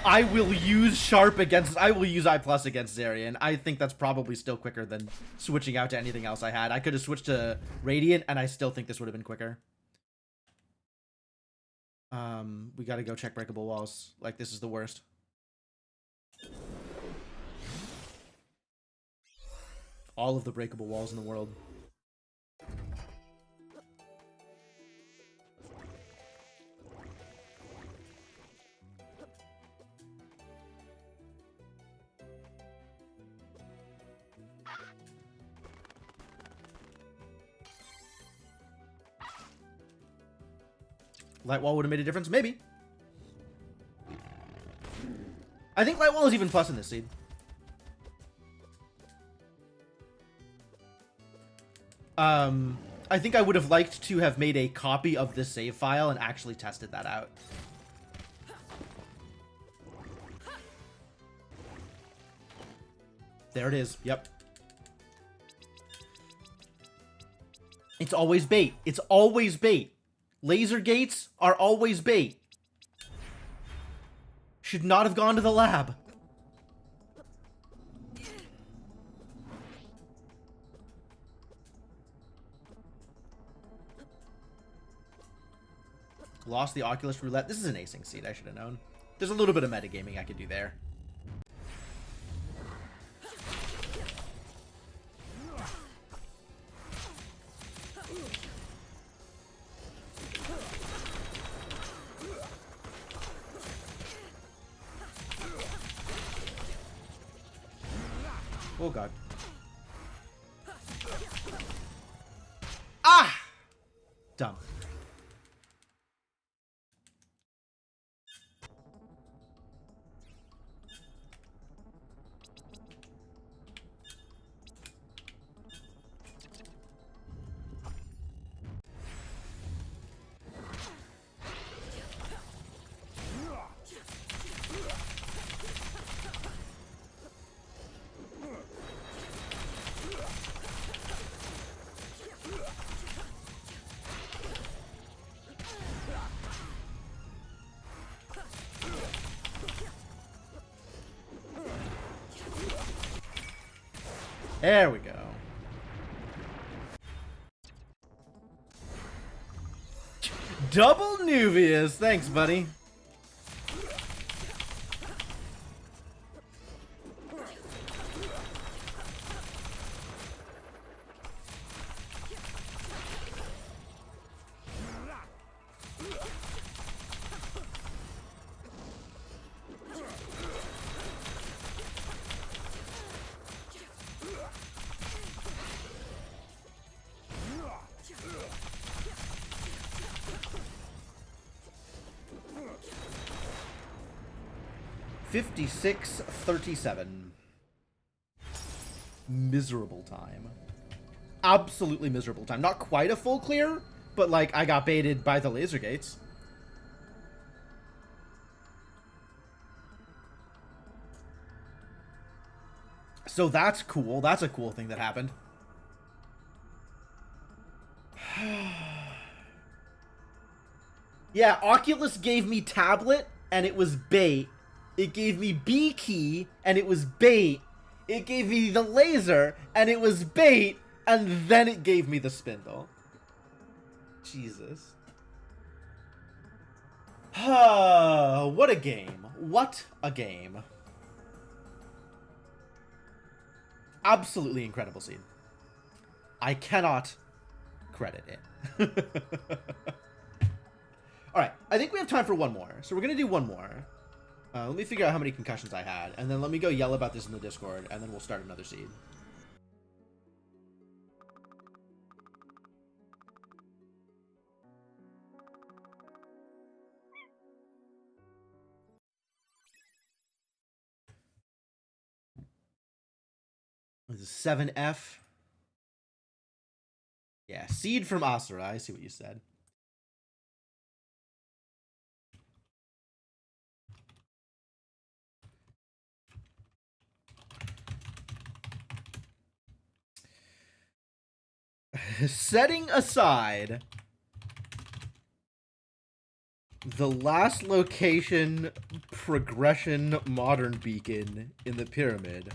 I will use Sharp against... I will use I+ against Zarian. I think that's probably still quicker than switching out to anything else I had. I could have switched to Radiant, and I still think this would have been quicker. We gotta go check breakable walls. Like, this is the worst. All of the breakable walls in the world. Light wall would have made a difference? Maybe. I think light wall is even plus in this seed. I think I would have liked to have made a copy of this save file and actually tested that out. There it is. Yep. It's always bait. It's always bait. Laser gates are always bait. Should not have gone to the lab. Lost the Oculus Roulette. This is an acing seed. I should have known. There's a little bit of metagaming I could do there. Oh, God. Ah! Dumb. There we go. Double Nuvius. Thanks, buddy. $56.37. Miserable time. Absolutely miserable time. Not quite a full clear, but like I got baited by the laser gates. So that's cool. That's a cool thing that happened. Yeah, Oculus gave me tablet and it was bait. It gave me B key and it was bait. It gave me the laser and it was bait. And then it gave me the spindle. Jesus. What a game. What a game. Absolutely incredible scene. I cannot credit it. Alright, I think we have time for one more. So we're going to do one more. Let me figure out how many concussions I had. And then let me go yell about this in the Discord. And then we'll start another seed. This is 7F. Yeah, seed from Asura. I see what you said. Setting aside the last location progression modern beacon in the pyramid,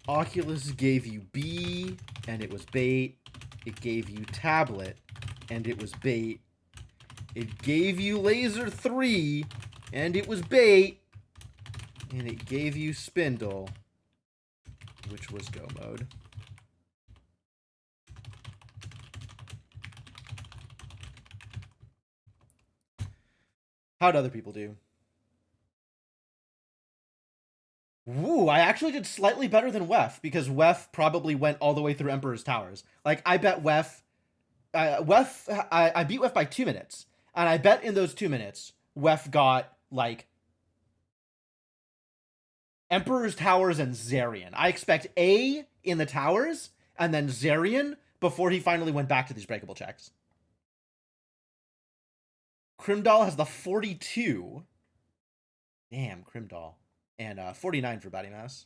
Oculus gave you B and it was bait. It gave you tablet and it was bait. It gave you laser 3 and it was bait. And it gave you spindle, which was go mode. How'd other people do? Woo, I actually did slightly better than Wef, because Wef probably went all the way through Emperor's Towers. Like, I bet Wef I beat Wef by 2 minutes, and I bet in those 2 minutes, Wef got like Emperor's Towers and Zarian. I expect A in the towers and then Zarian before he finally went back to these breakable checks. Crimdall has the 42. Damn, Crimdall. And 49 for Batty Mass.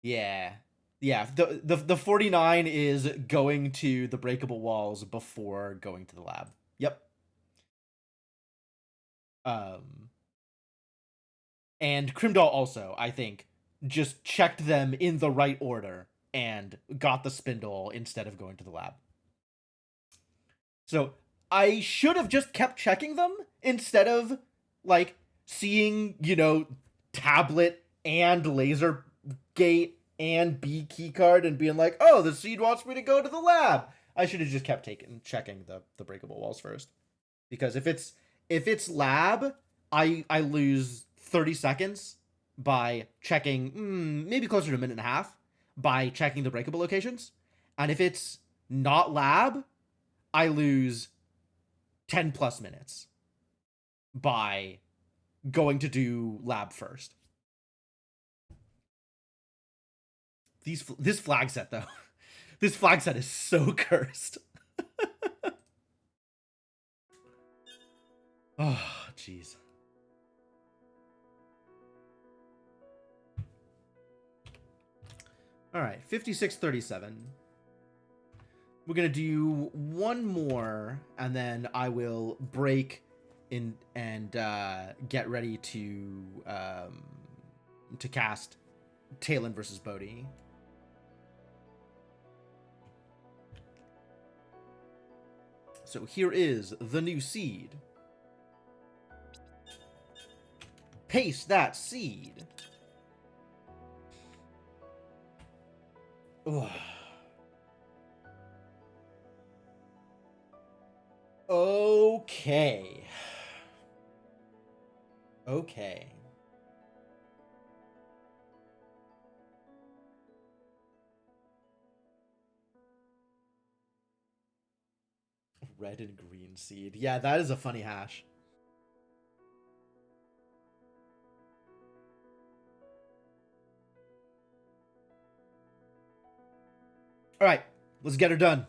Yeah. Yeah, the 49 is going to the breakable walls before going to the lab. Yep. And Crimdall also, I think, just checked them in the right order and got the spindle instead of going to the lab. So I should have just kept checking them instead of like seeing, you know, tablet and laser gate and B keycard and being like, oh, the seed wants me to go to the lab. I should have just kept checking the breakable walls first. Because if it's lab, I lose 30 seconds by checking, maybe closer to a minute and a half by checking the breakable locations. And if it's not lab, I lose 10 plus minutes by going to do lab first. This flag set, though. This flag set is so cursed. Oh, jeez. All right, 56-37. We're going to do one more, and then I will break in and get ready to cast Talon versus Bodhi. So here is the new seed. Paste that seed. Ugh. Okay. Okay. Red and green seed. Yeah, that is a funny hash. All right, let's get her done.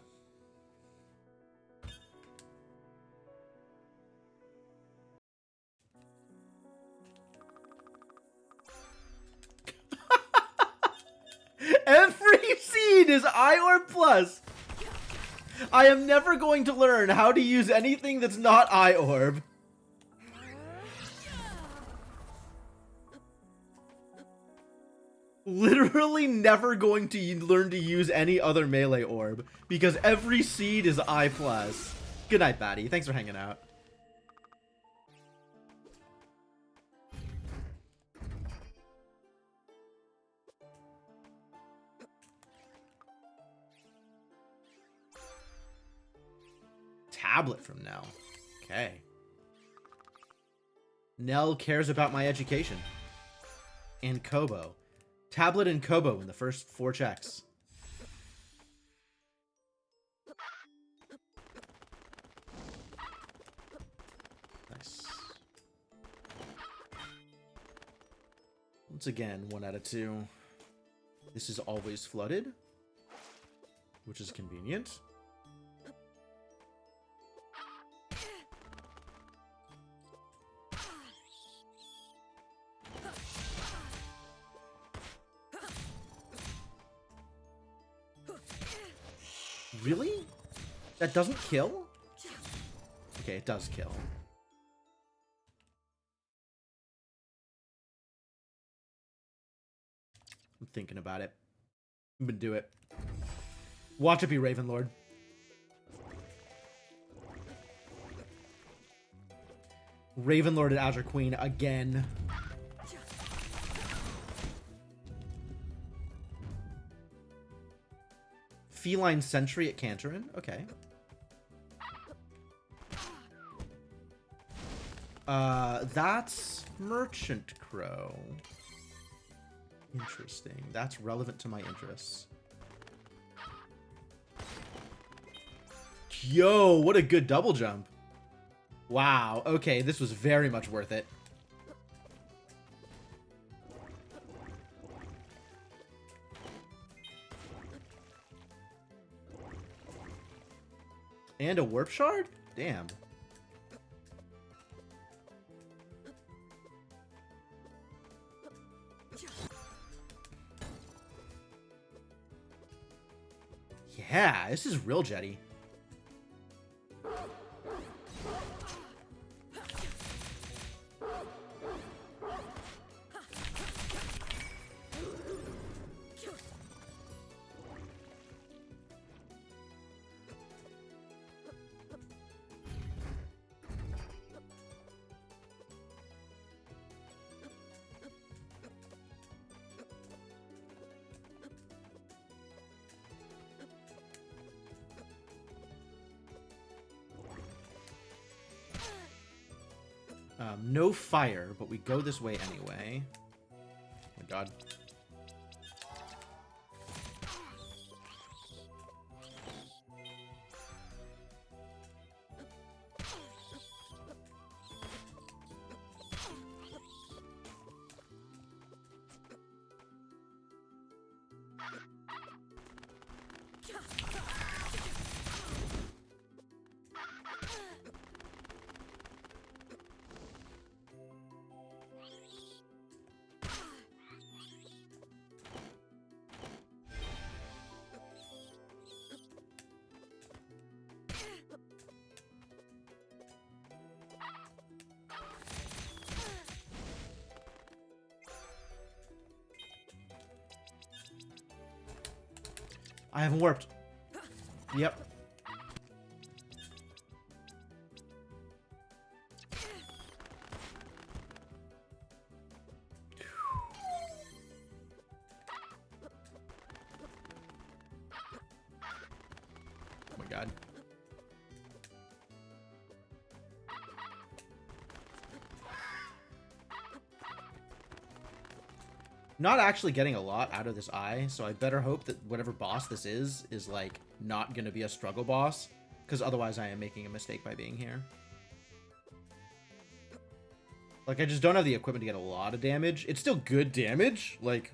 Every seed is IOR plus. I am never going to learn how to use anything that's not IORB. Literally never going to learn to use any other melee orb because every seed is I+. Good night, Batty. Thanks for hanging out. Tablet from Nell. Okay. Nell cares about my education. And Kobo. Tablet and Kobo in the first 4 checks. Nice. Once again, 1 out of 2. This is always flooded, which is convenient. Really? That doesn't kill? Okay, it does kill. I'm thinking about it. I'm gonna do it. Watch it be Ravenlord. Ravenlord and Azure Queen again. Feline Sentry at Cantorin? Okay. That's Merchant Crow. Interesting. That's relevant to my interests. Yo, what a good double jump. Wow, okay, this was very much worth it. And a warp shard? Damn. Yeah, this is real jetty. No fire, but we go this way anyway. Oh my god. I haven't warped. Yep. Oh my god. Not actually getting a lot out of this eye, so I better hope that whatever boss this is like not gonna be a struggle boss, because otherwise I am making a mistake by being here. Like, I just don't have the equipment to get a lot of damage. It's still good damage, like,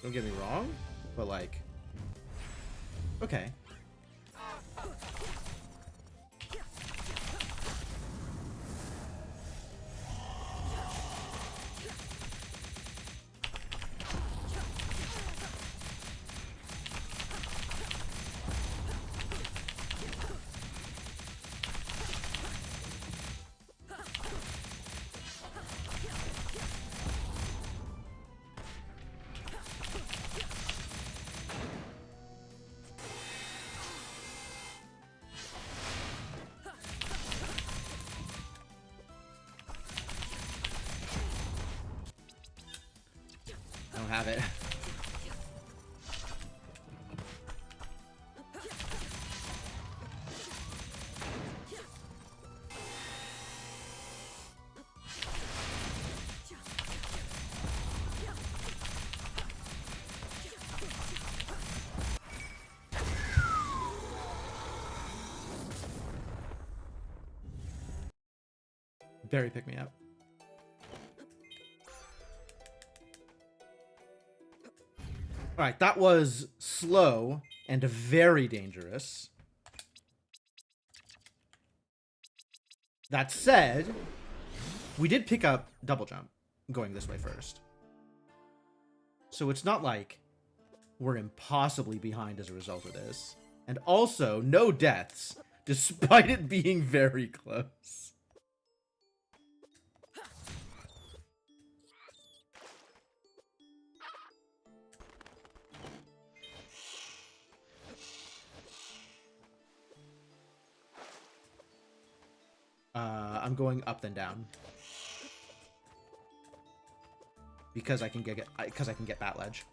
don't get me wrong, but like, okay. I don't have it. Barry, pick me up. Alright, that was slow and very dangerous. That said, we did pick up double jump going this way first. So it's not like we're impossibly behind as a result of this. And also, no deaths, despite it being very close. I'm going up then down. Because I can get that ledge.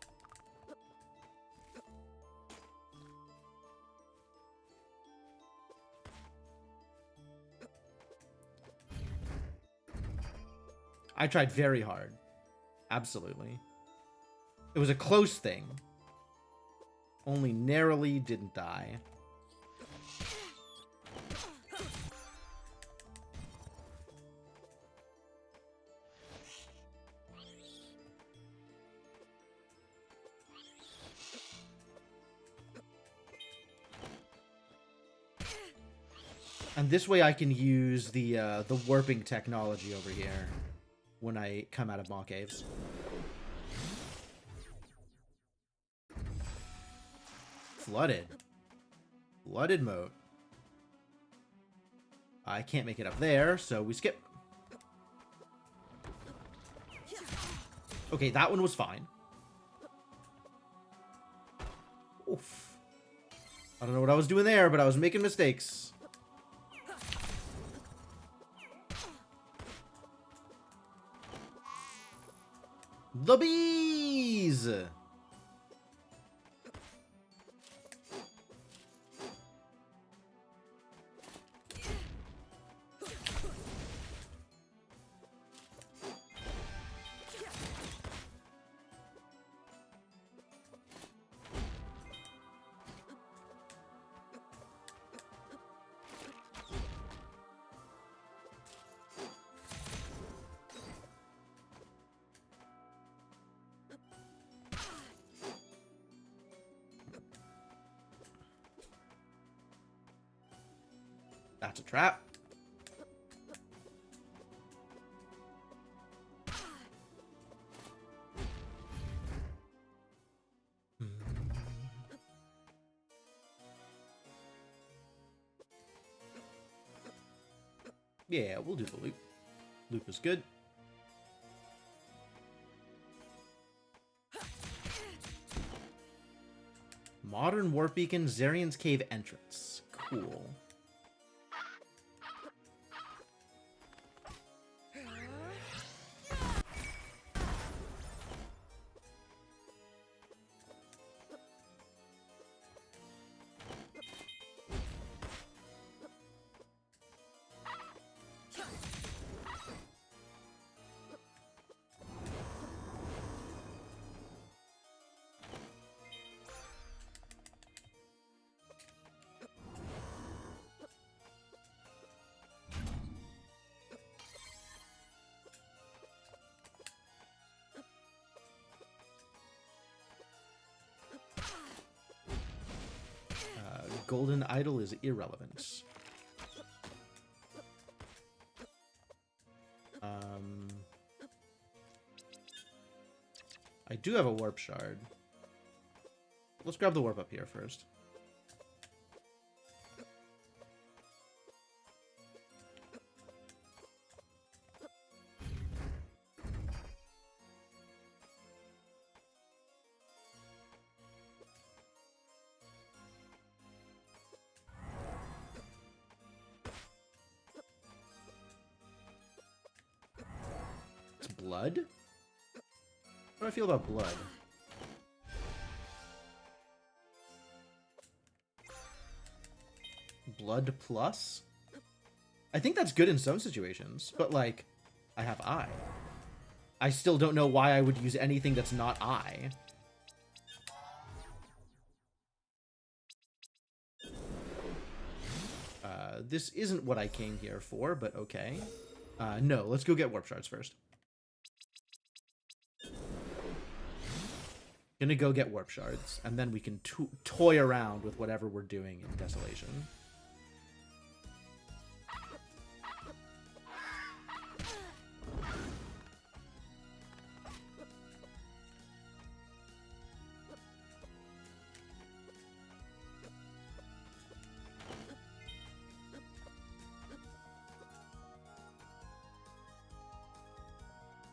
I tried very hard. Absolutely. It was a close thing. Only narrowly didn't die. And this way I can use the warping technology over here when I come out of Maw Caves. Flooded. Flooded mode. I can't make it up there, so we skip. Okay, that one was fine. Oof. I don't know what I was doing there, but I was making mistakes. The bees! That's a trap. Yeah, we'll do the loop. Loop is good. Modern warp beacon, Zarian's Cave entrance. Cool. Golden Idol is irrelevant. I do have a warp shard. Let's grab the warp up here first. Blood? How do I feel about blood? Blood plus? I think that's good in some situations, but like, I have eye. I still don't know why I would use anything that's not eye. This isn't what I came here for, but okay. No, let's go get warp shards first. Gonna go get warp shards, and then we can toy around with whatever we're doing in Desolation.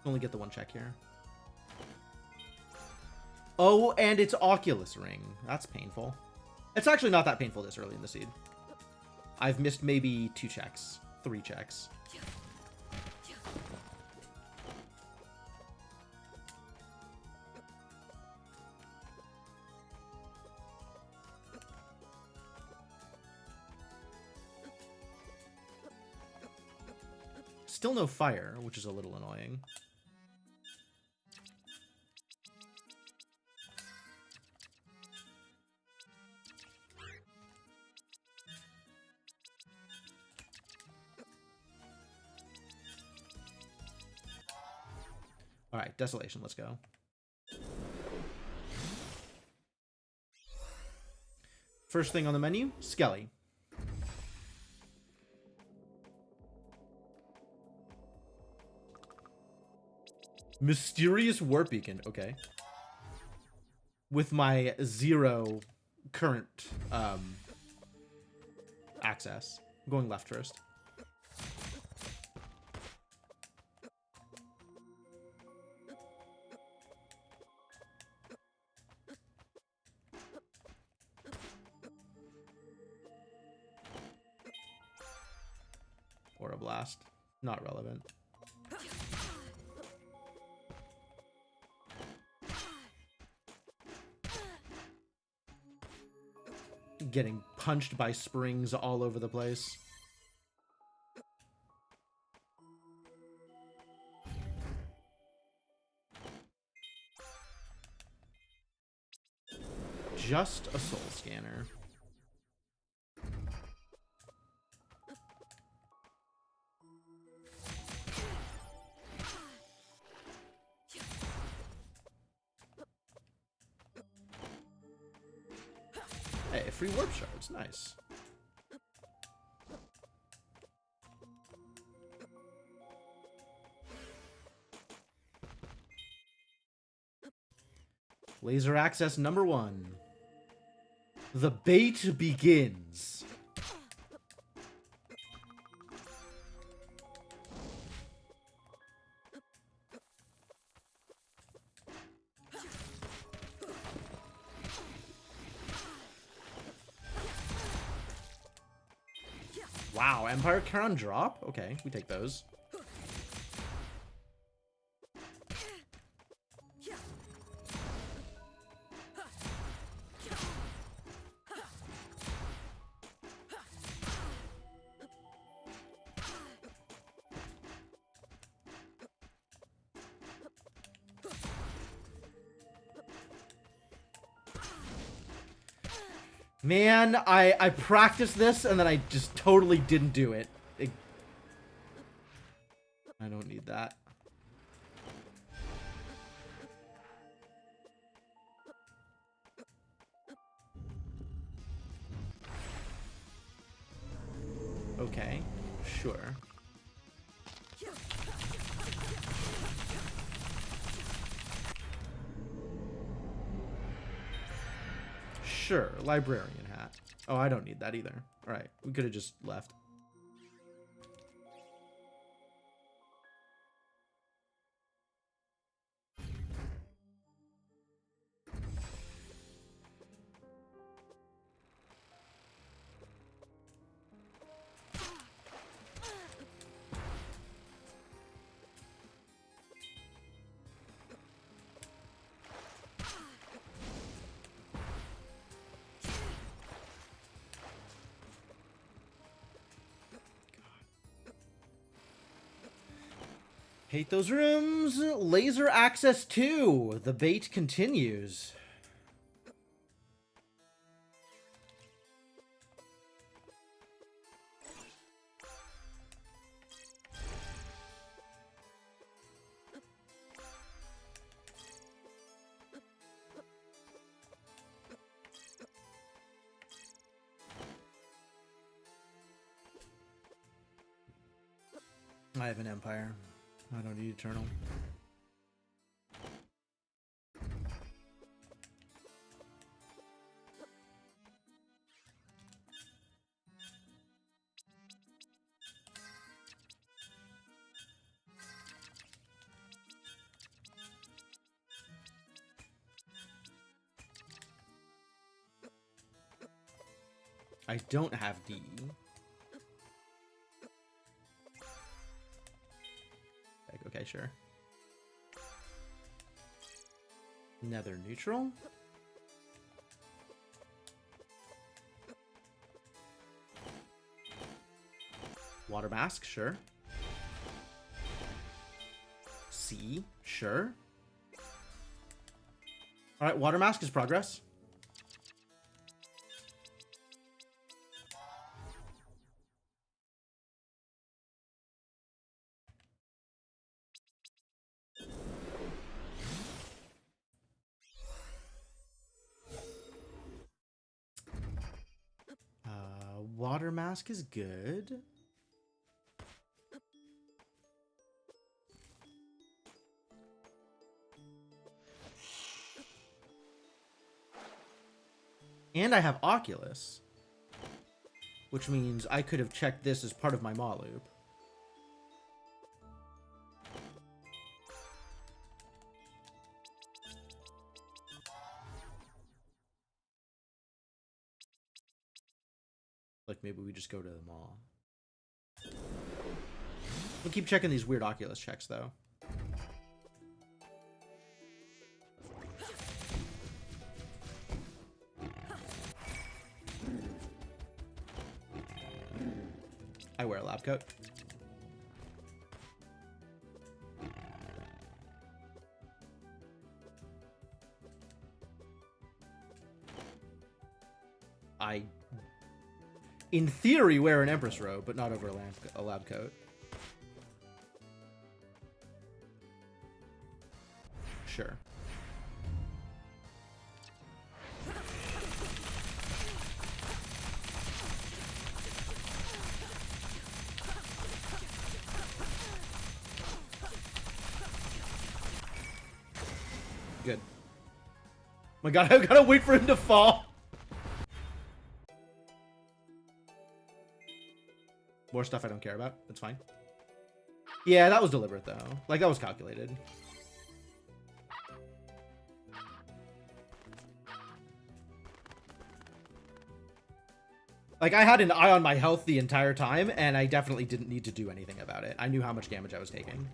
Only get the one check here. Oh, and it's Oculus Ring. That's painful. It's actually not that painful this early in the seed. I've missed maybe 2 checks. 3 checks. Still no fire, which is a little annoying. All right, Desolation, let's go. First thing on the menu, Skelly. Mysterious warp beacon. Okay. With my 0 current access. I'm going left first. Or a blast. Not relevant. Getting punched by springs all over the place. Just a soul scanner. Hey, free warp shards. Nice. Laser access number 1. The bait begins. Wow, Empire Charon drop? Okay, we take those. Man, I practiced this and then I just totally didn't do it. I don't need that. Okay, sure. Sure, librarian hat. Oh, I don't need that either. All right, we could have just left. Hate those rooms. Laser access 2. The bait continues. I have an Empire. I don't need Eternal. I don't have D. Okay, sure. Nether neutral. Water mask, sure. C, sure. All right, water mask is progress. Water mask is good. And I have Oculus, which means I could have checked this as part of my maw loop. Like, maybe we just go to the mall. We'll keep checking these weird Oculus checks, though. I wear a lab coat. I, in theory, wear an Empress robe, but not over a lab coat. Sure. Good. My god, I gotta wait for him to fall. More stuff I don't care about. That's fine. Yeah, that was deliberate, though. Like, that was calculated. Like, I had an eye on my health the entire time, and I definitely didn't need to do anything about it. I knew how much damage I was taking.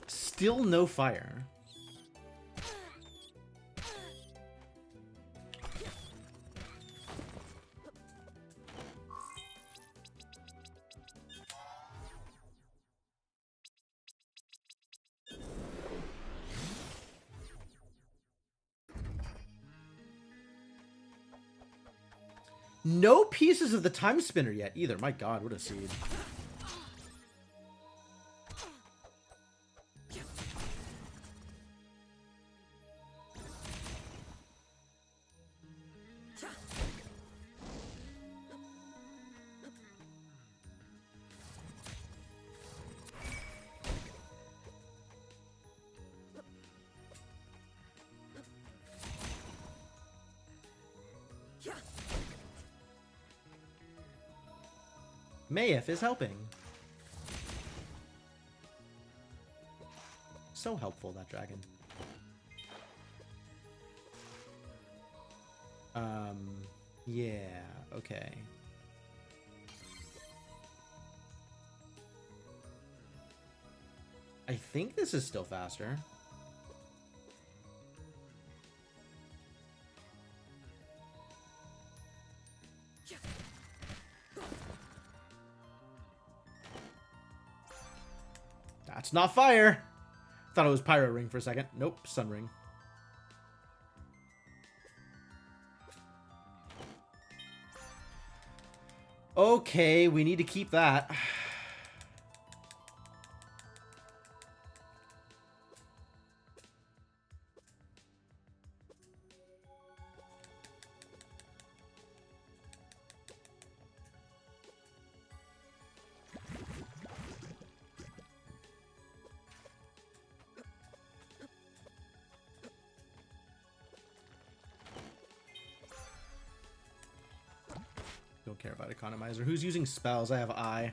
Still no fire. No pieces of the Timespinner yet either. My god, what a seed. Mayef is helping. So helpful, that dragon. Yeah, okay. I think this is still faster. That's not fire. Thought it was Pyro Ring for a second. Nope, Sun Ring. Okay, we need to keep that. Don't care about Economizer. Who's using spells? I have Eye.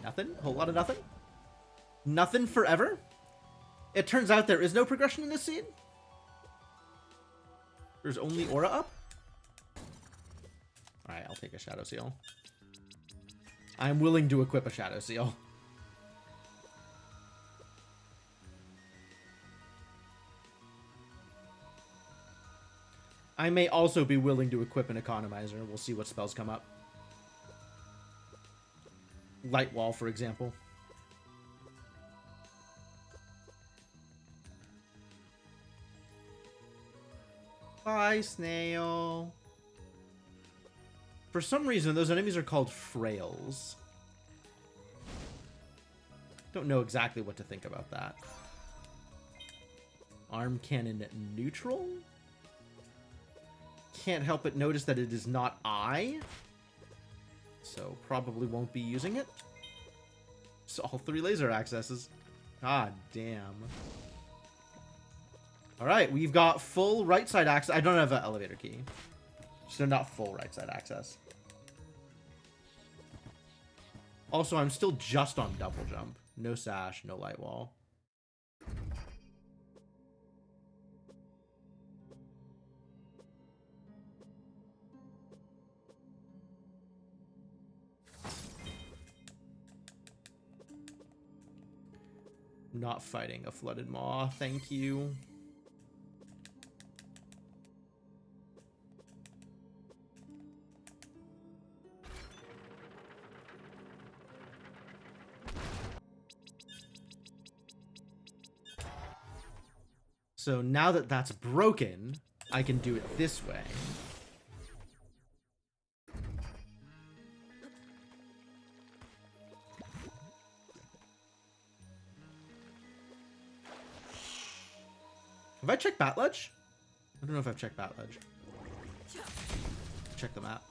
Nothing? Whole lot of nothing? Nothing forever? It turns out there is no progression in this scene? There's only aura up? Alright, I'll take a Shadow Seal. I'm willing to equip a Shadow Seal. I may also be willing to equip an Economizer. We'll see what spells come up. Light Wall, for example. Bye, snail. For some reason, those enemies are called frails. Don't know exactly what to think about that. Arm cannon neutral? Can't help but notice that it is not I. So probably won't be using it. So all 3 laser accesses. God damn. Alright, we've got full right side access. I don't have an elevator key. So not full right side access. Also, I'm still just on double jump. No sash, no light wall. Not fighting a flooded maw, thank you. So now that that's broken, I can do it this way. Have I checked Bat Ledge? I don't know if I've checked Bat Ledge. Check the map.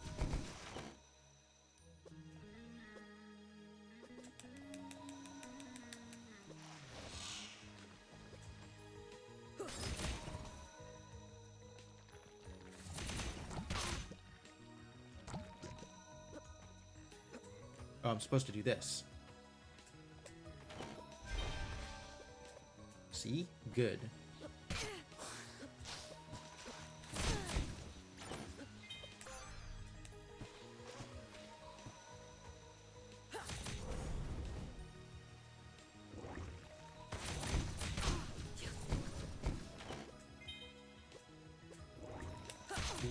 Oh, I'm supposed to do this. See? Good.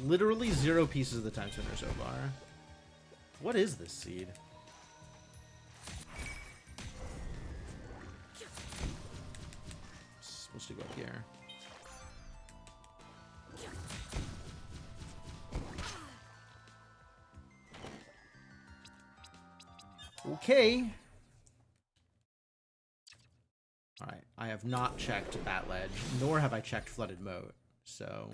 Literally 0 pieces of the time spinner so far. What is this seed? It's supposed to go up here. Okay. Alright, I have not checked Bat Ledge, nor have I checked Flooded Moat, so...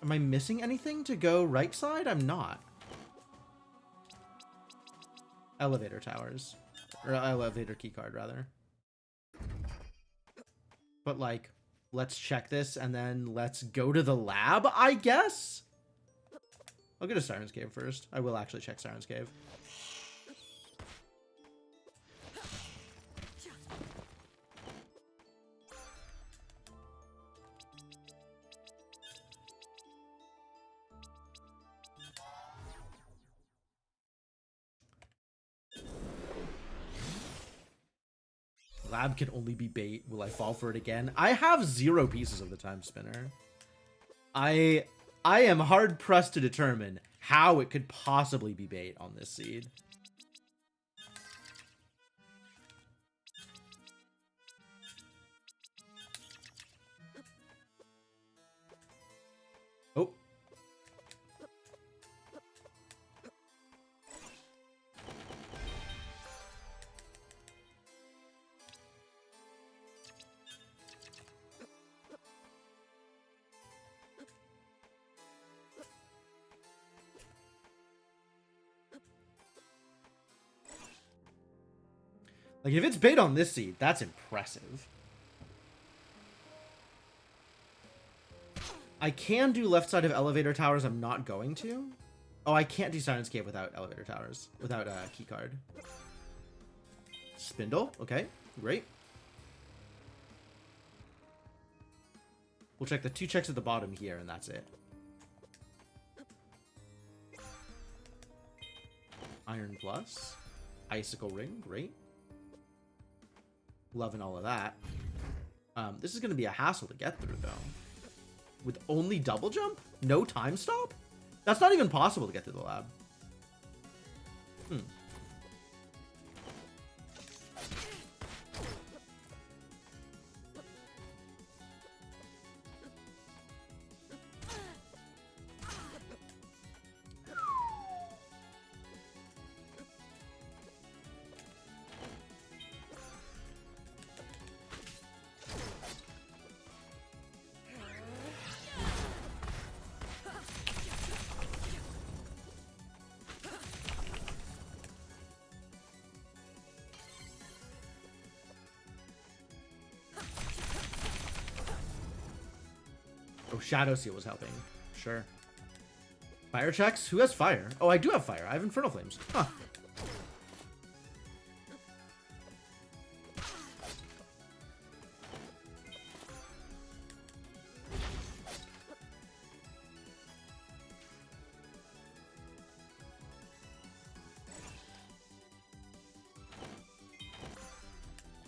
Am I missing anything to go right side? I'm not. Elevator towers. Or elevator keycard, rather. But, like, let's check this, and then let's go to the lab, I guess? I'll go to Siren's Cave first. I will actually check Siren's Cave. Lab can only be bait. Will I fall for it again? I have 0 pieces of the time spinner. I am hard pressed to determine how it could possibly be bait on this seed. Oh. Like, if it's bait on this seed, that's impressive. I can do left side of elevator towers. I'm not going to. Oh, I can't do Siren's Cave without elevator towers. Without a key card. Spindle. Okay, great. We'll check the 2 checks at the bottom here, and that's it. Iron Plus. Icicle Ring. Great. Loving all of that. This is going to be a hassle to get through, though. With only double jump? No time stop? That's not even possible to get through the lab. Oh, Shadow Seal was helping. Sure. Fire checks? Who has fire? Oh, I do have fire. I have Infernal Flames. Huh.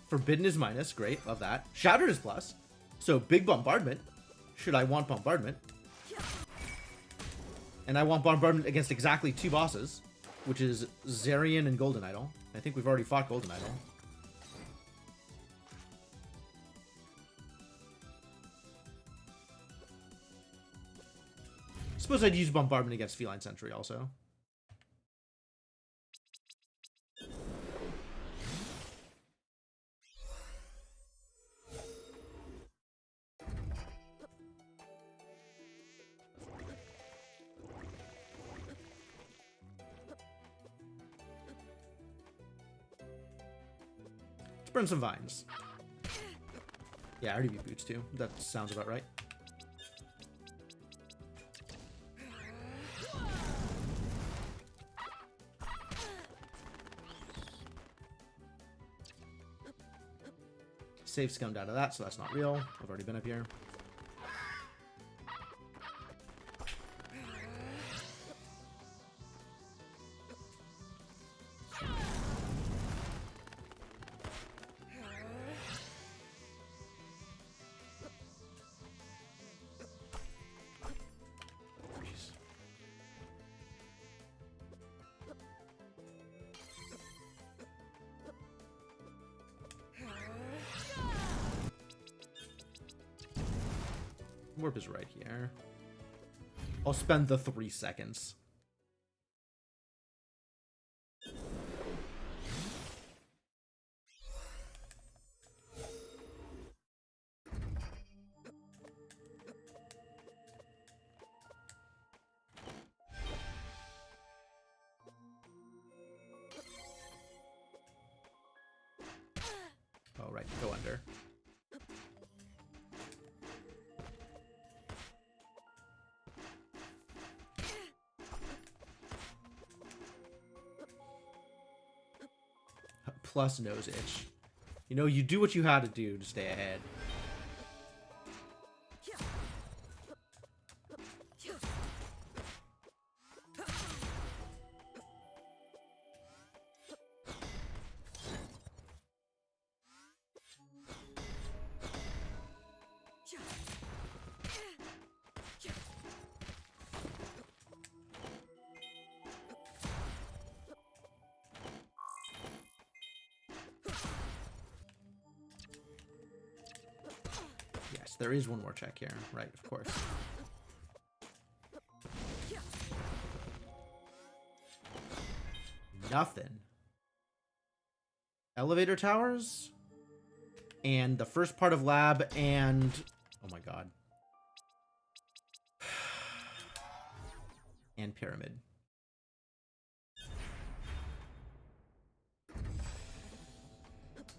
Forbidden is minus. Great. Love that. Shattered is plus. So big bombardment. Should I want bombardment? And I want bombardment against exactly 2 bosses, which is Zarian and Golden Idol. I think we've already fought Golden Idol. Suppose I'd use bombardment against Feline Sentry also. Burn some vines. Yeah, I already beat boots too. That sounds about right. Save scummed out of that, so that's not real. I've already been up here. Warp is right here. I'll spend the 3 seconds. Oh, right. Go under. Plus nose itch. You know, you do what you had to do to stay ahead. There is one more check here. Right, of course. Nothing. Elevator towers? And the first part of lab and... Oh my god. And pyramid.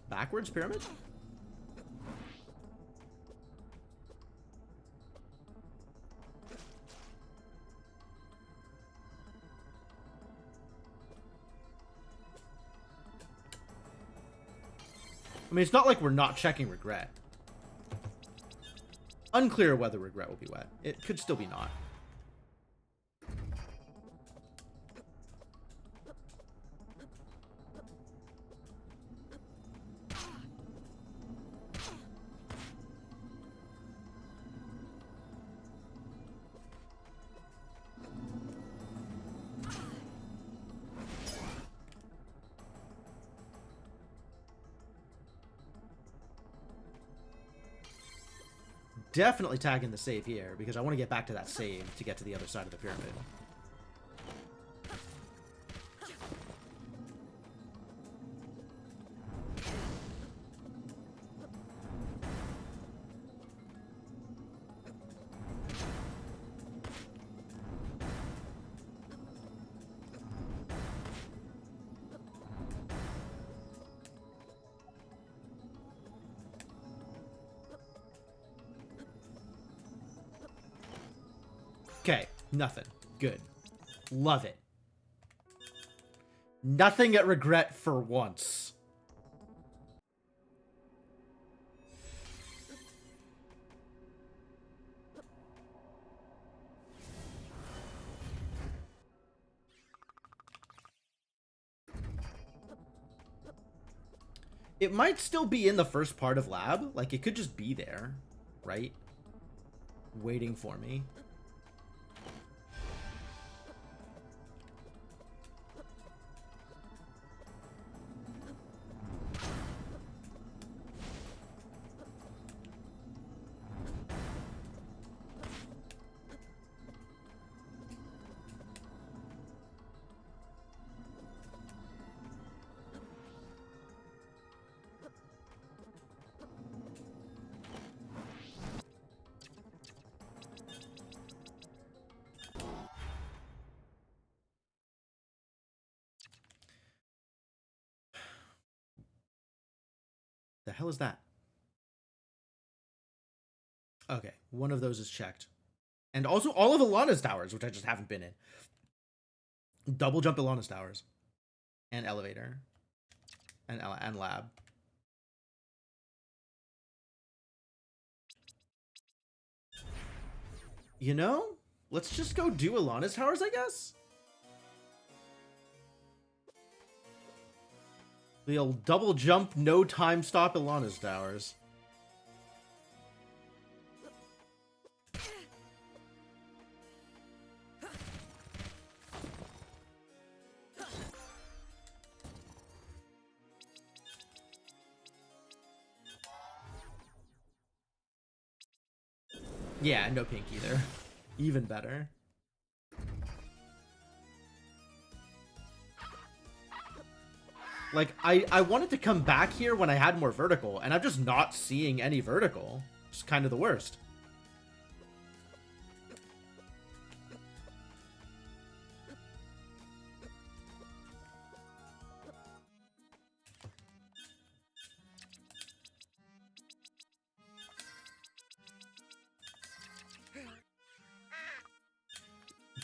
Backwards pyramid? I mean, it's not like we're not checking regret. Unclear whether regret will be wet. It could still be not. Definitely tagging the save here, because I want to get back to that save to get to the other side of the pyramid. Okay, nothing. Good. Love it. Nothing at regret for once. It might still be in the first part of lab. Like, it could just be there, right? Waiting for me. The hell is that? Okay, one of those is checked. And also all of Alana's towers, which I just haven't been in. Double jump Alana's towers. And elevator. And lab. You know, let's just go do Alana's towers, I guess? We'll double jump, no time stop Alana's towers. Yeah, no pink either. Even better. Like, I wanted to come back here when I had more vertical, and I'm just not seeing any vertical. It's kind of the worst.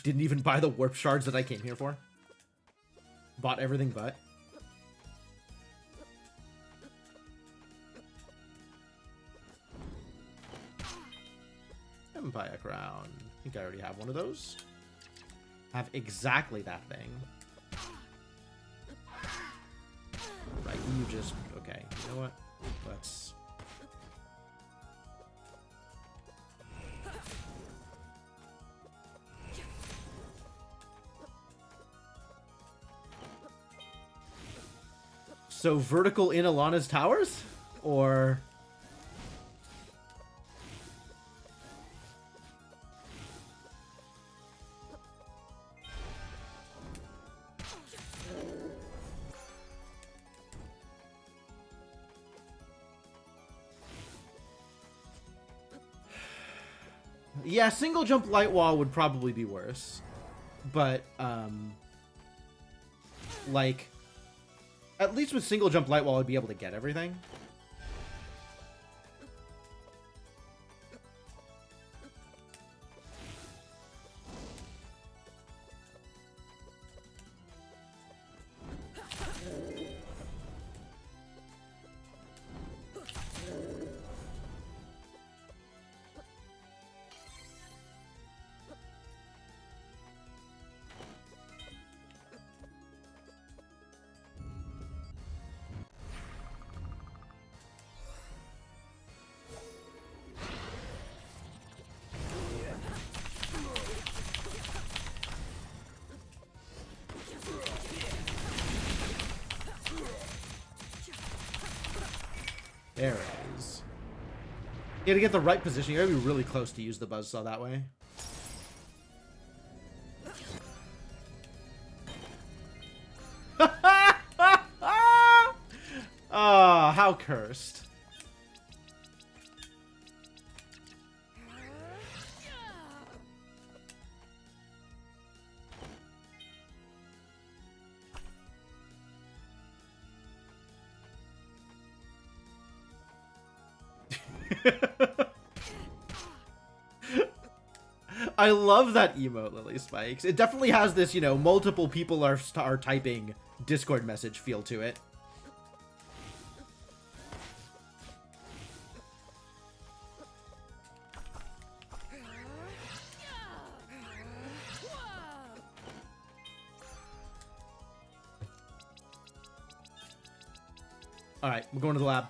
Didn't even buy the warp shards that I came here for. Bought everything but. Empire Crown. I think I already have one of those. Have exactly that thing. Right, you just... Okay, you know what? Let's... So vertical in Alana's towers? Or... Yeah, single jump light wall would probably be worse. But, like, at least with single jump light wall, I'd be able to get everything. There it is. You gotta get the right position. You gotta be really close to use the buzzsaw that way. Oh, how cursed. I love that emote, Lily Spikes. It definitely has this, you know, multiple people are typing Discord message feel to it. All right, we're going to the lab.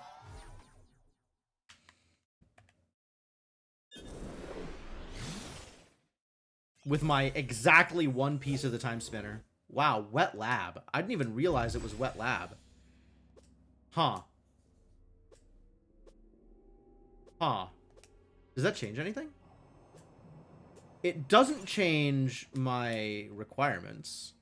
With my exactly one piece of the time spinner. Wow, wet lab. I didn't even realize it was wet lab. Huh. Huh. Does that change anything? It doesn't change my requirements.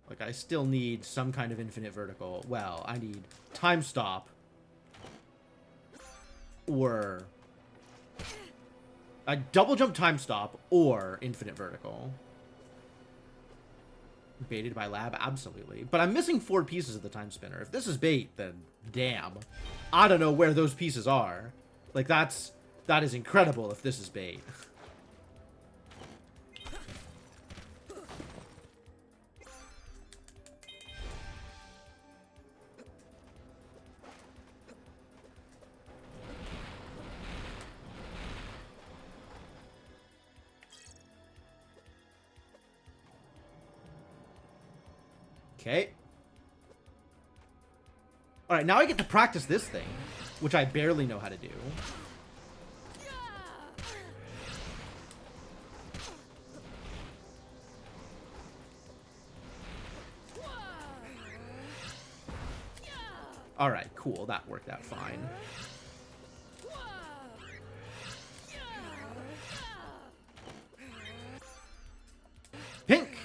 Like, I still need some kind of infinite vertical. Well, I need time stop. Or... a double jump time stop or infinite vertical. Baited by lab? Absolutely. But I'm missing 4 pieces of the time spinner. If this is bait, then damn. I don't know where those pieces are. Like, that is incredible if this is bait. Okay. Alright, now I get to practice this thing, which I barely know how to do. Alright, cool. That worked out fine. Pink!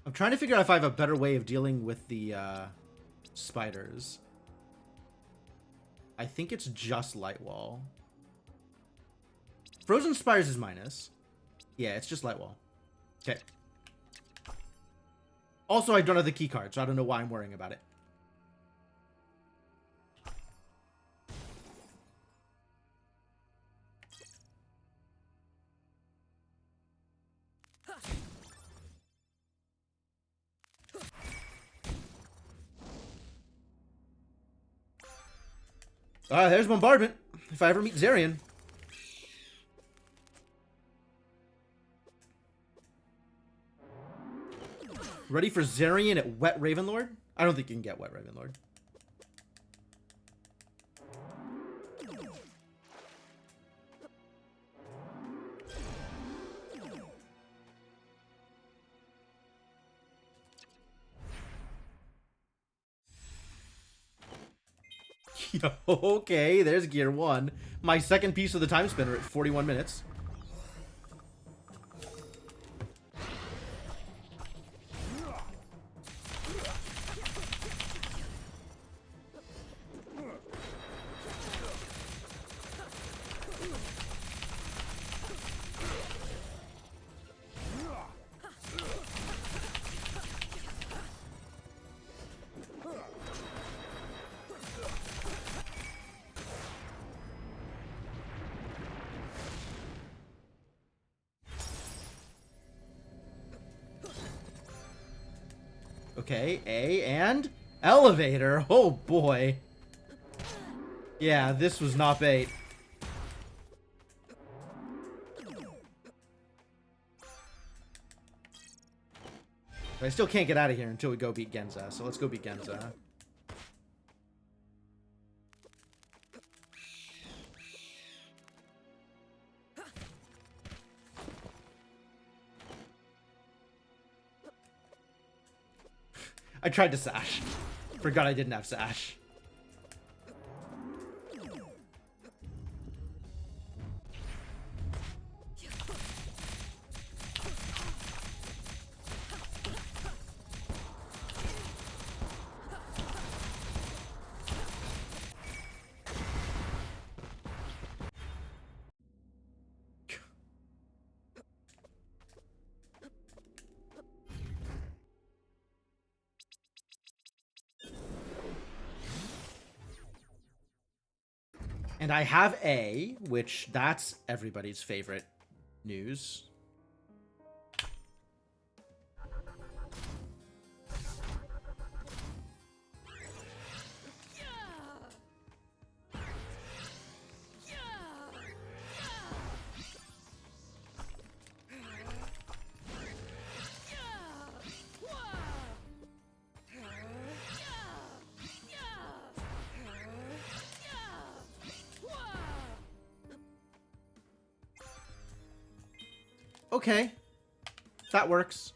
I'm trying to figure out if I have a better way of dealing with the spiders. I think it's just light wall. Frozen spiders is minus. Yeah, it's just light wall. Okay. Also, I don't have the key card, so I don't know why I'm worrying about it. There's bombardment. If I ever meet Zarian. Ready for Zarian at Wet Ravenlord? I don't think you can get Wet Ravenlord. Okay, there's gear 1. My second piece of the time spinner at 41 minutes. Okay, A and elevator. Oh boy. Yeah, this was not bait. But I still can't get out of here until we go beat Genza, so let's go beat Genza. I tried to sash. Forgot I didn't have sash. And I have A, which that's everybody's favorite news. Okay, that works.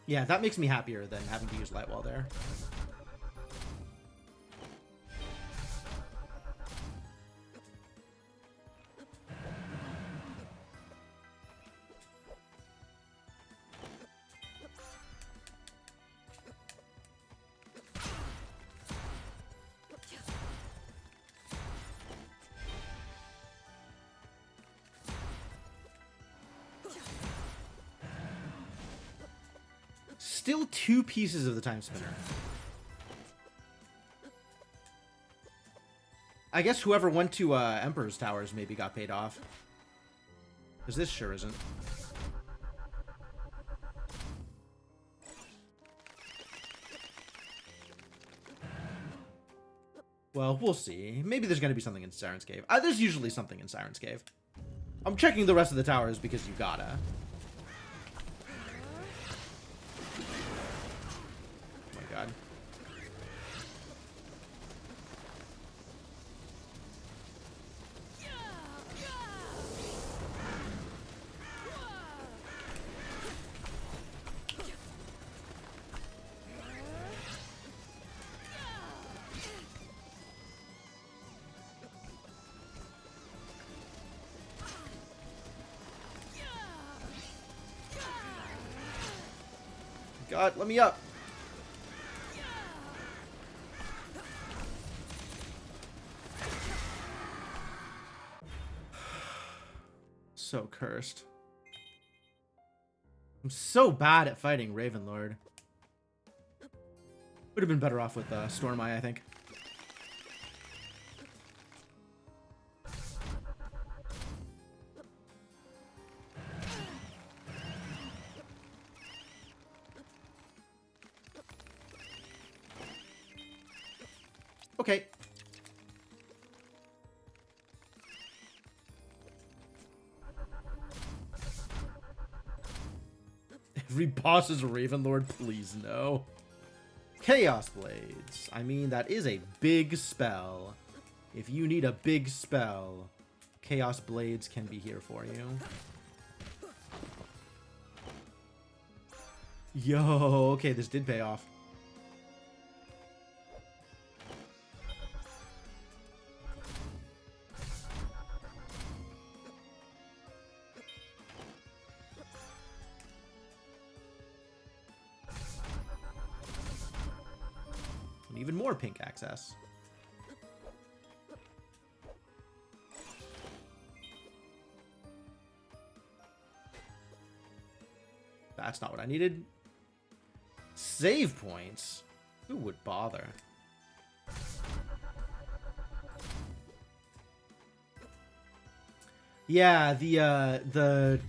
Yeah, that makes me happier than having to use Lightwall there. Still 2 pieces of the time spinner. I guess whoever went to Emperor's Towers maybe got paid off. Because this sure isn't. Well, we'll see. Maybe there's going to be something in Siren's Cave. There's usually something in Siren's Cave. I'm checking the rest of the towers because you gotta. Oh my god. God, let me up. So cursed. I'm so bad at fighting Ravenlord. Would have been better off with Stormeye, I think. Okay. Every boss is a Ravenlord, please no. Chaos Blades. I mean, that is a big spell. If you need a big spell, Chaos Blades can be here for you. Yo, okay, this did pay off. And even more pink access. That's not what I needed. Save points? Who would bother? Yeah, the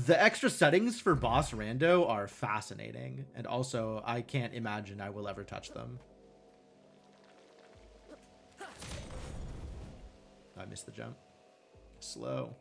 extra settings for boss rando are fascinating, and also I can't imagine I will ever touch them. I missed the jump. Slow.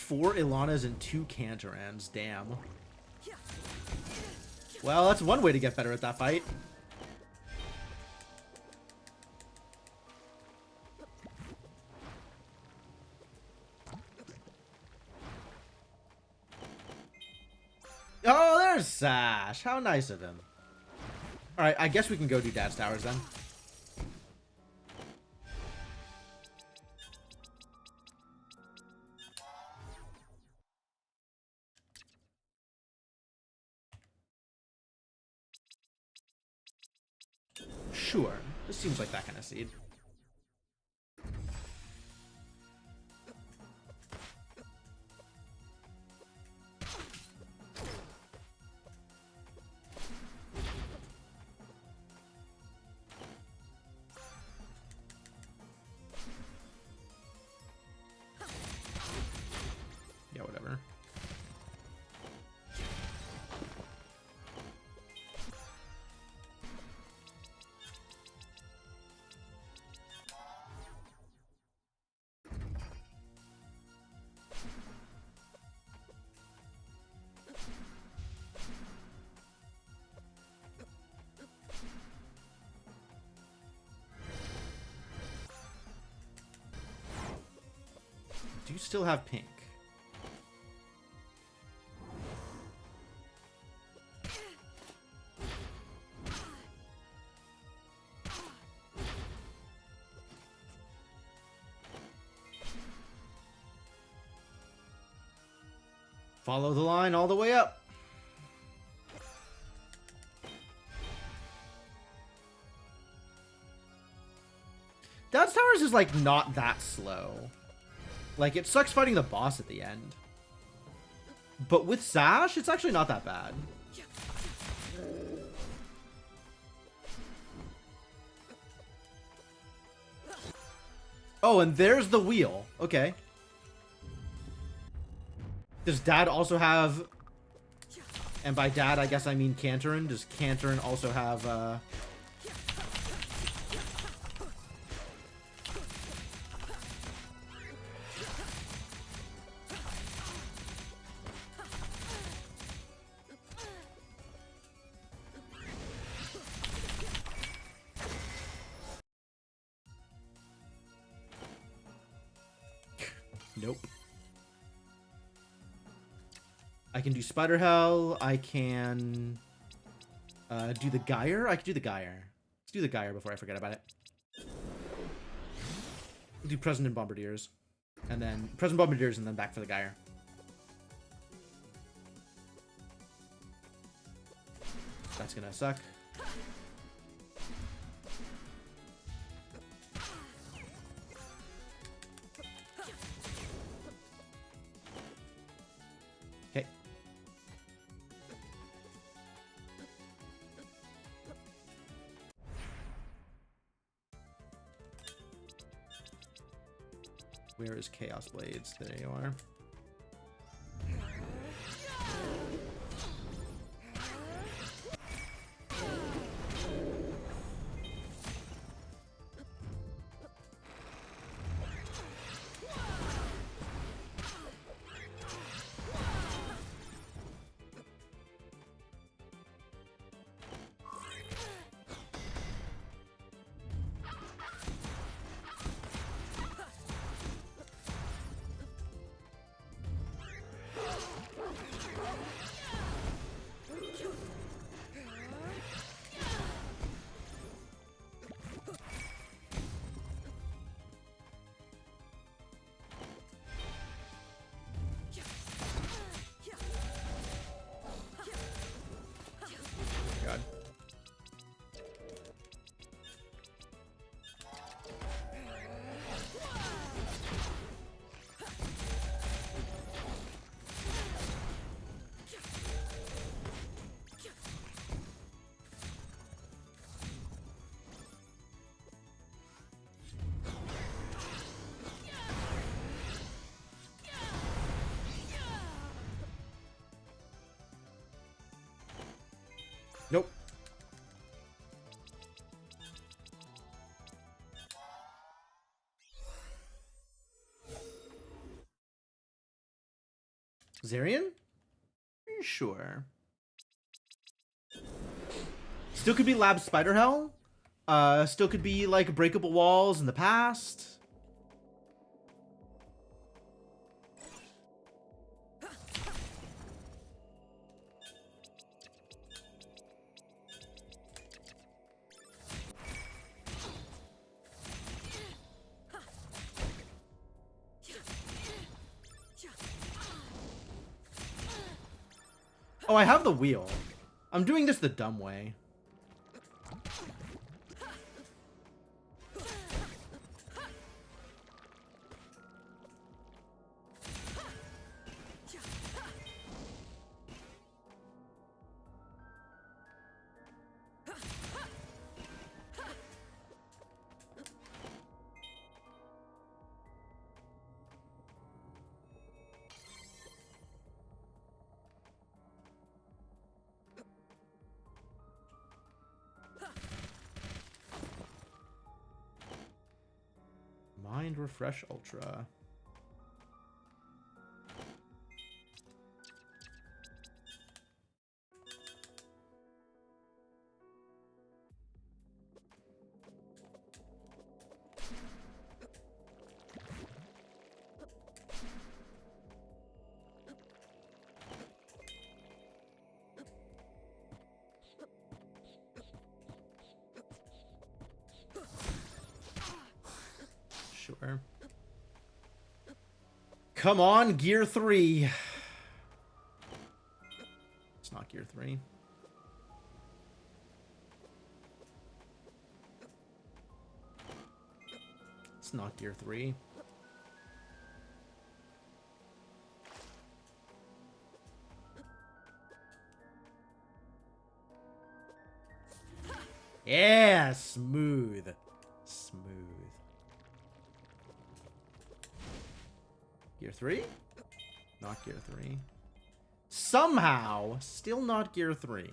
4 Ilanas and 2 Cantorans. Damn. Well, that's one way to get better at that fight. Oh, there's Sash. How nice of him. Alright, I guess we can go do Dad's Towers then. Sure. This seems like that kind of seed. Yeah, whatever. Do you still have pink? Follow the line all the way up. Dad's Towers is like not that slow. Like, it sucks fighting the boss at the end. But with Sash, it's actually not that bad. Oh, and there's the wheel. Okay. Does Dad also have... And by Dad, I guess I mean Cantorin. Does Cantorin also have, Nope. I can do Spider Hell. I can do the Gyre. I can do the Gyre. Let's do the Gyre before I forget about it. We'll do President Bombardiers. And then President Bombardiers and then back for the Gyre. That's gonna suck. Okay. Where is Chaos Blades? There you are. God. Nope. Zarian? Are you sure? Still could be Lab Spider Hell. Still could be like Breakable Walls in the past. Oh, I have the wheel. I'm doing this the dumb way. Mind Refresh Ultra. Sure. Come on, Gear 3. It's not Gear 3. It's not Gear 3. Yeah, smooth. Smooth. Gear 3? Not Gear 3. Somehow, still not Gear 3.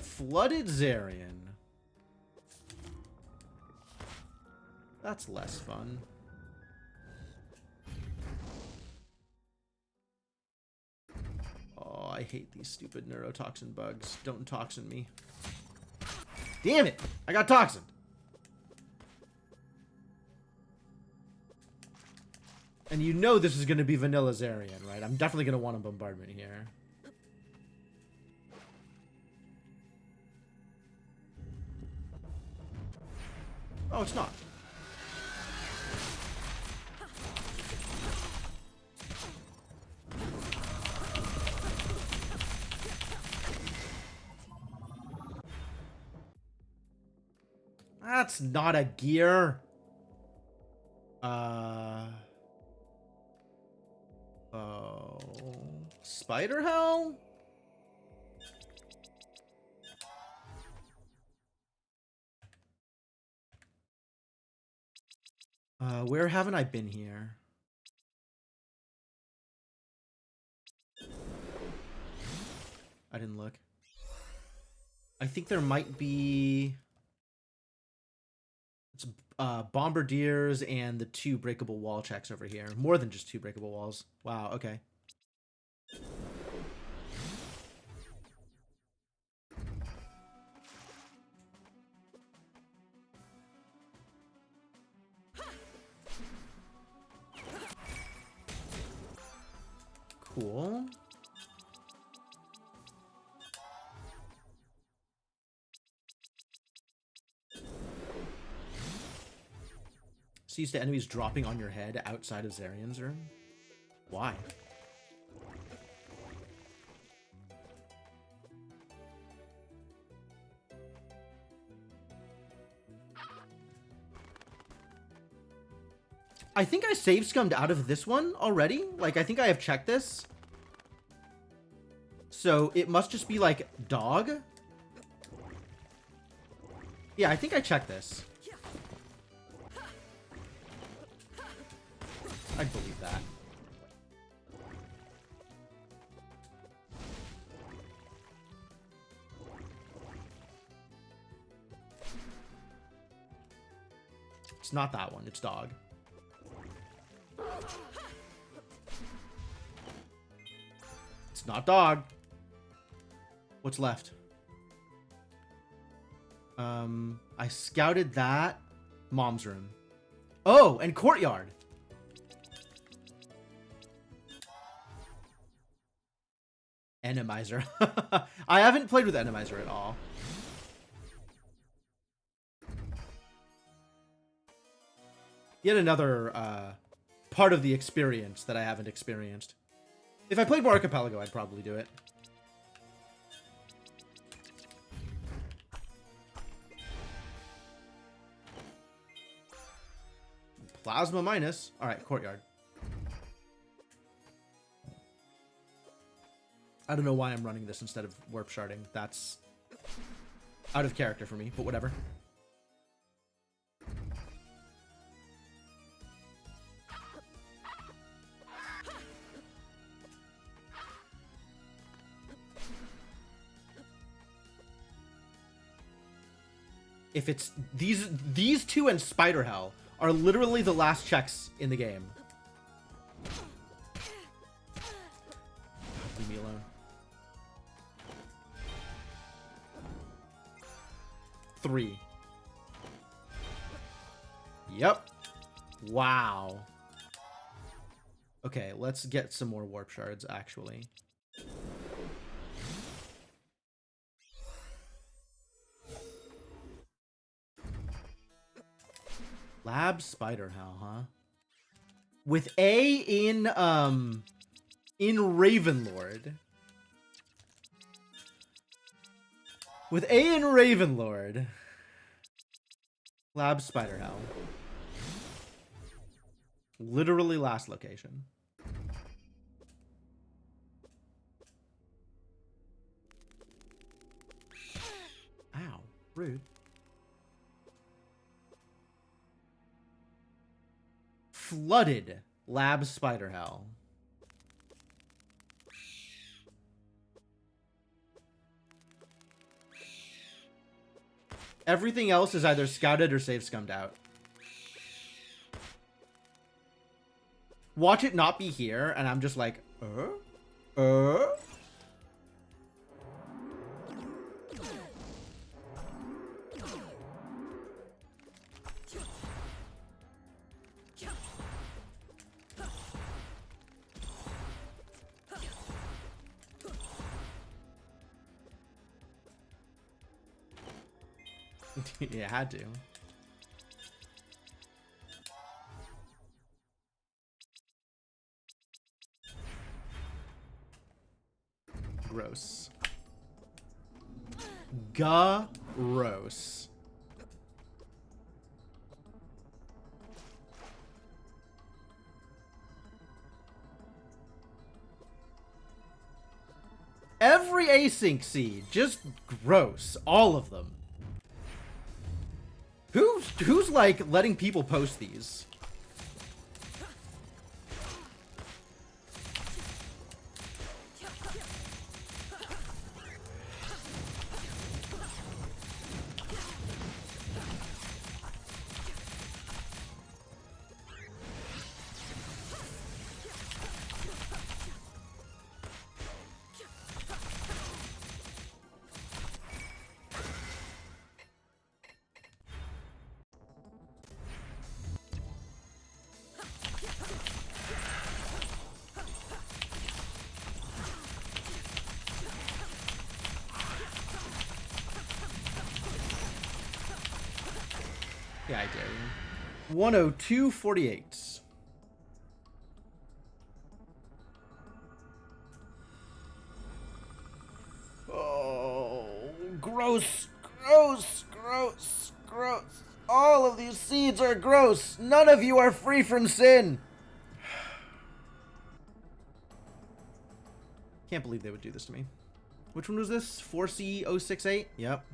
Flooded Zarian. That's less fun. Oh, I hate these stupid neurotoxin bugs. Don't toxin me. Damn it! I got toxined. And you know this is going to be vanilla Zarian, right? I'm definitely going to want a bombardment here. Oh, it's not. That's not a gear. Oh. Spider Hell? Where haven't I been here? I didn't look. I think there might be... It's Bombardiers and the 2 breakable wall checks over here. More than just 2 breakable walls. Wow, okay. Cool. Sees the enemies dropping on your head outside of Zarian's room? Why? I think I save scummed out of this one already. Like, I think I have checked this. So it must just be like dog. Yeah, I think I checked this. I'd believe that. It's not that one, it's dog. not dog. What's left? I scouted that. Mom's room. Oh, and courtyard. Randomizer. I haven't played with Randomizer at all. Yet another part of the experience that I haven't experienced. If I played more Archipelago, I'd probably do it. Plasma minus. Alright, courtyard. I don't know why I'm running this instead of warp sharding. That's out of character for me, but whatever. If it's these two and Spider Hell are literally the last checks in the game. Leave me alone. 3. Yep. Wow. Okay, let's get some more warp shards, actually. Lab Spider Hell, huh? With A in Ravenlord. With A in Ravenlord. Lab Spider Hell. Literally last location. Ow, rude. Flooded Lab Spider Hell. Everything else is either scouted or save scummed out. Watch it not be here, and I'm just like, Yeah, I had to. Gross. Gross. Every async seed, just gross. All of them. Who's like letting people post these? Yeah, I dare you. 102.48. Oh, gross, gross, gross, gross. All of these seeds are gross. None of you are free from sin. Can't believe they would do this to me. Which one was this? 4C068? Yep.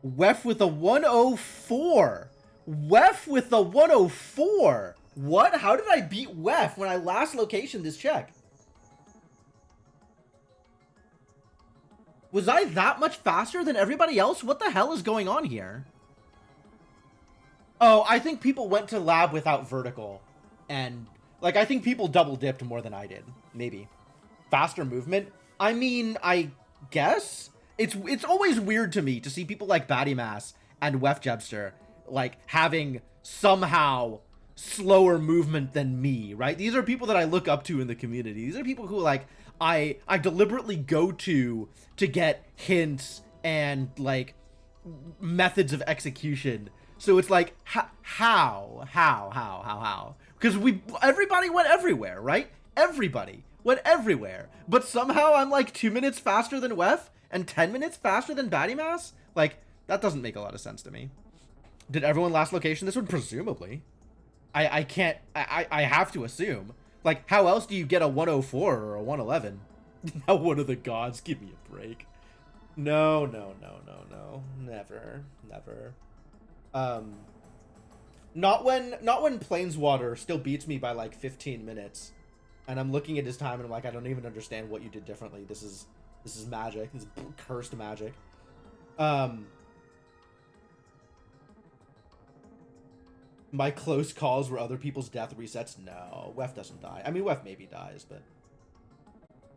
Wef with a 104. Wef with the 104. What? How did I beat Wef when I last locationed this check? Was I that much faster than everybody else? What the hell is going on here? Oh, I think people went to lab without vertical. And, like, I think people double dipped more than I did. Maybe. Faster movement? I mean, I guess? It's always weird to me to see people like Battymass and Wefjebster, like, having somehow slower movement than me, right? These are people that I look up to in the community. These are people who, like, I deliberately go to get hints and, like, methods of execution. So it's like, how? Because everybody went everywhere, right? Everybody went everywhere. But somehow I'm like 2 minutes faster than Wef and 10 minutes faster than Battymass? Like, that doesn't make a lot of sense to me. Did everyone last location this one? Presumably. I can't, I have to assume. Like, how else do you get a 104 or a 111? Now one of the gods, give me a break. No. Never. Not when Planeswater still beats me by like 15 minutes. And I'm looking at his time and I'm like, I don't even understand what you did differently. This is magic. This is cursed magic. My close calls were other people's death resets. No, Wef doesn't die. I mean, Wef maybe dies, but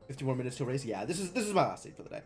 50 more minutes to race. Yeah, this is my last seed for the day.